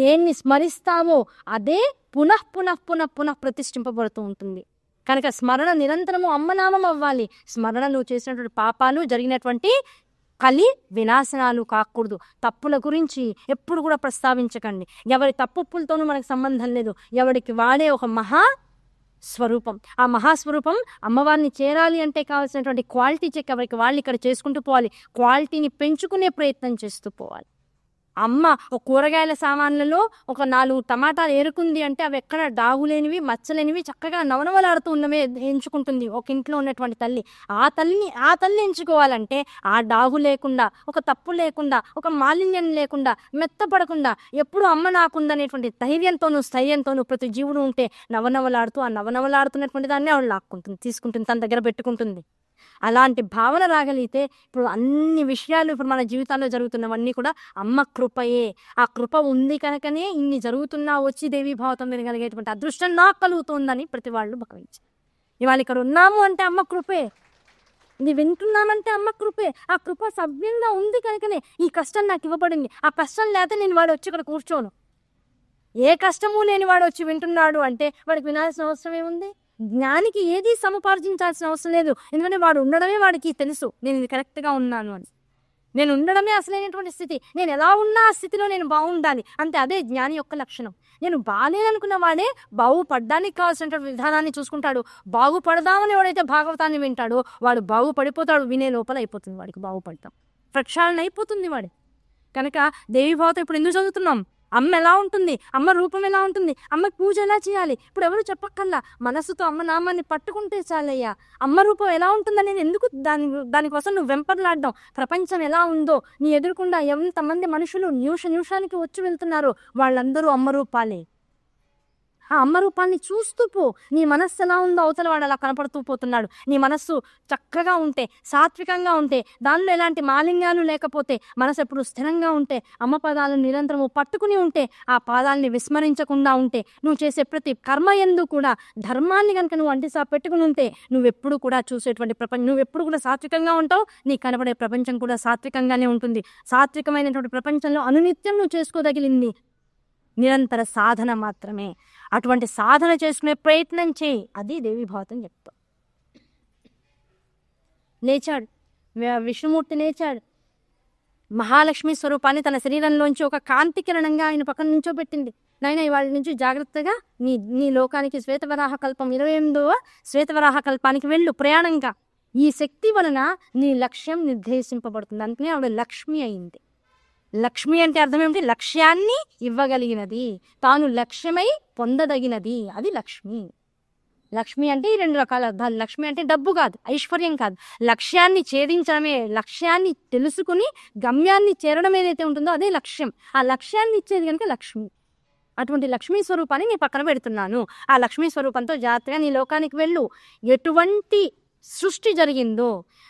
దేన్ని స్మరిస్తావో అదే పునః ప్రతిష్ఠింపబడుతూ ఉంటుంది. కనుక స్మరణ నిరంతరము అమ్మనామం అవ్వాలి. స్మరణ నువ్వు చేసినటువంటి పాపాలు, జరిగినటువంటి కలి వినాశనాలు కాకూడదు. తప్పుల గురించి ఎప్పుడు కూడా ప్రస్తావించకండి. ఎవరి తప్పులతోనూ మనకు సంబంధం లేదు. ఎవరికి వాడే ఒక మహాస్వరూపం. ఆ మహాస్వరూపం అమ్మవారిని చేరాలి అంటే కావాల్సినటువంటి క్వాలిటీ చెక్ ఎవరికి వాళ్ళు ఇక్కడ చేసుకుంటూ పోవాలి. క్వాలిటీని పెంచుకునే ప్రయత్నం చేస్తూ పోవాలి. అమ్మ ఒక కూరగాయల సామాన్లలో ఒక 4 టమాటాలు ఏరుకుంది అంటే అవి ఎక్కడ డాగులేనివి, మచ్చలేనివి, చక్కగా నవనవలాడుతూ ఉన్నవే ఎంచుకుంటుంది ఒక ఇంట్లో ఉన్నటువంటి తల్లి. ఆ తల్లి ఎంచుకోవాలంటే ఆ డాగు లేకుండా, ఒక తప్పు లేకుండా, ఒక మాలిన్యం లేకుండా, మెత్తపడకుండా ఎప్పుడు అమ్మ నాకుందనేటువంటి ధైర్యంతోనూ స్థైర్యంతోనూ ప్రతి జీవుడు ఉంటే నవనవలాడుతూ ఆ నవనవలాడుతున్నటువంటి దాన్ని ఆవిడ లాక్కుంటుంది, తీసుకుంటుంది, తన దగ్గర పెట్టుకుంటుంది. అలాంటి భావన రాగలిగితే ఇప్పుడు అన్ని విషయాలు ఇప్పుడు మన జీవితాల్లో జరుగుతున్నవన్నీ కూడా అమ్మ కృపయే. ఆ కృప ఉంది కనుకనే ఇన్ని జరుగుతున్నా వచ్చి దేవీభావతం వినగలిగేటువంటి అదృష్టం నాకు కలుగుతుందని ప్రతి వాళ్ళు భావించారు. ఇవాళ ఇక్కడ ఉన్నాము అంటే అమ్మ కృపే, ఇది వింటున్నామంటే అమ్మ కృపే. ఆ కృప సవ్యంగా ఉంది కనుకనే ఈ కష్టం నాకు ఇవ్వబడింది. ఆ కష్టం లేకపోతే నేను వాడు వచ్చి ఇక్కడ కూర్చోను. ఏ కష్టము లేని వాడు వచ్చి వింటున్నాడు అంటే వాడికి వినాల్సిన అవసరం ఏముంది? జ్ఞానికి ఏది సముపార్జించాల్సిన అవసరం లేదు. ఎందుకంటే వాడు ఉండడమే వాడికి తెలుసు, నేను ఇది కరెక్ట్గా ఉన్నాను అని. నేను ఉండడమే అసలైనటువంటి స్థితి. నేను ఎలా ఉన్నా ఆ స్థితిలో నేను బాగుండాలి అంటే అదే జ్ఞాని యొక్క లక్షణం. నేను బాగాలేననుకున్న వాడే బాగుపడడానికి కావాల్సినటువంటి విధానాన్ని చూసుకుంటాడు. బాగుపడదామని వాడైతే భాగవతాన్ని వింటాడో వాడు బాగుపడిపోతాడు. వినే లోపల అయిపోతుంది వాడికి బాగుపడతాం, ప్రక్షాళన అయిపోతుంది వాడు. కనుక దేవీభావతం ఇప్పుడు ఎందుకు చదువుతున్నాం? అమ్మ ఎలా ఉంటుంది, అమ్మ రూపం ఎలా ఉంటుంది, అమ్మ పూజ ఎలా చేయాలి ఇప్పుడు ఎవరు చెప్పక్కల్లా. మనసుతో అమ్మ నామాన్ని పట్టుకుంటే చాలయ్యా. అమ్మ రూపం ఎలా ఉంటుందని నేను ఎందుకు దానికోసం నువ్వు వెంపర్లాడడం? ప్రపంచం ఎలా ఉందో నీ ఎదురుకుండా ఎంతమంది మనుషులు నిమిషానికి వచ్చి వెళ్తున్నారో వాళ్ళందరూ అమ్మ రూపాలే. ఆ అమ్మ రూపాన్ని చూస్తూ పో. నీ మనస్సు ఎలా ఉందో అవతల వాడు అలా కనపడుతూ పోతున్నాడు. నీ మనస్సు చక్కగా ఉంటే, సాత్వికంగా ఉంటే, దానిలో ఎలాంటి మాలిన్యాలు లేకపోతే, మనసు ఎప్పుడు స్థిరంగా ఉంటే, అమ్మ పాదాలను నిరంతరము పట్టుకుని ఉంటే, ఆ పాదాలని విస్మరించకుండా ఉంటే, నువ్వు చేసే ప్రతి కర్మ యందు కూడా ధర్మాన్ని కనుక నువ్వు అంటిసా పెట్టుకుని ఉంటే, నువ్వెప్పుడు కూడా చూసేటువంటి ప్రపంచం, నువ్వెప్పుడు కూడా సాత్వికంగా ఉంటావు. నీ కనబడే ప్రపంచం కూడా సాత్వికంగానే ఉంటుంది. సాత్వికమైనటువంటి ప్రపంచంలో అనునిత్యం నువ్వు చేసుకోదగిలింది నిరంతర సాధన మాత్రమే. అటువంటి సాధన చేసుకునే ప్రయత్నం చేయి. అది దేవీభావతం చెప్తాం. లేచాడు. విష్ణుమూర్తి లేచాడు. మహాలక్ష్మి స్వరూపాన్ని తన శరీరంలోంచి ఒక కాంతి కిరణంగా ఆయన పక్కన నుంచోబెట్టింది. నాయన ఇవాళ నుంచి జాగ్రత్తగా నీ లోకానికి శ్వేతవరాహ కల్పం 28వ శ్వేతవరాహ కల్పానికి వెళ్ళు ప్రయాణంగా. ఈ శక్తి వలన నీ లక్ష్యం నిర్దేశింపబడుతుంది. అందుకనే ఆవిడ లక్ష్మి అయింది. లక్ష్మి అంటే అర్థం ఏమిటి? లక్ష్యాన్ని ఇవ్వగలిగినది, తాను లక్ష్యమై పొందదగినది, అది లక్ష్మి. లక్ష్మి అంటే ఈ 2 రకాల అర్థాలు. లక్ష్మి అంటే డబ్బు కాదు, ఐశ్వర్యం కాదు, లక్ష్యాన్ని ఛేదించడమే, లక్ష్యాన్ని తెలుసుకుని గమ్యాన్ని చేరడం ఏదైతే ఉంటుందో అదే లక్ష్యం. ఆ లక్ష్యాన్ని ఇచ్చేది కనుక లక్ష్మి. అటువంటి లక్ష్మీ స్వరూపాన్ని నీ పక్కన పెడుతున్నాను. ఆ లక్ష్మీ స్వరూపంతో జాగ్రత్తగా నీ లోకానికి వెళ్ళు. ఎటువంటి సృష్టి జరిగిందో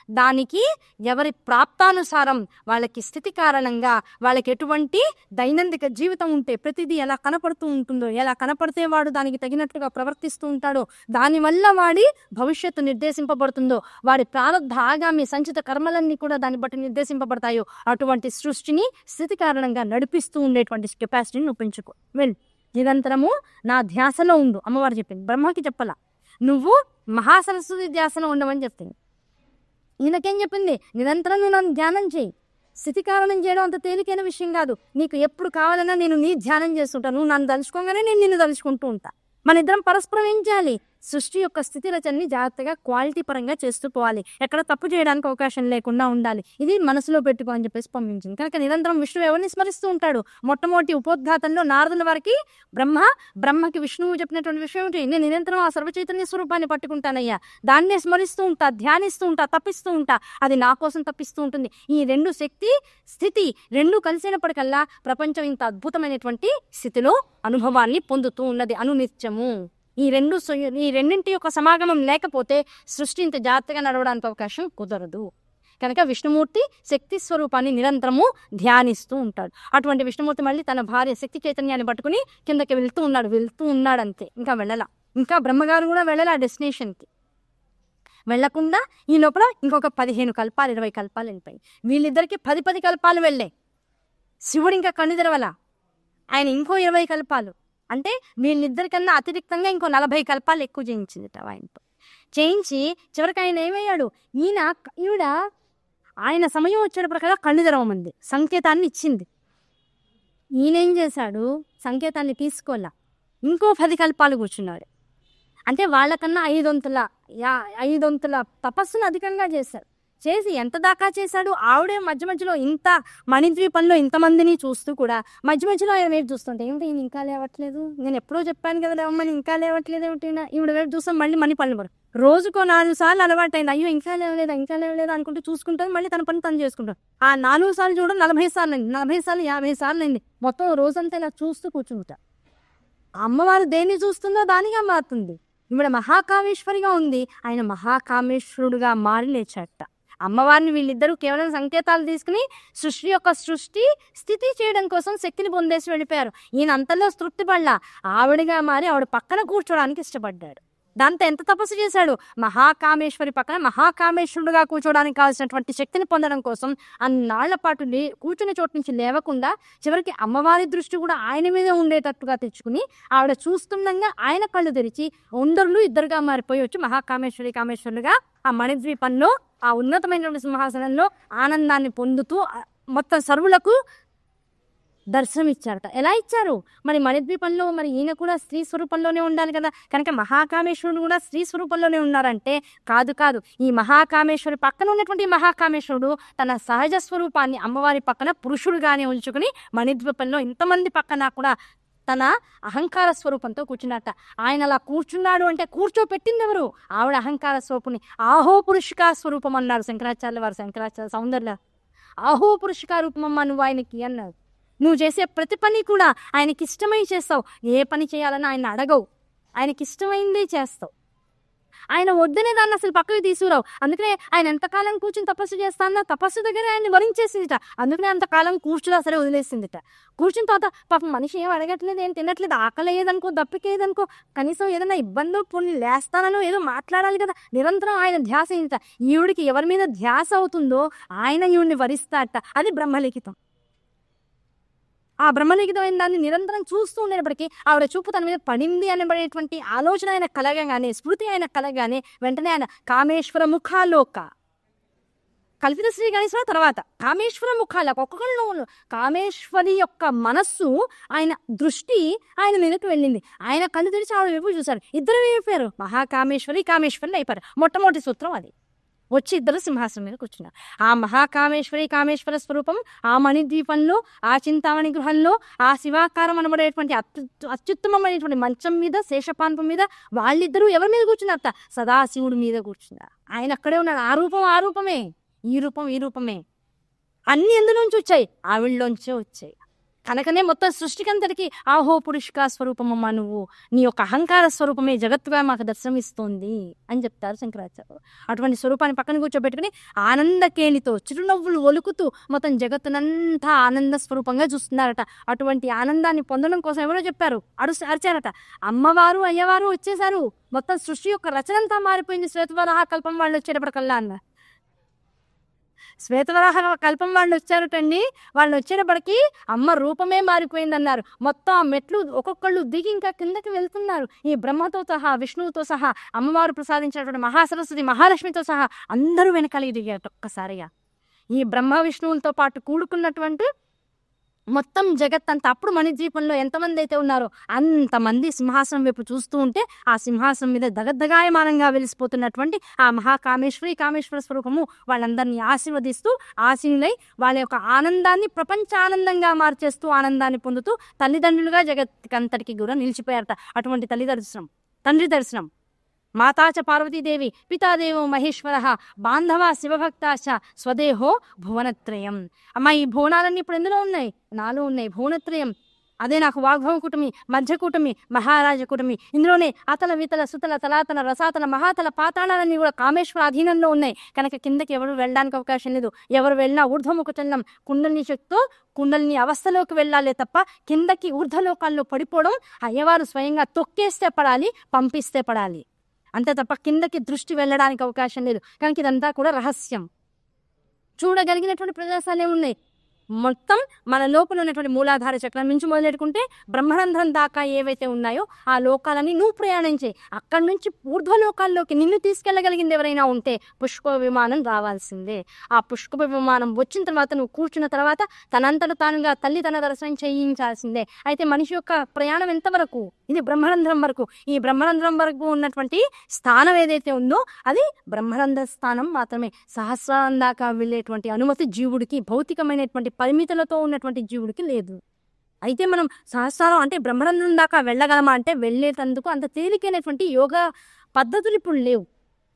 దానికి ఎవరి ప్రాప్తానుసారం వాళ్ళకి స్థితి కారణంగా వాళ్ళకి ఎటువంటి దైనందిక జీవితం ఉంటే ప్రతిదీ ఎలా కనపడుతూ ఉంటుందో, ఎలా కనపడితే వాడు దానికి తగినట్లుగా ప్రవర్తిస్తూ ఉంటాడో, దానివల్ల వాడి భవిష్యత్తు నిర్దేశింపబడుతుందో, వాడి ప్రారంభ ఆగామి సంచిత కర్మలన్నీ కూడా దాన్ని బట్టి నిర్దేశింపబడతాయో అటువంటి సృష్టిని స్థితి కారణంగా నడిపిస్తూ ఉండేటువంటి కెపాసిటీని ఒప్పించుకో. వెళ్ళు, నిరంతరము నా ధ్యాసలో ఉండు. అమ్మవారు చెప్పింది, బ్రహ్మకి చెప్పలా. నువ్వు మహాసరస్వతి ధ్యాసలో ఉండమని చెప్తుంది. ఈయనకేం చెప్పింది? నిరంతరం నువ్వు నన్ను ధ్యానం చేయి. స్థితి కారణం చేయడం అంత తేలికైన విషయం కాదు. నీకు ఎప్పుడు కావాలన్నా నేను నీ ధ్యానం చేస్తుంటాను. నువ్వు నన్ను తలుచుకోగానే నేను నిన్ను తలుచుకుంటూ ఉంటా. మన ఇద్దరం పరస్పరం ఏం చేయాలి? సృష్టి యొక్క స్థితి రచనని జాగ్రత్తగా క్వాలిటీ పరంగా చేస్తూ పోవాలి. ఎక్కడ తప్పు చేయడానికి అవకాశం లేకుండా ఉండాలి. ఇది మనసులో పెట్టుకో అని చెప్పేసి పంపించింది. కనుక నిరంతరం విష్ణువు ఎవరిని స్మరిస్తూ ఉంటాడు? మొట్టమొదటి ఉపోద్ఘాతంలో నారదుల వారికి బ్రహ్మకి విష్ణువు చెప్పినటువంటి విషయం ఏంటి? నేను నిరంతరం ఆ సర్వచైతన్య స్వరూపాన్ని పట్టుకుంటానయ్యా, దాన్నే స్మరిస్తూ ఉంటా, ధ్యానిస్తూ ఉంటా, తప్పిస్తూ ఉంటా, అది నా కోసం తప్పిస్తూ ఉంటుంది. ఈ 2 శక్తి స్థితి 2 కలిసినప్పటికల్లా ప్రపంచం ఇంత అద్భుతమైనటువంటి స్థితిలో అనుభవాన్ని పొందుతూ ఉన్నది అనునిత్యము. ఈ రెండింటి యొక్క సమాగమం లేకపోతే సృష్టి ఇంత జాగ్రత్తగా నడవడానికి అవకాశం కుదరదు. కనుక విష్ణుమూర్తి శక్తి స్వరూపాన్ని నిరంతరము ధ్యానిస్తూ ఉంటాడు. అటువంటి విష్ణుమూర్తి మళ్ళీ తన భార్య శక్తి చైతన్యాన్ని పట్టుకుని కిందకి వెళ్తూ ఉన్నాడు అంతే. ఇంకా వెళ్ళలా. ఇంకా బ్రహ్మగారు కూడా వెళ్ళాలి ఆ డెస్టినేషన్కి. వెళ్లకుండా ఈ లోపల ఇంకొక 15 కల్పాలు 20 కల్పాలు వెళ్ళిపోయి వీళ్ళిద్దరికి 10 కల్పాలు వెళ్ళాయి. శివుడు ఇంకా కన్ను తెరవల, ఆయన ఇంకో 20 కల్పాలు అంటే వీళ్ళిద్దరికన్నా అతిరిక్తంగా ఇంకో 40 కల్పాలు ఎక్కువ చేయించింది ఆయనతో. చేయించి చివరికి ఆయన ఏమయ్యాడు? ఈవిడ ఆయన సమయం వచ్చిన ప్రకారం కళ్ళు తెరవమంది, సంకేతాన్ని ఇచ్చింది. ఈయనేం చేశాడు? సంకేతాన్ని తీసుకోలా, ఇంకో 10 కల్పాలు కూర్చున్నాడు. అంటే వాళ్ళకన్నా 5 వంతుల తపస్సును అధికంగా చేశారు. చేసి ఎంత దాకా చేశాడు? ఆవిడే మధ్య మధ్యలో ఇంత మణిద్వీపంలో ఇంతమందిని చూస్తూ కూడా మధ్య మధ్యలో ఆయన వైపు చూస్తుంటే ఏమిటి ఈయన ఇంకా లేవట్లేదు, నేను ఎప్పుడో చెప్పాను కదా లేవమ్మని, ఇంకా లేవట్లేదు ఏమిటి ఈవిడ వైపు చూస్తాం. మళ్ళీ మణి పళ్ళు పడు రోజుకో 4 సార్లు అలవాటైంది. అయ్యో ఇంకా లేవలేదు అనుకుంటూ చూసుకుంటుంది. మళ్ళీ తన పని తను చేసుకుంటాడు. ఆ 4 సార్లు చూడడం 40 సార్లు అయింది, 40 సార్లు 50 సార్లు అయింది. మొత్తం రోజంతా ఇలా చూస్తూ కూర్చుంటా. అమ్మవారు దేన్ని చూస్తుందో దానిగా మారుతుంది. ఈవిడ మహాకామేశ్వరిగా ఉంది, ఆయన మహాకామేశ్వరుడుగా మారి లేచాట. అమ్మవారిని వీళ్ళిద్దరూ కేవలం సంకేతాలు తీసుకుని సృష్టి స్థితి చేయడం కోసం శక్తిని పొందేసి వెళ్ళిపోయారు. ఈయన అంతలో తృప్తి పడలా, ఆవిడగా మారి ఆవిడ పక్కన కూర్చోడానికి ఇష్టపడ్డాడు. దాంతో ఎంత తపస్సు చేశాడు? మహాకామేశ్వరి పక్కన మహాకామేశ్వరుడుగా కూర్చోడానికి కావాల్సినటువంటి శక్తిని పొందడం కోసం అన్నాళ్ల పాటు కూర్చునే చోటు నుంచి లేవకుండా చివరికి అమ్మవారి దృష్టి కూడా ఆయన మీద ఉండేటట్టుగా తెచ్చుకుని ఆవిడ చూస్తుండగా ఆయన కళ్ళు తెరిచి ఇద్దరుగా మారిపోయి వచ్చి కామేశ్వరులుగా ఆ మణిద్వీపంలో ఆ ఉన్నతమైనటువంటి సింహాసనంలో ఆనందాన్ని పొందుతూ మొత్తం సర్వులకు దర్శనం ఇచ్చారట. ఎలా ఇచ్చారు? మరి మణిద్వీపంలో మరి ఈయన కూడా స్త్రీ స్వరూపంలోనే ఉండాలి కదా. కనుక మహాకామేశ్వరుడు కూడా స్త్రీ స్వరూపంలోనే ఉన్నారంటే కాదు. ఈ మహాకామేశ్వరి పక్కన ఉన్నటువంటి మహాకామేశ్వరుడు తన సహజ స్వరూపాన్ని అమ్మవారి పక్కన పురుషుడుగానే ఉంచుకుని మణిద్వీపంలో ఇంతమంది పక్కన కూడా తన అహంకార స్వరూపంతో కూర్చున్నట్ట. ఆయన అలా కూర్చున్నాడు అంటే కూర్చోపెట్టింది ఎవరు? ఆవిడ అహంకార స్వరూపుని ఆహో పురుషికా స్వరూపం అన్నారు శంకరాచార్య వారు. శంకరాచార్య సౌందర్య ఆహో పురుషికా రూపమమ్మ నువ్వు ఆయనకి అన్నారు. నువ్వు చేసే ప్రతి పని కూడా ఆయనకి ఇష్టమై చేస్తావు. ఏ పని చేయాలని ఆయన అడగవు, ఆయనకి ఇష్టమైందే చేస్తావు. ఆయన వద్దనే దాన్ని అసలు పక్కకి తీసుకురావు. అందుకనే ఆయన ఎంతకాలం కూర్చుని తపస్సు చేస్తానో తపస్సు దగ్గర ఆయన వరించేసిందిట. అందుకనే అంతకాలం కూర్చుదా సరే వదిలేసిందిట. కూర్చున్న తర్వాత పాపం మనిషి ఏం అడగట్లేదు, ఏం తినట్లేదు, ఆకలి ఏదనుకో, దప్పికేదనుకో, కనీసం ఏదైనా ఇబ్బందో పోనీ లేస్తానో ఏదో మాట్లాడాలి కదా. నిరంతరం ఆయన ధ్యాస ఏంట. ఈవిడికి ఎవరి మీద ధ్యాస అవుతుందో ఆయన ఈవిడిని వరిస్తాట. అది బ్రహ్మలిఖితం. ఆ బ్రహ్మలిఖితమైన దాన్ని నిరంతరం చూస్తూ ఉండేటప్పటికీ ఆవిడ చూపు తన మీద పడింది అనబడేటువంటి ఆలోచన ఆయన కలగగానే, స్మృతి ఆయన కలగగానే వెంటనే ఆయన కామేశ్వర ముఖాలోక కల్పిత శ్రీ గణేశ్వర తర్వాత కామేశ్వర ముఖాలకు ఒక్కొక్కళ్ళు కామేశ్వరి యొక్క మనస్సు ఆయన దృష్టి ఆయన మీదకి వెళ్ళింది. ఆయన కళ్ళు తెరిచి ఆవిడ వైపు చూశారు. ఇద్దరు అయిపోయారు, మహాకామేశ్వరి కామేశ్వరులు అయిపోయారు. మొట్టమొదటి సూత్రం అది. వచ్చి ఇద్దరు సింహాసనం మీద కూర్చున్నారు. ఆ మహాకామేశ్వరి కామేశ్వర స్వరూపం ఆ మణిద్వీపంలో, ఆ చింతామణి గృహంలో, ఆ శివాకారం అనబడేటువంటి అత్యుత్తమమైనటువంటి మంచం మీద, శేషపాన్పం మీద వాళ్ళిద్దరూ ఎవరి మీద కూర్చున్నారట? సదాశివుడి మీద కూర్చున్నారు. ఆయన అక్కడే ఉన్నాడు. ఆ రూపం ఆ రూపమే, ఈ రూపం ఈ రూపమే. అన్ని ఎందులోంచి వచ్చాయి? ఆవిళ్ళలోంచే వచ్చాయి. కనుకనే మొత్తం సృష్టికంతటికి ఆహో పురుషికా స్వరూపమమ్మా, నువ్వు నీ యొక్క అహంకార స్వరూపమే జగత్తుగా మాకు దర్శనమిస్తోంది అని చెప్తారు శంకరాచార్యులు. అటువంటి స్వరూపాన్ని పక్కన కూర్చోబెట్టుకుని ఆనందకేణితో చిరునవ్వులు ఒలుకుతూ మొత్తం జగత్తునంతా ఆనంద స్వరూపంగా చూస్తున్నారట. అటువంటి ఆనందాన్ని పొందడం కోసం ఎవరో చెప్పారు, అరిచారట. అమ్మవారు అయ్యవారు వచ్చేసారు. మొత్తం సృష్టి యొక్క రచన అంతా మారిపోయింది శ్వేతవరాహ కల్పం వాళ్ళు వచ్చేటప్పటికల్లా అన్న. శ్వేతవరాహ కల్పం వాళ్ళు వచ్చారటండి. వాళ్ళు వచ్చేటప్పటికి అమ్మ రూపమే మారిపోయింది అన్నారు. మొత్తం ఆ మెట్లు ఒక్కొక్కళ్ళు దిగి ఇంకా కిందకి వెళ్తున్నారు. ఈ బ్రహ్మతో సహా, విష్ణువుతో సహా, అమ్మవారు ప్రసాదించినటువంటి మహాసరస్వతి మహాలక్ష్మితో సహా అందరూ వెనకాల దిగారు ఒక్కసారిగా. ఈ బ్రహ్మ విష్ణువులతో పాటు కూడుకున్నటువంటి మొత్తం జగత్తంతా అప్పుడు మణిద్వీపంలో ఎంతమంది అయితే ఉన్నారో అంతమంది సింహాసనం వైపు చూస్తూ ఉంటే ఆ సింహాసనం మీద దగద్దగాయమానంగా వెలిసిపోతున్నటువంటి ఆ మహాకామేశ్వరి కామేశ్వర స్వరూపము వాళ్ళందరినీ ఆశీర్వదిస్తూ ఆశీనులై వాళ్ళ యొక్క ఆనందాన్ని ప్రపంచ ఆనందంగా మార్చేస్తూ ఆనందాన్ని పొందుతూ తల్లిదండ్రులుగా జగత్కంతటికి కూడా నిలిచిపోయారట. అటువంటి తల్లి దర్శనం, తండ్రి దర్శనం. మాతాచ పార్వతీదేవి, పితాదేవో మహేశ్వర, బాంధవ శివభక్తాచ, స్వదేహో భువనత్రయం. అమ్మ ఈ భువనాలన్నీ ఇప్పుడు ఎందులో ఉన్నాయి? నాలో ఉన్నాయి. భువనత్రయం అదే నాకు వాగ్భవ కూటమి, మధ్య కూటమి, మహారాజ కూటమి. ఇందులోనే అతల వితల సుతల తలాతల రసాతల మహాతల పాతాళాలన్నీ కూడా కామేశ్వర అధీనంలో ఉన్నాయి. కనుక కిందకి ఎవరు వెళ్ళడానికి అవకాశం లేదు. ఎవరు వెళ్ళినా ఊర్ధ్వముఖ చలనం కుండలిని శక్తితో కుండలిని అవస్థలోకి వెళ్ళాలే తప్ప కిందకి ఊర్ధ్వలోకాల్లో పడిపోవడం అయ్యవారు స్వయంగా తొక్కేస్తే పడాలి, పంపిస్తే పడాలి, అంతే తప్ప కిందకి దృష్టి వెళ్ళడానికి అవకాశం లేదు. కనుక ఇదంతా కూడా రహస్యం. చూడగలిగినటువంటి ప్రదేశాలే ఉన్నాయి. మొత్తం మన లోపల ఉన్నటువంటి మూలాధార చక్రం నుంచి మొదలెట్టుకుంటే బ్రహ్మరంధ్రం దాకా ఏవైతే ఉన్నాయో ఆ లోకాలని నువ్వు ప్రయాణించే. అక్కడి నుంచి ఊర్ధ్వలోకాల్లోకి నిన్ను తీసుకెళ్ళగలిగింది ఎవరైనా ఉంటే పుష్ప విమానం రావాల్సిందే. ఆ పుష్ప విమానం వచ్చిన తర్వాత నువ్వు కూర్చున్న తర్వాత తనంతట తానుగా తల్లి తన దర్శనం చేయించాల్సిందే. అయితే మనిషి యొక్క ప్రయాణం ఎంతవరకు? ఇది బ్రహ్మరంధ్రం వరకు. ఈ బ్రహ్మరంధ్రం వరకు ఉన్నటువంటి స్థానం ఏదైతే ఉందో అది బ్రహ్మరంధ్ర స్థానం మాత్రమే. సహస్రారం దాకా వెళ్ళేటువంటి అనుమతి జీవుడికి, భౌతికమైనటువంటి పరిమితులతో ఉన్నటువంటి జీవుడికి లేదు. అయితే మనం సహస్రారం అంటే బ్రహ్మరంధ్రం దాకా వెళ్ళగలమా అంటే వెళ్ళేటందుకు అంత తేలికైనటువంటి యోగా పద్ధతులు ఇప్పుడు లేవు.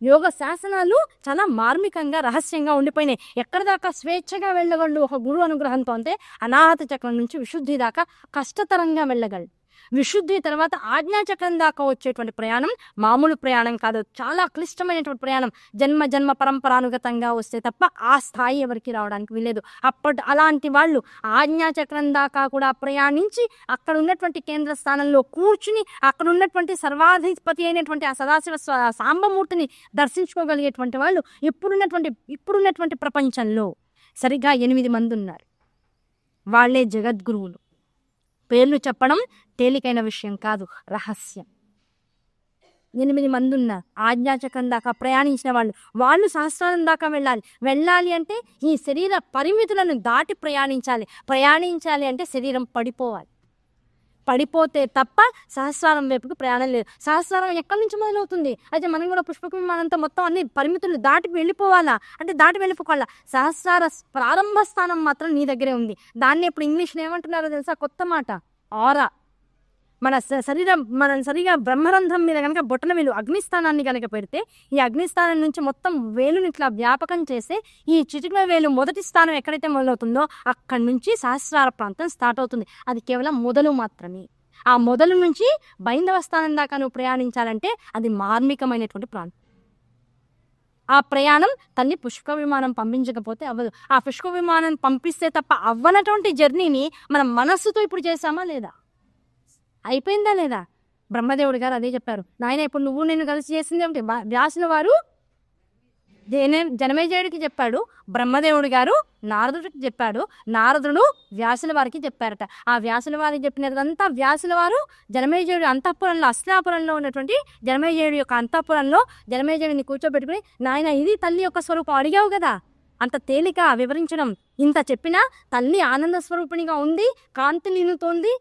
యోగ శాసనాలు చాలా మార్మికంగా రహస్యంగా ఉండిపోయినాయి. ఎక్కడి దాకా స్వేచ్ఛగా వెళ్ళగలడు ఒక గురువు అనుగ్రహంతో అంటే అనాహత చక్రం నుంచి విశుద్ధి దాకా కష్టతరంగా వెళ్ళగలడు. విశుద్ధి తర్వాత ఆజ్ఞాచక్రం దాకా వచ్చేటువంటి ప్రయాణం మామూలు ప్రయాణం కాదు, చాలా క్లిష్టమైనటువంటి ప్రయాణం. జన్మ జన్మ పరంపరానుగతంగా వస్తే తప్ప ఆ స్థాయి ఎవరికి రావడానికి వీలేదు. అలాంటి వాళ్ళు ఆజ్ఞాచక్రం దాకా కూడా ప్రయాణించి అక్కడ ఉన్నటువంటి కేంద్ర స్థానంలో కూర్చుని అక్కడ ఉన్నటువంటి సర్వాధిపతి అయినటువంటి ఆ సదాశివ సాంబమూర్తిని దర్శించుకోగలిగేటువంటి వాళ్ళు ఇప్పుడున్నటువంటి ప్రపంచంలో సరిగ్గా 8 మంది ఉన్నారు. వాళ్ళే జగద్గురువులు. పేర్లు చెప్పడం తేలికైన విషయం కాదు, రహస్యం. 8 మంది ఉన్నారు ఆజ్ఞాచక్రం దాకా ప్రయాణించిన వాళ్ళు సహస్రారం దాకా వెళ్ళాలి అంటే ఈ శరీర పరిమితులను దాటి ప్రయాణించాలి అంటే శరీరం పడిపోతే తప్ప సహస్రారం వైపుకు ప్రయాణం లేదు. సహస్రారం ఎక్కడి నుంచి మొదలవుతుంది? అయితే మనం కూడా పుష్పక విమానంతో మొత్తం అన్ని పరిమితులు దాటి వెళ్ళిపోవాలా అంటే దాటి వెళ్ళిపోవాలా. సహస్రార ప్రారంభ స్థానం మాత్రం నీ దగ్గరే ఉంది. దాన్ని ఇప్పుడు ఇంగ్లీష్లో ఏమంటున్నారో తెలుసా? కొత్త మాట, ఆరా. మన సరిగా బ్రహ్మరంధ్రం మీద కనుక బొట్టన వేలు అగ్నిస్థానాన్ని కనుక పెడితే ఈ అగ్నిస్థానం నుంచి మొత్తం వేలుని ఇట్లా వ్యాపకం చేస్తే ఈ చిటికల వేలు మొదటి స్థానం ఎక్కడైతే మొదలవుతుందో అక్కడి నుంచి సహస్రార ప్రాంతం స్టార్ట్ అవుతుంది. అది కేవలం మొదలు మాత్రమే. ఆ మొదలు నుంచి బైందవ స్థానం దాకా నువ్వు ప్రయాణించాలంటే అది మార్మికమైనటువంటి ప్రాంతం. ఆ ప్రయాణం తల్లి పుష్ప విమానం పంపించకపోతే అవ్వదు. ఆ పుష్ప విమానం పంపిస్తే తప్ప అవ్వనటువంటి జర్నీని మనం మనస్సుతో ఇప్పుడు చేసామా లేదా? అయిపోయిందా లేదా? బ్రహ్మదేవుడు గారు అదే చెప్పారు. నాయన ఇప్పుడు నువ్వు నేను కలిసి చేసింది ఏమిటి? వ్యాసుల వారు జనమేజయుడికి చెప్పాడు, బ్రహ్మదేవుడు గారు నారదుడికి చెప్పాడు, నారదుడు వ్యాసుల వారికి చెప్పారట. ఆ వ్యాసుల వారికి చెప్పినదంతా వ్యాసుల వారు జనమేజయుడి అంతఃపురంలో, అస్తినాపురంలో ఉన్నటువంటి జనమేజయుడి యొక్క అంతఃపురంలో జనమేజయుడిని కూర్చోబెట్టుకుని, నాయన ఇది తల్లి యొక్క స్వరూపం అడిగావు కదా, అంత తేలిక వివరించడం. ఇంత చెప్పినా తల్లి ఆనంద స్వరూపిణిగా ఉంది, కాంతి నిన్నుతోంది,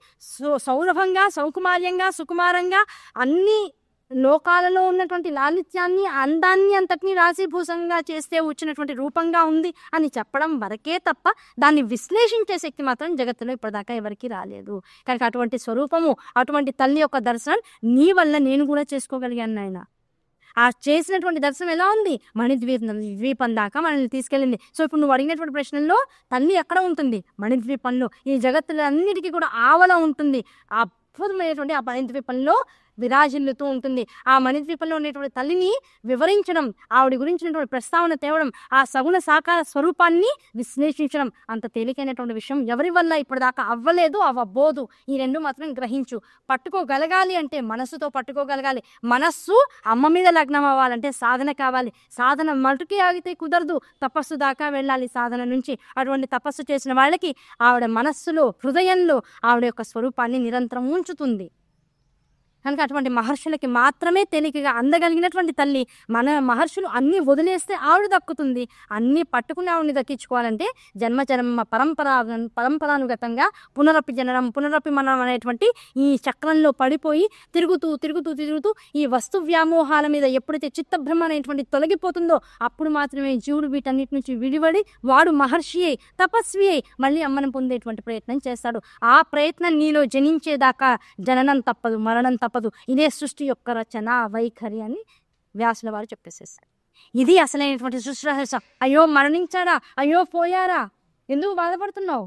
సౌరభంగా, సౌకుమార్యంగా, సుకుమారంగా అన్ని లోకాలలో ఉన్నటువంటి లాలిత్యాన్ని, అందాన్ని అంతటినీ రాశీభూషంగా చేస్తే వచ్చినటువంటి రూపంగా ఉంది అని చెప్పడం వరకే తప్ప దాన్ని విశ్లేషించే శక్తి మాత్రం జగత్తులో ఇప్పటిదాకా ఎవరికి రాలేదు. కనుక అటువంటి స్వరూపము, అటువంటి తల్లి యొక్క దర్శనం నీ వల్ల నేను కూడా చేసుకోగలిగాను నాయన. ఆ చేసినటువంటి దర్శనం ఎలా ఉంది? మణిద్వీపం దాకా మనల్ని తీసుకెళ్ళింది. సో ఇప్పుడు నువ్వు అడిగినటువంటి ప్రశ్నల్లో తల్లి ఎక్కడ ఉంటుంది? మణిద్వీపంలో. ఈ జగత్తులో అన్నిటికీ కూడా ఆవల ఉంటుంది. అద్భుతమైనటువంటి ఆ మణిద్వీపంలో విరాజిల్లుతూ ఉంటుంది. ఆ మణిద్వీపంలో ఉండేటువంటి తల్లిని వివరించడం, ఆవిడ గురించినటువంటి ప్రస్తావన తేవడం, ఆ సగుణ సాకార స్వరూపాన్ని విశ్లేషించడం అంత తేలికైనటువంటి విషయం ఎవరి వల్ల ఇప్పటిదాకా అవ్వలేదు, అవ్వబోదు. ఈ రెండు మాత్రం గ్రహించు. పట్టుకోగలగాలి అంటే మనస్సుతో పట్టుకోగలగాలి. మనస్సు అమ్మ మీద లగ్నం అవ్వాలంటే సాధన కావాలి. సాధన మటుకి ఆగితే కుదరదు, తపస్సు దాకా వెళ్ళాలి సాధన నుంచి. అటువంటి తపస్సు చేసిన వాళ్ళకి ఆవిడ మనస్సులో, హృదయంలో ఆవిడ యొక్క స్వరూపాన్ని నిరంతరం ఉంచుతుంది. కనుక అటువంటి మహర్షులకి మాత్రమే తేలికగా అందగలిగినటువంటి తల్లి. మన మహర్షులు అన్నీ వదిలేస్తే ఆవిడ దక్కుతుంది. అన్నీ పట్టుకుని ఆవిడని దక్కించుకోవాలంటే జన్మ పరంపరానుగతంగా పునరపి జననం పునరపి మననం అనేటువంటి ఈ చక్రంలో పడిపోయి తిరుగుతూ ఈ వస్తు వ్యామోహాల మీద ఎప్పుడైతే చిత్తభ్రమ అనేటువంటి తొలగిపోతుందో అప్పుడు మాత్రమే జీవుడు వీటన్నిటి నుంచి విడివడి వాడు మహర్షి అయి, తపస్వి అయి మళ్ళీ అమ్మను పొందేటువంటి ప్రయత్నం చేస్తాడు. ఆ ప్రయత్నం నీలో జనించేదాకా జననం తప్పదు, మరణం తప్పదు. ఇదే సృష్టి యొక్క రచన వైఖరి అని వ్యాసుల వారు చెప్పేసేస్తారు. ఇది అసలైనటువంటి సృష్టి రహస్యం. అయ్యో మరణించారా, అయ్యో పోయారా, ఎందుకు బాధపడుతున్నావు?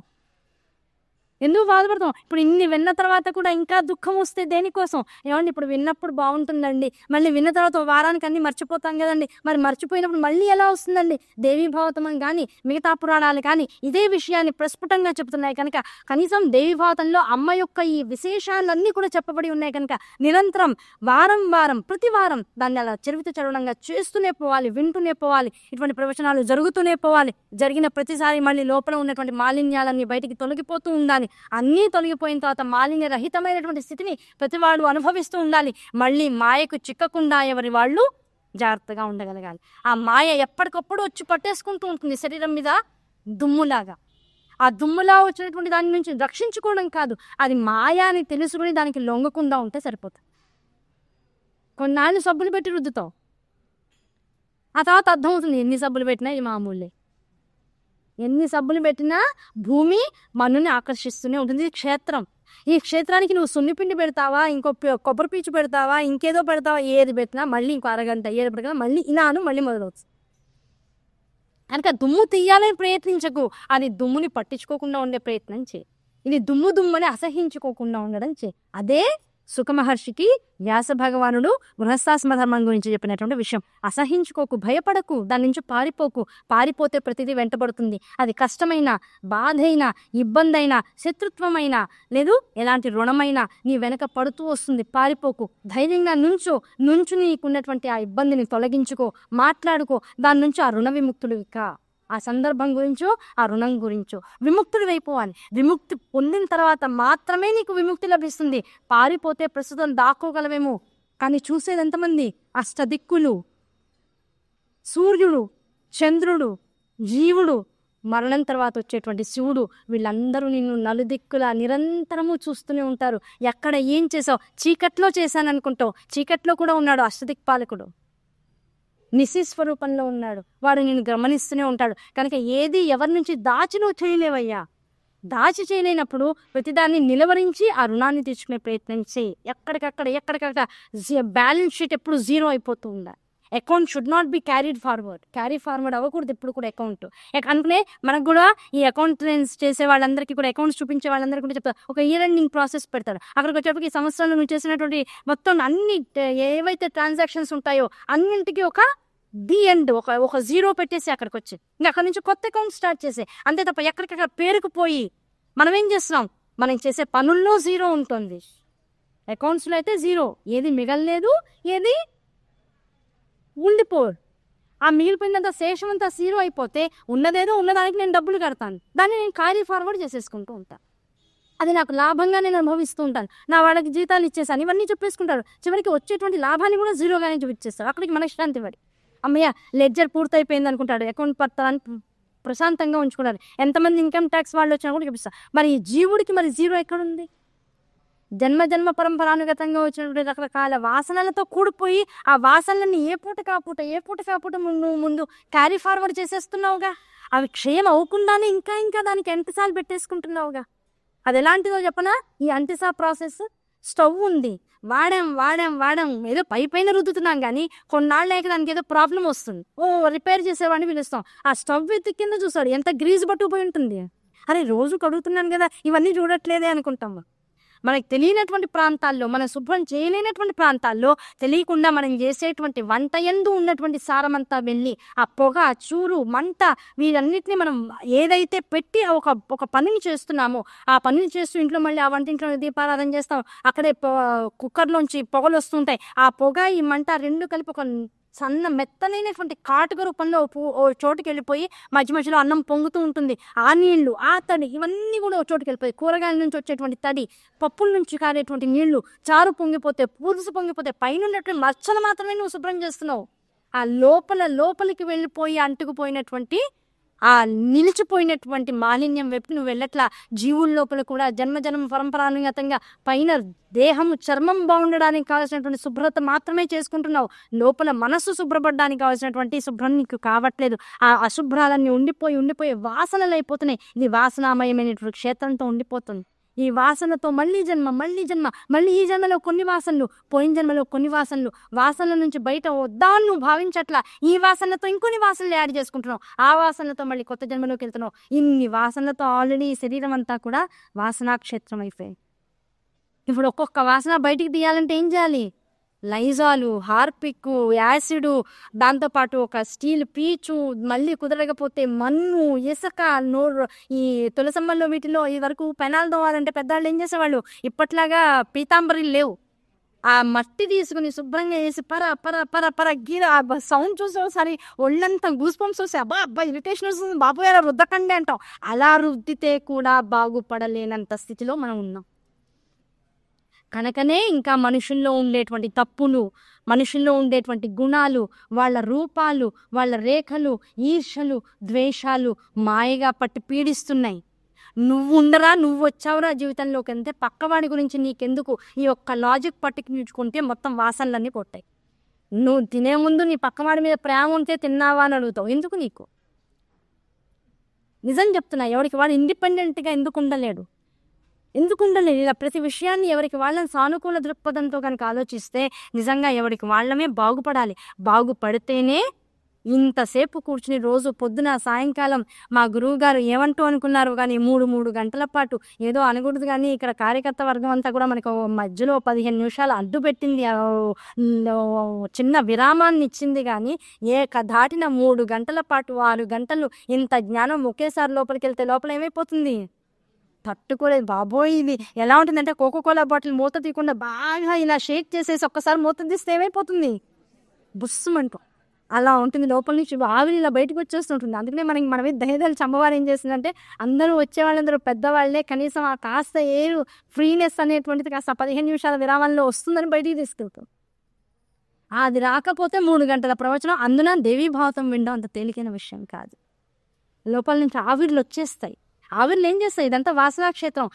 ఇప్పుడు ఇన్ని విన్న తర్వాత కూడా ఇంకా దుఃఖం వస్తే దేనికోసం? ఏమండి ఇప్పుడు విన్నప్పుడు బాగుంటుందండి, మళ్ళీ విన్న తర్వాత వారానికి అన్ని మర్చిపోతాం కదండి. మరి మర్చిపోయినప్పుడు మళ్ళీ ఎలా వస్తుందండి? దేవీ భావతం కానీ మిగతా పురాణాలు కానీ ఇదే విషయాన్ని ప్రస్ఫుటంగా చెబుతున్నాయి కనుక కనీసం దేవీ భావతంలో అమ్మ యొక్క ఈ విశేషాలన్నీ కూడా చెప్పబడి ఉన్నాయి కనుక నిరంతరం వారం ప్రతి వారం దాన్ని అలా చరవడంగా చేస్తూనే పోవాలి, వింటూనే పోవాలి. ఇటువంటి ప్రవచనాలు జరుగుతూనే పోవాలి. జరిగిన ప్రతిసారి మళ్ళీ లోపల ఉన్నటువంటి మాలిన్యాలన్నీ బయటికి తొలగిపోతూ ఉండాలి. అన్నీ తొలగిపోయిన తర్వాత మాలిన్య రహితమైనటువంటి స్థితిని ప్రతి వాళ్ళు అనుభవిస్తూ ఉండాలి. మళ్ళీ మాయకు చిక్కకుండా ఎవరి వాళ్ళు జాగ్రత్తగా ఉండగలగాలి. ఆ మాయ ఎప్పటికప్పుడు వచ్చి పట్టేసుకుంటూ ఉంటుంది శరీరం మీద దుమ్ములాగా. ఆ దుమ్ములా వచ్చినటువంటి దాని నుంచి రక్షించుకోవడం కాదు, అది మాయ అని తెలుసుకుని దానికి లొంగకుండా ఉంటే సరిపోతుంది. కొన్నాళ్ళు సబ్బులు పెట్టి రుద్దుతావు, ఆ తర్వాత అర్థమవుతుంది ఎన్ని సబ్బులు పెట్టినా ఇది మామూలే. ఎన్ని సబ్బులు పెట్టినా భూమి మన్నుని ఆకర్షిస్తూనే ఉంటుంది. క్షేత్రం, ఈ క్షేత్రానికి నువ్వు సున్నిపిండి పెడతావా, ఇంకో కొబ్బరి పీచు పెడతావా, ఇంకేదో పెడతావా, ఏది పెట్టినా మళ్ళీ ఇంకో అరగంట ఏది పెట్టినా మళ్ళీ ఇలాను మళ్ళీ మొదలవుతుంది. కనుక దుమ్ము తీయాలని ప్రయత్నించకు, అది దుమ్ముని పట్టించుకోకుండా ఉండే ప్రయత్నం చేయి. ఇది దుమ్మని అసహించుకోకుండా ఉండడం చేయి. అదే సుఖమహర్షికి వ్యాస భగవానుడు గృహస్థాశ్రమ ధర్మం గురించి చెప్పినటువంటి విషయం. అసహించుకోకు, భయపడకు, దాని నుంచి పారిపోకు. పారిపోతే ప్రతిదీ వెంటబడుతుంది. అది కష్టమైన, బాధైనా, ఇబ్బందైనా, శత్రుత్వమైనా, లేదు ఎలాంటి రుణమైనా నీ వెనక పడుతూ వస్తుంది. పారిపోకు, ధైర్యంగా నుంచు నీకున్నటువంటి ఆ ఇబ్బందిని తొలగించుకో, మాట్లాడుకో, దాని నుంచి ఆ రుణ విముక్తుడు కా. ఆ సందర్భం గురించో ఆ రుణం గురించో విముక్తుడు అయిపోవాలి. విముక్తి పొందిన తర్వాత మాత్రమే నీకు విముక్తి లభిస్తుంది. పారిపోతే ప్రస్తుతం దాక్కోగలవేమో, కానీ చూసేది ఎంతమంది? అష్టదిక్కులు, సూర్యుడు, చంద్రుడు, జీవుడు, మరణం తర్వాత వచ్చేటువంటి శివుడు, వీళ్ళందరూ నిన్ను నలుదిక్కులా నిరంతరము చూస్తూనే ఉంటారు. ఎక్కడ ఏం చేసావు? చీకట్లో చేశాను అనుకుంటావు, చీకట్లో కూడా ఉన్నాడు అష్టదిక్పాలకుడు, నిశిస్వరూపంలో ఉన్నాడు. వాడు నేను గమనిస్తూనే ఉంటాడు. కనుక ఏది ఎవరి నుంచి దాచి నువ్వు చేయలేవయ్యా. దాచి చేయలేనప్పుడు ప్రతిదాన్ని నిలవరించి ఆ రుణాన్ని తీర్చుకునే ప్రయత్నం చేయి. ఎక్కడికక్కడ బ్యాలెన్స్ షీట్ ఎప్పుడు జీరో అయిపోతూ ఉండాలి. Account should not be carry forward అవ్వకూడదు ఎప్పుడు కూడా. అకౌంట్ అనుకునే మనకు కూడా ఈ అకౌంటెన్స్ చేసే వాళ్ళందరికీ కూడా, అకౌంట్స్ చూపించే వాళ్ళందరికీ కూడా చెప్తారు, ఒక ఇయర్ ఎండింగ్ ప్రాసెస్ పెడతారు. అక్కడికి వచ్చేప్పటికి ఈ సంవత్సరంలో నువ్వు చేసినటువంటి మొత్తం అన్ని ఏవైతే ట్రాన్సాక్షన్స్ ఉంటాయో అన్నింటికి ఒక ది ఎండ్, ఒక జీరో పెట్టేసి అక్కడికి వచ్చి ఇంకా అక్కడి నుంచి కొత్త అకౌంట్ స్టార్ట్ చేసే. అంతే తప్ప ఎక్కడికక్కడ పేరుకు పోయి మనం ఏం చేస్తున్నాం? మనం చేసే పనుల్లో జీరో ఉంటుంది, అకౌంట్స్లో అయితే జీరో. ఏది మిగలలేదు, ఏది ఉండిపోరు. ఆ మిగిలిపోయినంత శేషం అంతా జీరో అయిపోతే ఉన్నదేదో ఉన్నదానికి నేను డబ్బులు కడతాను, దాన్ని నేను క్యారీ ఫార్వర్డ్ చేసేసుకుంటూ ఉంటాను. అది నాకు లాభంగా నేను అనుభవిస్తూ ఉంటాను. నా వాళ్ళకి జీతాలు ఇచ్చేసాను, ఇవన్నీ చెప్పేసుకుంటారు. చివరికి వచ్చేటువంటి లాభాన్ని కూడా జీరోగానే చూపించేస్తారు. అక్కడికి మనకి శాంతి పడి అమ్మయ్య లెడ్జర్ పూర్తయిపోయింది అనుకుంటాడు, అకౌంట్ పడతాను ప్రశాంతంగా ఉంచుకున్నారు. ఎంతమంది ఇన్కమ్ ట్యాక్స్ వాళ్ళు వచ్చినా కూడా చూపిస్తారు. మరి ఈ జీవుడికి మరి జీరో ఎక్కడుంది? జన్మ జన్మ పరంపరానుగతంగా వచ్చినటువంటి రకరకాల వాసనలతో కూడిపోయి ఆ వాసనలన్నీ ఏ పూట కాపూట ముందు క్యారీ ఫార్వర్డ్ చేసేస్తున్నావుగా. అవి క్షయం అవ్వకుండానే ఇంకా దానికి ఎంతసార్లు పెట్టేసుకుంటున్నావుగా. అది ఎలాంటిదో చెప్పనా? ఈ అంటిసా ప్రాసెస్. స్టవ్ ఉంది, వాడాం ఏదో పైన రుద్దుతున్నాం కానీ కొన్నాళ్ళేక దానికి ఏదో ప్రాబ్లం వస్తుంది. రిపేర్ చేసేవాడిని పిలుస్తాం. ఆ స్టవ్ ఎత్తి కింద చూస్తాడు ఎంత గ్రీజ్ పట్టుకుపోయి ఉంటుంది. అరే రోజు కడుగుతున్నాను కదా, ఇవన్నీ చూడట్లేదే అనుకుంటాము. మనకు తెలియనటువంటి ప్రాంతాల్లో, మనం శుభ్రం చేయలేనటువంటి ప్రాంతాల్లో తెలియకుండా మనం చేసేటువంటి వంట యందు ఉన్నటువంటి సారమంతా వెళ్ళి ఆ పొగ, చూరు, మంట వీటన్నిటిని మనం ఏదైతే పెట్టి ఒక పనిని చేస్తున్నామో ఆ పనిని చేస్తూ ఇంట్లో మళ్ళీ ఆ వంటింట్లో దీపారాధన చేస్తాం. అక్కడే కుక్కర్లోంచి పొగలు వస్తుంటాయి. ఆ పొగ, ఈ మంట రెండు కలిపి ఒక సన్న మెత్తనైనటువంటి కాటుక రూపంలో ఓ చోటుకి వెళ్ళిపోయి మధ్యలో అన్నం పొంగుతూ ఉంటుంది. ఆ నీళ్లు, ఆ తడి ఇవన్నీ కూడా ఓ చోటుకి వెళ్ళిపోయి కూరగాయల నుంచి వచ్చేటువంటి తడి, పప్పుల నుంచి కారేటువంటి నీళ్లు, చారు పొంగిపోతే, పులుసు పొంగిపోతే పైన ఉన్నటువంటి మచ్చలు మాత్రమే నువ్వు శుభ్రం చేస్తున్నావు. ఆ లోపలికి వెళ్ళిపోయి అంటుకుపోయినటువంటి ఆ నిలిచిపోయినటువంటి మాలిన్యం వైపు నువ్వు వెళ్ళట్లా. జీవుల లోపల కూడా జన్మ పరంపరానుగతంగా పైన దేహము, చర్మం బాగుండడానికి కావాల్సినటువంటి శుభ్రత మాత్రమే చేసుకుంటున్నావు. లోపల మనస్సు శుభ్రపడడానికి కావాల్సినటువంటి శుభ్రం నీకు కావట్లేదు. ఆ అశుభ్రాలన్నీ ఉండిపోయి వాసనలు అయిపోతున్నాయి. ఇది వాసనామయమైనటువంటి క్షేత్రంతో ఉండిపోతుంది. ఈ వాసనతో మళ్ళీ జన్మ, మళ్ళీ ఈ జన్మలో కొన్ని వాసనలు, పోయిన జన్మలో కొన్ని వాసనల నుంచి బయట వద్దాన్ని నువ్వు భావించట్లా. ఈ వాసనతో ఇంకొన్ని వాసనలు యాడ్ చేసుకుంటున్నావు. ఆ వాసనతో మళ్ళీ కొత్త జన్మలోకి వెళ్తున్నావు. ఇన్ని వాసనలతో ఆల్రెడీ శరీరం అంతా కూడా వాసనాక్షేత్రం అయిపోయాయి. ఇప్పుడు ఒక్కొక్క వాసన బయటికి తీయాలంటే ఏం చేయాలి? లైజాలు, హార్పిక్, యాసిడ్, దాంతోపాటు ఒక స్టీల్ పీచు, మళ్ళీ కుదరకపోతే మన్ను, ఇసుక, ఈ తులసమ్మల్లో వీటిలో ఈ వరకు పెనాలు తోవాలంటే పెద్దవాళ్ళు ఏం చేసేవాళ్ళు? ఇప్పట్లాగా పీతాంబరీలు లేవు. ఆ మట్టి తీసుకుని శుభ్రంగా వేసి పర గీర సౌండ్ చూసి ఒకసారి ఒళ్ళంతా గూస్ బంప్స్ వస్తే అబ్బా ఇరిటేషన్ వస్తుంది, బాబు ఎలా రుద్దకండి అంటాం. అలా రుద్దితే కూడా బాగుపడలేనంత స్థితిలో మనం ఉన్నాం. కనుకనే ఇంకా మనుషుల్లో ఉండేటువంటి తప్పులు, మనుషుల్లో ఉండేటువంటి గుణాలు, వాళ్ళ రూపాలు, వాళ్ళ రేఖలు, ఈర్షలు, ద్వేషాలు మాయగా పట్టి పీడిస్తున్నాయి. నువ్వు ఉండరా, నువ్వు వచ్చావురా జీవితంలోకి అంతే, పక్కవాడి గురించి నీకెందుకు? ఈ ఒక్క లాజిక్ పట్టించుకుంటే మొత్తం వాసనలన్నీ కొట్టాయి. నువ్వు తినే ముందు నీ పక్కవాడి మీద ప్రేమ ఉంటే తిన్నావా అని అడుగుతావు. ఎందుకు నీకు? నిజం చెప్తున్నా, ఎవరికి వాడు ఇండిపెండెంట్గా ఎందుకు ఉండలేడు? ఇలా ప్రతి విషయాన్ని ఎవరికి వాళ్ళని సానుకూల దృక్పథంతో కనుక ఆలోచిస్తే నిజంగా ఎవరికి వాళ్ళమే బాగుపడాలి. బాగుపడితేనే ఇంతసేపు కూర్చుని రోజు పొద్దున సాయంకాలం మా గురువు గారు ఏమంటూ అనుకున్నారు కానీ 3 గంటల పాటు ఏదో అనకూడదు కానీ ఇక్కడ కార్యకర్త వర్గం అంతా కూడా మనకు మధ్యలో 15 నిమిషాలు అడ్డు పెట్టింది, చిన్న విరామాన్ని ఇచ్చింది. కానీ దాటిన 3 గంటల పాటు 6 గంటలు ఇంత జ్ఞానం ఒకేసారి లోపలికి వెళ్తే లోపల ఏమైపోతుంది? తట్టుకోలేదు బాబోయ్. ఇది ఎలా ఉంటుందంటే కోకోకోలా బాటిల్ మూత తీయకుండా బాగా ఇలా షేక్ చేసేసి ఒక్కసారి మూత తీస్తే ఏమైపోతుంది? బుస్సుమంటూ అలా ఉంటుంది. లోపల నుంచి ఆవిరి ఇలా బయటకు వచ్చేస్తుంటుంది. అందుకనే మనమే దహేదాలు చమ్మవారు ఏం చేసిందంటే అందరూ వచ్చేవాళ్ళందరూ పెద్దవాళ్లే, కనీసం ఆ కాస్త ఏరు ఫ్రీనెస్ అనేటువంటిది కాస్త 15 నిమిషాల విరామంలో వస్తుందని బయటికి తీసుకెళ్తాం. అది రాకపోతే 3 గంటల ప్రవచనం, అందున దేవీ భావతం వినడం అంత తేలికైన విషయం కాదు. లోపల నుంచి ఆవిర్లు వచ్చేస్తాయి. ఆవిర్లు ఏం చేస్తాయి? ఇదంతా వాసనాక్షేత్రం.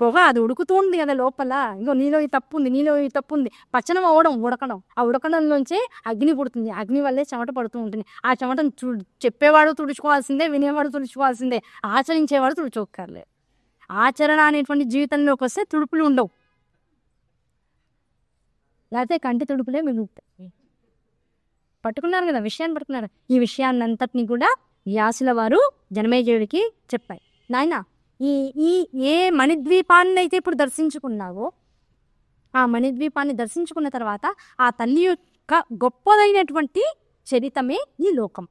పొగ అది ఉడుకుతూ ఉంది కదా లోపల. ఇంకో నీలో ఈ తప్పు ఉంది, పచ్చనం ఉడకడం. ఆ ఉడకడంలోంచే అగ్ని పుడుతుంది. అగ్ని వల్లే చెమట పడుతూ ఉంటుంది. ఆ చెమటను చెప్పేవాడు తుడుచుకోవాల్సిందే, వినేవాడు తుడుచుకోవాల్సిందే, ఆచరించేవాడు తుడుచుకోకర్లేదు. ఆచరణ అనేటువంటి జీవితంలోకి వస్తే తుడుపులు ఉండవు, లేకపోతే కంటి తుడుపులే మిగులుతాయి. పట్టుకున్నారు కదా, విషయాన్ని పట్టుకున్నారు. ఈ విషయాన్ని అంతటినీ కూడా వ్యాసుల వారు జనమేజయుడికి చెప్పాయి. నాయన ఈ ఏ మణిద్వీపాన్ని అయితే ఇప్పుడు దర్శించుకున్నావో ఆ మణిద్వీపాన్ని దర్శించుకున్న తర్వాత ఆ తల్లి యొక్క గొప్పదైనటువంటి చరితమే ఈ లోకం.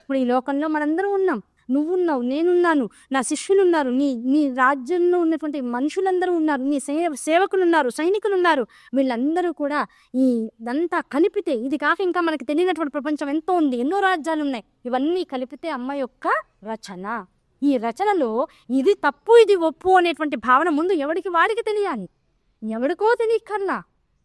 ఇప్పుడు ఈ లోకంలో మనందరం ఉన్నాం. నువ్వున్నావు, నేనున్నాను, నా శిష్యులు ఉన్నారు, నీ రాజ్యంలో ఉన్నటువంటి మనుషులందరూ ఉన్నారు, నీ సేవకులు ఉన్నారు, సైనికులు ఉన్నారు. వీళ్ళందరూ కూడా ఇదంతా కలిపితే, ఇది కాక ఇంకా మనకి తెలియనటువంటి ప్రపంచం ఎంతో ఉంది, ఎన్నో రాజ్యాలు ఉన్నాయి. ఇవన్నీ కలిపితే అమ్మ యొక్క రచన. ఈ రచనలో ఇది తప్పు ఇది ఒప్పు అనేటువంటి భావన ముందు ఎవడికి వాడికి తెలియాలి. ఎవడికో తెలియకన్నా,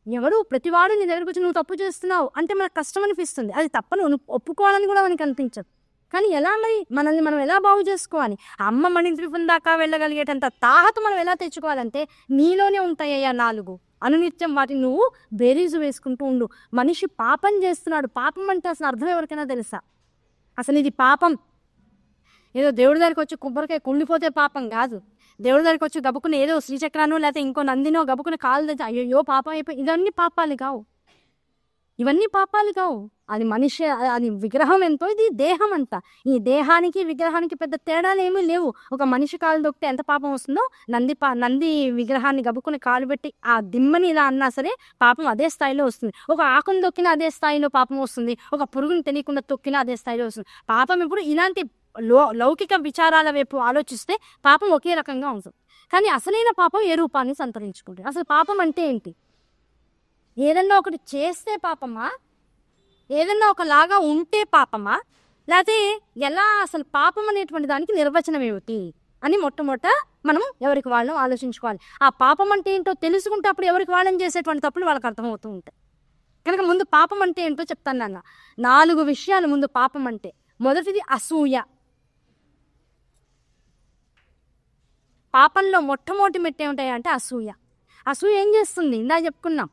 ఎవడు ప్రతివాడు నీ దగ్గరకు వచ్చి నువ్వు తప్పు చేస్తున్నావు అంటే మనకు కష్టం అనిపిస్తుంది. అది తప్పను ఒప్పుకోవాలని కూడా మనకి అనిపించదు. కానీ ఎలా మరి మనల్ని మనం ఎలా బాగు చేసుకోవాలి? అమ్మ మణిద్వీపం దాకా వెళ్ళగలిగేటంత తాహత మనం ఎలా తెచ్చుకోవాలంటే నీలోనే ఉంటాయ్యా 4. అనునిత్యం వాటిని నువ్వు బేరీజు వేసుకుంటూ ఉండు. మనిషి పాపం చేస్తున్నాడు. పాపం అంటే అసలు అర్థం ఎవరికైనా తెలుసా? అసలు ఇది పాపం ఏదో దేవుడి దగ్గరికి వచ్చి కొబ్బరికాయ కుళ్ళిపోతే పాపం కాదు. దేవుడి దగ్గరికి వచ్చి గబుకుని ఏదో శ్రీచక్రానో లేకపోతే ఇంకో నందినో గబుకుని కాలు తెచ్చి అయ్యో పాపం అయిపోయి ఇవన్నీ పాపాలు కావు. ఇవన్నీ పాపాలు కావు. అది మనిషి, అది విగ్రహం ఎంతో, ఇది దేహం అంతా. ఈ దేహానికి విగ్రహానికి పెద్ద తేడాలు ఏమీ లేవు. ఒక మనిషి కాలు దొక్కితే ఎంత పాపం వస్తుందో నంది విగ్రహాన్ని గబుకుని కాలు పెట్టి ఆ దిమ్మని ఇలా అన్నా సరే పాపం అదే స్థాయిలో వస్తుంది. ఒక ఆకుని దొక్కినా అదే స్థాయిలో పాపం వస్తుంది. ఒక పురుగుని తెలియకుండా తొక్కినా అదే స్థాయిలో వస్తుంది. పాపం ఇప్పుడు ఇలాంటి లౌకిక విచారాల వైపు ఆలోచిస్తే పాపం ఒకే రకంగా ఉంటుంది. కానీ అసలైన పాపం ఏ రూపాన్ని సంతరించుకుంటుంది? అసలు పాపం అంటే ఏంటి? ఏదన్నా ఒకటి చేస్తే పాపమా? ఏదన్నా ఒకలాగా ఉంటే పాపమా? లేకపోతే ఎలా? అసలు పాపం అనేటువంటి దానికి నిర్వచనం ఏమిటి అని మొట్టమొదట మనం ఎవరికి వాళ్ళం ఆలోచించుకోవాలి. ఆ పాపం అంటే ఏంటో తెలుసుకుంటే అప్పుడు ఎవరికి వాళ్ళని చేసేటువంటి తప్పులు వాళ్ళకి అర్థమవుతూ ఉంటాయి. కనుక ముందు పాపం అంటే ఏంటో చెప్తాను నాన్న. 4 విషయాలు ముందు పాపం అంటే. మొదటిది అసూయ. పాపంలో మొట్టమొదటి మెట్టే ఉంటాయంటే అసూయ. అసూయ ఏం చేస్తుంది? ఇందా చెప్పుకున్నాం.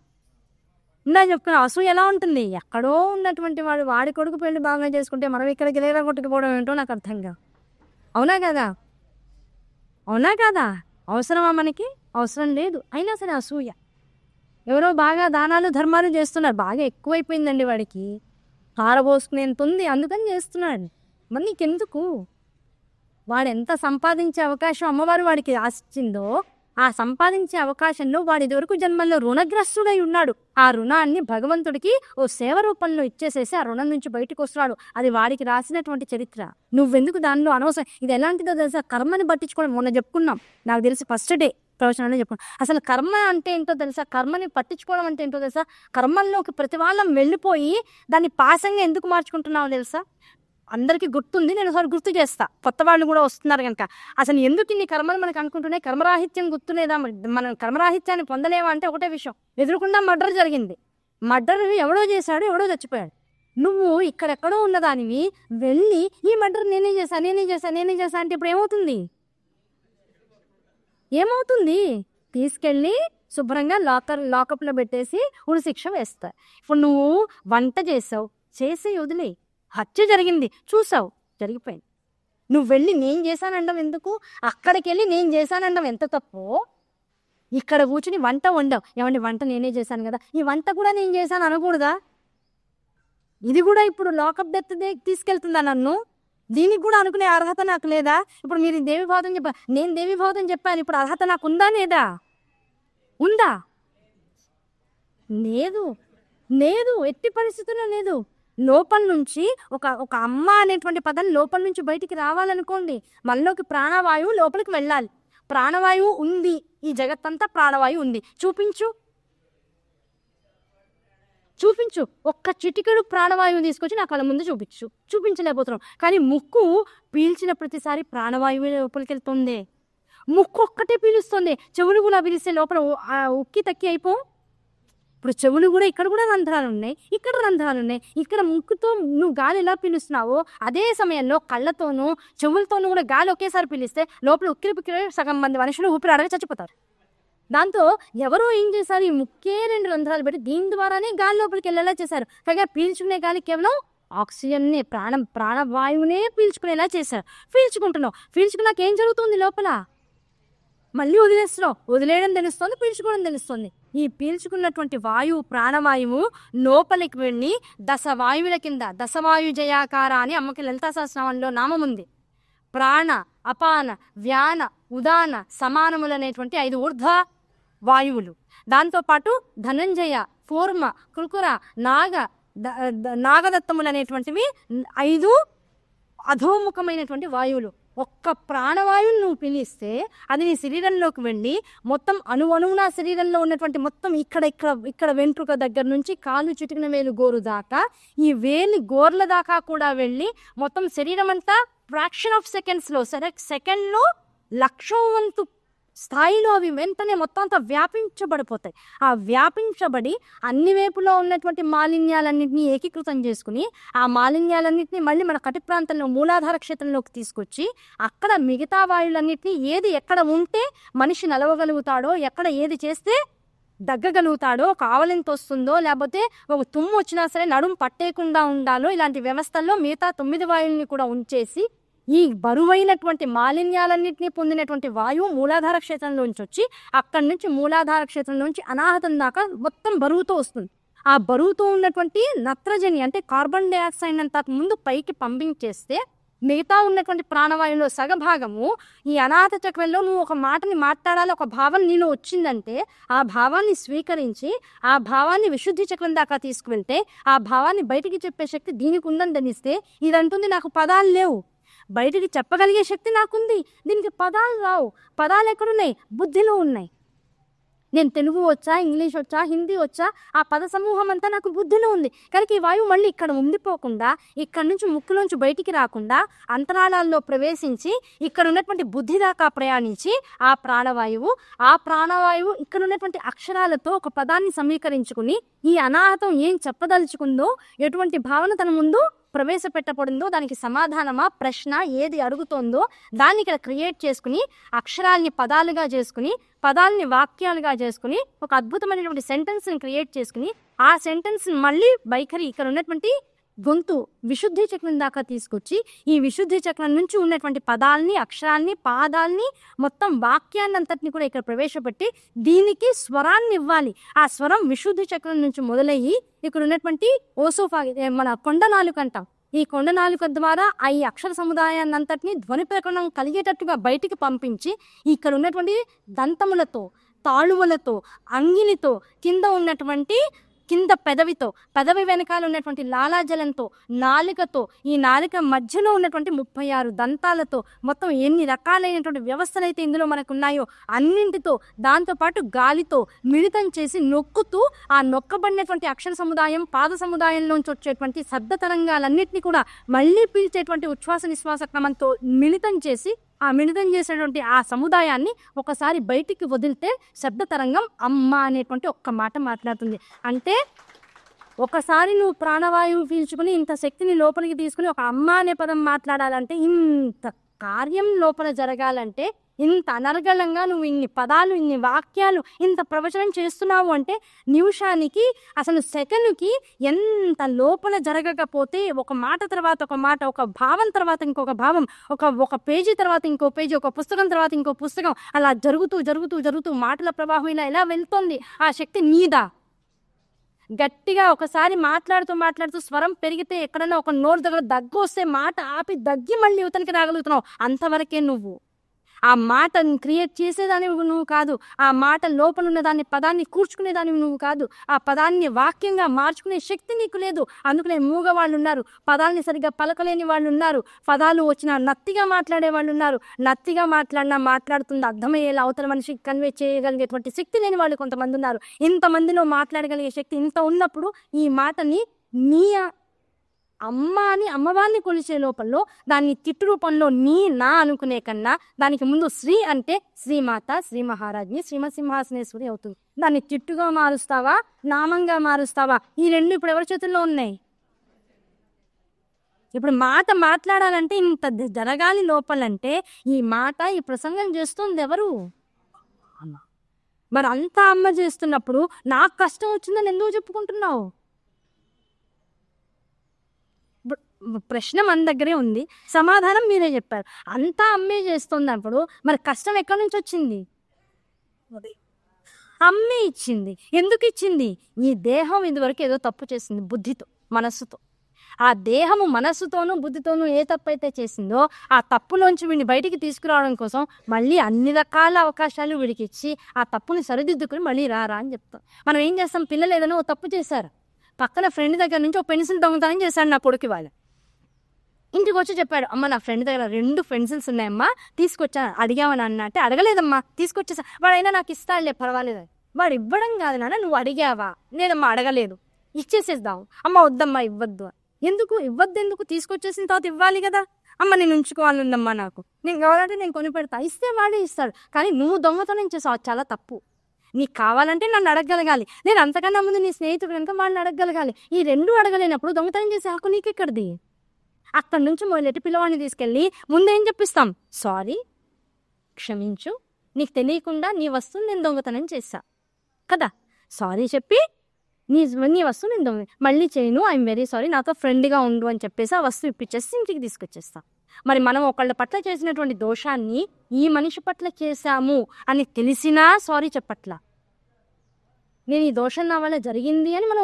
అసూయ ఎలా ఉంటుంది? ఎక్కడో ఉన్నటువంటి వాడి కొడుకు పెళ్లి బాగా చేసుకుంటే మనం ఇక్కడికి లేరా కొట్టుకుపోవడం ఏంటో నాకు అర్థంగా. అవునా కదా? అవసరమా మనకి? అవసరం లేదు. అయినా సరే అసూయ. ఎవరో బాగా దానాలు ధర్మాలు చేస్తున్నారు, బాగా ఎక్కువైపోయిందండి వాడికి, కారబోసుకునేంత ఉంది అందుకని చేస్తున్నాడు. మరి నీకెందుకు? వాడు ఎంత సంపాదించే అవకాశం అమ్మవారు వాడికి ఆశించిందో ఆ సంపాదించే అవకాశంలో వాడి వరకు జన్మల్లో రుణగ్రస్తుడై ఉన్నాడు. ఆ రుణాన్ని భగవంతుడికి ఓ సేవ రూపంలో ఇచ్చేసేసి ఆ రుణం నుంచి బయటకు వస్తున్నాడు. అది వాడికి రాసినటువంటి చరిత్ర. నువ్వెందుకు దానిలో అనవసరం? ఇది ఎలాంటిదో తెలుసా? కర్మని పట్టించుకోవడం. మొన్న చెప్పుకున్నాం, నాకు తెలిసి ఫస్ట్ డే ప్రవచనంలో చెప్పుకున్నాం. అసలు కర్మ అంటే ఏంటో తెలుసా? కర్మని పట్టించుకోవడం అంటే ఏంటో తెలుసా? కర్మల్లోకి ప్రతి వాళ్ళం వెళ్ళిపోయి దాన్ని పాసంగా ఎందుకు మార్చుకుంటున్నావు తెలుసా? అందరికీ గుర్తుంది, నేను ఒకసారి గుర్తు చేస్తా, కొత్త వాళ్ళు కూడా వస్తున్నారు కనుక. అసలు ఎందుకు ఇన్ని కర్మలు మనకు అనుకుంటున్నాయి? కర్మరాహిత్యం గుర్తులేదా? మనం కర్మరాహిత్యాన్ని పొందలేవా అంటే ఒకటే విషయం, ఎదురుకుండా మర్డర్ జరిగింది. మర్డర్ ఎవడో చేశాడు, ఎవడో చచ్చిపోయాడు. నువ్వు ఇక్కడెక్కడో ఉన్నదానివి వెళ్ళి ఈ మర్డర్ నేనే చేశా అంటే ఇప్పుడు ఏమవుతుంది? తీసుకెళ్ళి శుభ్రంగా లాకప్లో పెట్టేసి ఉరి శిక్ష వేస్తా. ఇప్పుడు నువ్వు వంట చేసి వదిలే, హత్య జరిగింది, చూసావు, జరిగిపోయింది. నువ్వు వెళ్ళి నేను చేశానండం ఎందుకు? అక్కడికి వెళ్ళి నేను చేశానండం ఎంత తప్పో. ఇక్కడ కూర్చుని వంట వండావు, ఏమండి వంట నేనే చేశాను కదా, ఈ వంట కూడా నేను చేశాను అనకూడదా? ఇది కూడా ఇప్పుడు లాకప్ డెత్ తీసుకెళ్తుందా నన్ను? దీనికి కూడా అనుకునే అర్హత నాకు లేదా? ఇప్పుడు మీరు దేవిభావం చెప్పారు, నేను దేవిభావం చెప్పాను, ఇప్పుడు అర్హత నాకు ఉందా లేదా? ఉందా? లేదు, ఎట్టి పరిస్థితుల్లో లేదు. లోపల నుంచి ఒక అమ్మ అనేటువంటి పదం లోపల నుంచి బయటికి రావాలనుకోండి, మనలోకి ప్రాణవాయువు లోపలికి వెళ్ళాలి. ప్రాణవాయువు ఉంది, ఈ జగత్తంతా ప్రాణవాయువు ఉంది. చూపించు. ఒక్క చిటికెడు ప్రాణవాయువు తీసుకొచ్చి నా కళ్ళ ముందు చూపించలేకపోతున్నాం. కానీ ముక్కు పీల్చిన ప్రతిసారి ప్రాణవాయువు లోపలికి వెళ్తుంది. ముక్కు ఒక్కటే పీలుస్తుంది, చెవులు కూడా పీలిస్తే లోపల ఉక్కి తక్కి అయిపో. ఇప్పుడు చెవులు కూడా, ఇక్కడ కూడా రంధ్రాలు ఉన్నాయి, ఇక్కడ రంధ్రాలు ఉన్నాయి. ఇక్కడ ముక్కుతో నువ్వు గాలి ఎలా పీలుస్తున్నావో అదే సమయంలో కళ్ళతోనూ చెవులతోనూ కూడా గాలి ఒకేసారి పీలిస్తే లోపల ఉక్కిరి సగం మంది మనుషులు ఊపిరాడగా చచ్చిపోతారు. దాంతో ఎవరో ఏం చేశారు, ఈ ముక్కే 2 రంధ్రాలు పెట్టి దీని ద్వారానే గాలి లోపలికి వెళ్ళేలా చేశారు. పైగా పీల్చుకునే గాలి కేవలం ఆక్సిజన్నే, ప్రాణవాయువునే పీల్చుకునేలా చేశారు. పీల్చుకున్నాక ఏం జరుగుతుంది లోపల? మళ్ళీ వదిలేస్తున్నావు. వదిలేయడం తెలుస్తుంది, పీల్చుకోవడం తెలుస్తుంది. ఈ పీల్చుకున్నటువంటి వాయువు, ప్రాణవాయువు లోపలికి వెళ్ళి దశవాయువుల కింద, దశవాయు జయాకార అని అమ్మకి లలితా సహస్రనామంలో నామం ఉంది. ప్రాణ, అపాన, వ్యాన, ఉదాన, సమానములనేటువంటి 5 ఊర్ధ్వ వాయువులు. దాంతోపాటు ధనంజయ, కూర్మ, కృకుర, నాగదత్తములు అనేటువంటివి 5 అధోముఖమైనటువంటి వాయువులు. ఒక్క ప్రాణవాయువును నువ్వు పిలిస్తే అది నీ శరీరంలోకి వెళ్ళి మొత్తం అణువున శరీరంలో ఉన్నటువంటి మొత్తం ఇక్కడ వెంట్రుక దగ్గర నుంచి కాలు చిటికిన వేలు గోరు దాకా, ఈ వేలి గోర్ల దాకా కూడా వెళ్ళి మొత్తం శరీరం అంతా ఫ్రాక్షన్ ఆఫ్ సెకండ్స్లో, సెకండ్లో 1,00,000 వంతు స్థాయిలో అవి వెంటనే మొత్తం అంతా వ్యాపించబడిపోతాయి. ఆ వ్యాపించబడి అన్ని వైపులో ఉన్నటువంటి మాలిన్యాలన్నింటినీ ఏకీకృతం చేసుకుని ఆ మాలిన్యాలన్నింటినీ మళ్ళీ మన కటి ప్రాంతంలో మూలాధార క్షేత్రంలోకి తీసుకొచ్చి అక్కడ మిగతా వాయువులన్నింటినీ ఏది ఎక్కడ ఉంటే మనిషి నలవగలుగుతాడో, ఎక్కడ ఏది చేస్తే దగ్గగలుగుతాడో, ఒక ఆవలింత వస్తుందో, లేకపోతే ఒక తుమ్ము వచ్చినా సరే నడుము పట్టేయకుండా ఉండాలో, ఇలాంటి వ్యవస్థల్లో మిగతా 9 వాయువుల్ని కూడా ఉంచేసి ఈ బరువైనటువంటి మాలిన్యాలన్నింటినీ పొందినటువంటి వాయువు మూలాధార క్షేత్రంలోంచి వచ్చి అక్కడి నుంచి మూలాధార క్షేత్రంలోంచి అనాహతం దాకా మొత్తం బరువుతో వస్తుంది. ఆ బరువుతో ఉన్నటువంటి నత్రజని అంటే కార్బన్ డైఆక్సైడ్ అంతా ముందు పైకి పంపించేస్తే మిగతా ఉన్నటువంటి ప్రాణవాయువులో సగభాగము ఈ అనాహత చక్రంలో నువ్వు ఒక మాటని మాట్లాడాలి, ఒక భావం నీలో వచ్చిందంటే ఆ భావాన్ని స్వీకరించి ఆ భావాన్ని విశుద్ధి చక్రం దాకా తీసుకువెళ్తే ఆ భావాన్ని బయటికి చెప్పే శక్తి దీనికి ఉందని ధనిస్తే ఇది అంటుంది నాకు పదాలు లేవు, బయటికి చెప్పగలిగే శక్తి నాకుంది, దీనికి పదాలు రావు. పదాలు ఎక్కడున్నాయి? బుద్ధిలో ఉన్నాయి. నేను తెలుగు వచ్చా, ఇంగ్లీష్ వచ్చా, హిందీ వచ్చా, ఆ పద సమూహం అంతా నాకు బుద్ధిలో ఉంది. కనుక ఈ వాయువు మళ్ళీ ఇక్కడ ఉండిపోకుండా, ఇక్కడ నుంచి ముక్కులోంచి బయటికి రాకుండా అంతరాళాల్లో ప్రవేశించి ఇక్కడ ఉన్నటువంటి బుద్ధి దాకా ప్రయాణించి ఆ ప్రాణవాయువు ఇక్కడ ఉన్నటువంటి అక్షరాలతో ఒక పదాన్ని సమీకరించుకుని ఈ అనాహతం ఏం చెప్పదలుచుకుందో, ఎటువంటి భావన తన ముందు ప్రవేశపెట్టబడిందో, దానికి సమాధానమా ప్రశ్న ఏది అడుగుతోందో దాన్ని ఇక్కడ క్రియేట్ చేసుకుని అక్షరాల్ని పదాలుగా చేసుకుని పదాలని వాక్యాలుగా చేసుకుని ఒక అద్భుతమైనటువంటి సెంటెన్స్ని క్రియేట్ చేసుకుని ఆ సెంటెన్స్ మళ్ళీ వైఖరి ఇక్కడ ఉన్నటువంటి గొంతు విశుద్ధి చక్రం దాకా తీసుకొచ్చి ఈ విశుద్ధి చక్రం నుంచి ఉన్నటువంటి పదాలని, అక్షరాల్ని, పాదాలని, మొత్తం వాక్యాన్ని అంతటిని కూడా ఇక్కడ ప్రవేశపెట్టి దీనికి స్వరాన్ని ఇవ్వాలి. ఆ స్వరం విశుద్ధి చక్రం నుంచి మొదలయ్యి ఇక్కడ ఉన్నటువంటి ఓసోఫాగి మన కొండ నాలుక అంటాం, ఈ కొండ నాలుక ద్వారా ఈ అక్షర సముదాయాన్ని అంతటిని ధ్వని ప్రకటన కలిగేటట్టుగా బయటికి పంపించి ఇక్కడ ఉన్నటువంటి దంతములతో, తాళువలతో, అంగిలితో, కింద పెదవి వెనకాల ఉన్నటువంటి లాలాజలంతో, నాలుకతో, ఈ నాలుక మధ్యలో ఉన్నటువంటి 36 దంతాలతో మొత్తం ఎన్ని రకాలైనటువంటి వ్యవస్థలు అయితే ఇందులో మనకు ఉన్నాయో అన్నింటితో, దాంతోపాటు గాలితో మిళితం చేసి నొక్కుతూ ఆ నొక్కబడినటువంటి అక్షర సముదాయం, పాద సముదాయంలోంచి వచ్చేటువంటి శబ్ద తరంగాలన్నింటినీ కూడా మళ్ళీ పీల్చేటువంటి ఉచ్ఛ్వాస నిశ్వాస క్రమంతో మిళితం చేసి ఆ మిళితం చేసేటువంటి ఆ సముదాయాన్ని ఒకసారి బయటికి వదిలితే శబ్ద తరంగం అమ్మ అనేటువంటి ఒక్క మాట మాట్లాడుతుంది. అంటే ఒకసారి నువ్వు ప్రాణవాయువు పీల్చుకుని ఇంత శక్తిని లోపలికి తీసుకుని ఒక అమ్మ అనే పదం మాట్లాడాలంటే, ఇంత కార్యం లోపల జరగాలంటే, ఇంత అనర్గళంగా నువ్వు ఇన్ని పదాలు, ఇన్ని వాక్యాలు, ఇంత ప్రవచనం చేస్తున్నావు అంటే నిమిషానికి, అసలు సెకనుకి ఎంత లోపల జరగకపోతే ఒక మాట తర్వాత ఒక మాట, ఒక భావం తర్వాత ఇంకొక భావం, ఒక పేజీ తర్వాత ఇంకో పేజీ, ఒక పుస్తకం తర్వాత ఇంకో పుస్తకం, అలా జరుగుతూ మాటల ప్రవాహం ఇలా ఎలా వెళ్తుంది. ఆ శక్తి నీదా. గట్టిగా ఒకసారి మాట్లాడుతూ స్వరం పెరిగితే ఎక్కడన్నా ఒక నోరు దగ్గర దగ్గు వస్తే మాట ఆపి దగ్గి మళ్ళీ యువతనికి రాగలుగుతున్నావు. అంతవరకే నువ్వు. ఆ మాటని క్రియేట్ చేసేదానివి నువ్వు కాదు. ఆ మాట లోపల ఉన్న దాన్ని, పదాన్ని కూర్చుకునేదానివి నువ్వు కాదు. ఆ పదాన్ని వాక్యంగా మార్చుకునే శక్తి నీకు లేదు. అందుకనే మూగ వాళ్ళు ఉన్నారు, పదాలని సరిగ్గా పలకలేని వాళ్ళు ఉన్నారు, పదాలు వచ్చిన నత్తిగా మాట్లాడే వాళ్ళు ఉన్నారు. నత్తిగా మాట్లాడుతుంది అర్థమయ్యేలా అవతల మనిషికి కన్వే చేయగలిగేటువంటి శక్తి లేని వాళ్ళు కొంతమంది ఉన్నారు. ఇంతమందిలో మాట్లాడగలిగే శక్తి ఇంత ఉన్నప్పుడు ఈ మాటని నీ అమ్మ అని అమ్మవారిని కొలిచే లోపల్లో దాన్ని తిట్టు రూపంలో నా అనుకునే కన్నా దానికి ముందు శ్రీ అంటే శ్రీమాత, శ్రీ మహారాజ్ని, శ్రీమత్ సింహాసనేశ్వరి అవుతుంది. దాన్ని తిట్టుగా మారుస్తావా, నామంగా మారుస్తావా? ఈ రెండు ఇప్పుడు ఎవరి చేతుల్లో ఉన్నాయి? ఇప్పుడు మాట మాట్లాడాలంటే ఇంత జరగాలి లోపలంటే ఈ మాట, ఈ ప్రసంగం చేస్తుంది ఎవరు? అమ్మ. మరి అంతా అమ్మ చేస్తున్నప్పుడు నాకు కష్టం వచ్చిందని ఎందుకు చెప్పుకుంటున్నావు? ప్రశ్న మన దగ్గరే ఉంది, సమాధానం మీరే చెప్పారు. అంతా అమ్మే చేస్తుంది అప్పుడు మరి కష్టం ఎక్కడి నుంచి వచ్చింది? అమ్మే ఇచ్చింది. ఎందుకు ఇచ్చింది? ఈ దేహం ఇదివరకు ఏదో తప్పు చేసింది బుద్ధితో, మనస్సుతో. ఆ దేహము మనస్సుతోనూ బుద్ధితోనూ ఏ తప్పు అయితే చేసిందో ఆ తప్పులోంచి వీడిని బయటికి తీసుకురావడం కోసం మళ్ళీ అన్ని రకాల అవకాశాలు వీడికి ఇచ్చి ఆ తప్పుని సరిదిద్దుకుని మళ్ళీ రారా అని చెప్తాం. మనం ఏం చేస్తాం? పిల్లలు ఏదైనా ఓ తప్పు చేశారు, పక్కన ఫ్రెండ్ దగ్గర నుంచి ఓ పెన్సిల్ దొంగతనం చేశాడు నా కొడుకు. వాళ్ళ ఇంటికి వచ్చి చెప్పాడు, అమ్మ నా ఫ్రెండ్ దగ్గర 2 పెన్సిల్స్ ఉన్నాయమ్మా, తీసుకొచ్చా. అడిగావని అన్న అంటే అడగలేదమ్మా, తీసుకొచ్చేసా. వాడైనా నాకు ఇస్తాడులే, పర్వాలేదు. వాడు ఇవ్వడం కాదు నాన్న, నువ్వు అడిగావా? లేదమ్మా అడగలేదు, ఇచ్చేసేద్దాం. అమ్మ వద్దమ్మా ఇవ్వద్దు. ఎందుకు ఇవ్వద్దు? ఎందుకు? తీసుకొచ్చేసిన తర్వాత ఇవ్వాలి కదా. అమ్మ నేను ఉంచుకోవాలని ఉందమ్మా, నాకు నేను కావాలంటే నేను కొని పెడతా, ఇస్తే వాడే ఇస్తాడు. కానీ నువ్వు దొంగతనం చేసావు, అది చాలా తప్పు. నీకు కావాలంటే నన్ను అడగగలగాలి, నేను అంతకన్నా ముందు నీ స్నేహితుడు కనుక వాళ్ళని అడగగలగాలి. ఈ రెండు అడగలేనప్పుడు దొంగతనం చేసే హక్కు నీకెక్కడిది? అక్కడి నుంచి మొదలెట్టి పిల్లవాడిని తీసుకెళ్ళి ముందేం చెప్పిస్తాం, సారీ, క్షమించు, నీకు తెలియకుండా నీ వస్తువుని నేను దొంగతనం చేశా కదా, సారీ చెప్పి నీ వస్తువు నేను మళ్ళీ చేయను, ఐఎమ్ వెరీ సారీ, నాతో ఫ్రెండ్గా ఉండు అని చెప్పేసి ఆ వస్తువు ఇప్పించేసి ఇంటికి తీసుకొచ్చేస్తా. మరి మనం ఒకళ్ళ పట్ల చేసినటువంటి దోషాన్ని ఈ మనిషి పట్ల చేశాము అని తెలిసినా సారీ చెప్పట్లా. నేను ఈ దోషం నా వల్ల జరిగింది అని మనం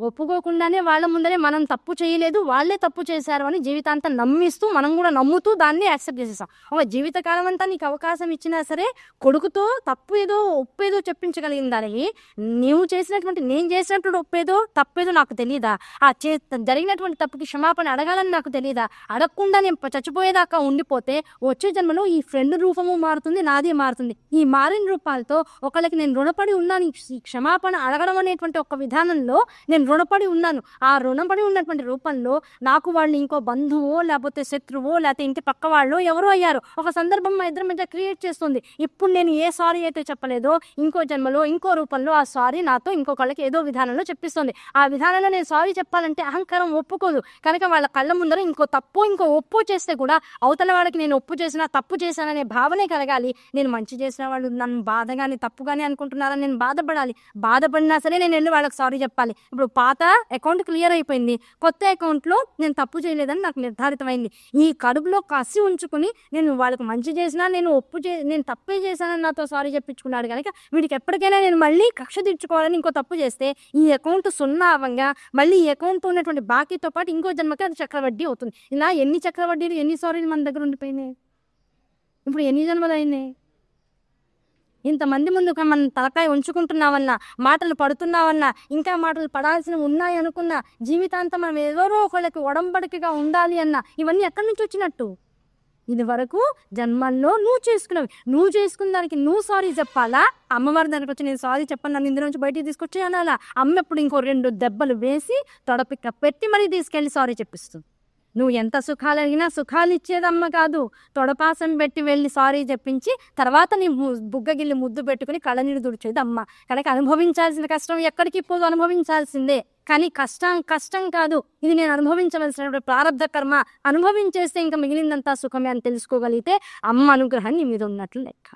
ఒప్పుకోకుండానే వాళ్ళ ముందరే మనం తప్పు చేయలేదు, వాళ్ళే తప్పు చేశారు అని జీవితాంతం నమ్మిస్తూ మనం కూడా నమ్ముతూ దాన్ని యాక్సెప్ట్ చేసేసాం. ఒక జీవితకాలం అంతా నీకు అవకాశం ఇచ్చినా సరే కొడుకుతో ఒప్పేదో చెప్పించగలిగిందని నేను చేసినటువంటి తప్పేదో నాకు తెలియదా? జరిగినటువంటి తప్పుకి క్షమాపణ అడగాలని నాకు తెలియదా? అడగకుండా నేను చచ్చిపోయేదాకా ఉండిపోతే వచ్చే జన్మలో ఈ ఫ్రెండ్ రూపము మారుతుంది, నాదే మారుతుంది. ఈ మారిన రూపాలతో ఒకళ్ళకి నేను రుణపడి ఉన్నాను, క్షమాపణ అడగడం అనేటువంటి ఒక విధానంలో నేను రుణపడి ఉన్నాను. ఆ రుణపడి ఉన్నటువంటి రూపంలో నాకు వాళ్ళు ఇంకో బంధువో లేకపోతే శత్రువో లేకపోతే ఇంటి పక్క వాళ్ళు ఎవరో అయ్యారు. ఒక సందర్భం మా ఇద్దరి మధ్య క్రియేట్ చేస్తుంది. ఇప్పుడు నేను ఏ సారీ అయితే చెప్పలేదో ఇంకో జన్మలో ఇంకో రూపంలో ఆ సారీ నాతో ఇంకొకళ్ళకి ఏదో విధానంలో చెప్పిస్తుంది. ఆ విధానంలో నేను సారీ చెప్పాలంటే అహంకారం ఒప్పుకోదు కనుక వాళ్ళ కళ్ళ ముందర ఇంకో ఒప్పు చేస్తే కూడా అవతల వాడికి నేను ఒప్పు చేసినా తప్పు చేశాననే భావనే కలగాలి. నేను మంచి చేసిన వాళ్ళు నన్ను బాధగాని తప్పుగాని అనుకుంటున్నారని నేను బాధపడినా సరే నేను వెళ్ళి వాళ్ళకి సారీ చెప్పాలి. ఇప్పుడు పాత అకౌంట్ క్లియర్ అయిపోయింది, కొత్త అకౌంట్లో నేను తప్పు చేయలేదని నాకు నిర్ధారితమైంది. ఈ కడుపులో కసి ఉంచుకుని నేను వాళ్ళకి మంచి చేసినా నేను తప్పే చేశానని నాతో సారీ చెప్పించుకున్నాడు కనుక వీడికి ఎప్పటికైనా నేను మళ్ళీ కక్ష తీర్చుకోవాలని ఇంకో తప్పు చేస్తే ఈ అకౌంట్ సున్నా అవ్వంగా మళ్ళీ ఈ అకౌంట్ ఉన్నటువంటి బాకీతో పాటు ఇంకో జన్మకి అది చక్రవడ్డీ అవుతుంది. ఇలా ఎన్ని చక్రవడ్డీలు ఎన్ని సారీలు మన దగ్గర ఉండిపోయినాయి, ఇప్పుడు ఎన్ని జన్మలు అయినాయి? ఇంతమంది ముందు మనం తలకాయ ఉంచుకుంటున్నామన్నా, మాటలు పడుతున్నామన్నా, ఇంకా మాటలు పడాల్సినవి ఉన్నాయి అనుకున్నా, జీవితాంతం మనం ఎవరో ఒకళ్ళకి ఒడంబడికగా ఉండాలి అన్నా ఇవన్నీ ఎక్కడి నుంచి వచ్చినట్టు? ఇది వరకు జన్మల్లో నువ్వు చేసుకున్న దానికి నువ్వు సారీ చెప్పాలా? అమ్మవారి దానికి వచ్చి నేను సారీ చెప్పాను నన్ను ఇందులో నుంచి బయటికి తీసుకొచ్చి అనాలా? అమ్మ ఎప్పుడు ఇంకో 2 దెబ్బలు వేసి తొడపిక్క పెట్టి మరీ తీసుకెళ్ళి సారీ చెప్పిస్తుంది. నువ్వు ఎంత సుఖాలు అడిగినా సుఖాలు ఇచ్చేదమ్మ కాదు, తొడపాసం పెట్టి వెళ్ళి సారీ చెప్పించి తర్వాత నీ బుగ్గగిల్లి ముద్దు పెట్టుకుని కళ్ళనీరు దుడిచేది అమ్మ. కనుక అనుభవించాల్సిన కష్టం ఎక్కడికి పోదు, అనుభవించాల్సిందే. కానీ కష్టం కాదు, ఇది నేను అనుభవించవలసినటువంటి ప్రారంధ కర్మ. అనుభవించేస్తే ఇంకా మిగిలిందంతా సుఖమే అని తెలుసుకోగలిగితే అమ్మ అనుగ్రహం నీ మీద ఉన్నట్లు లెక్క.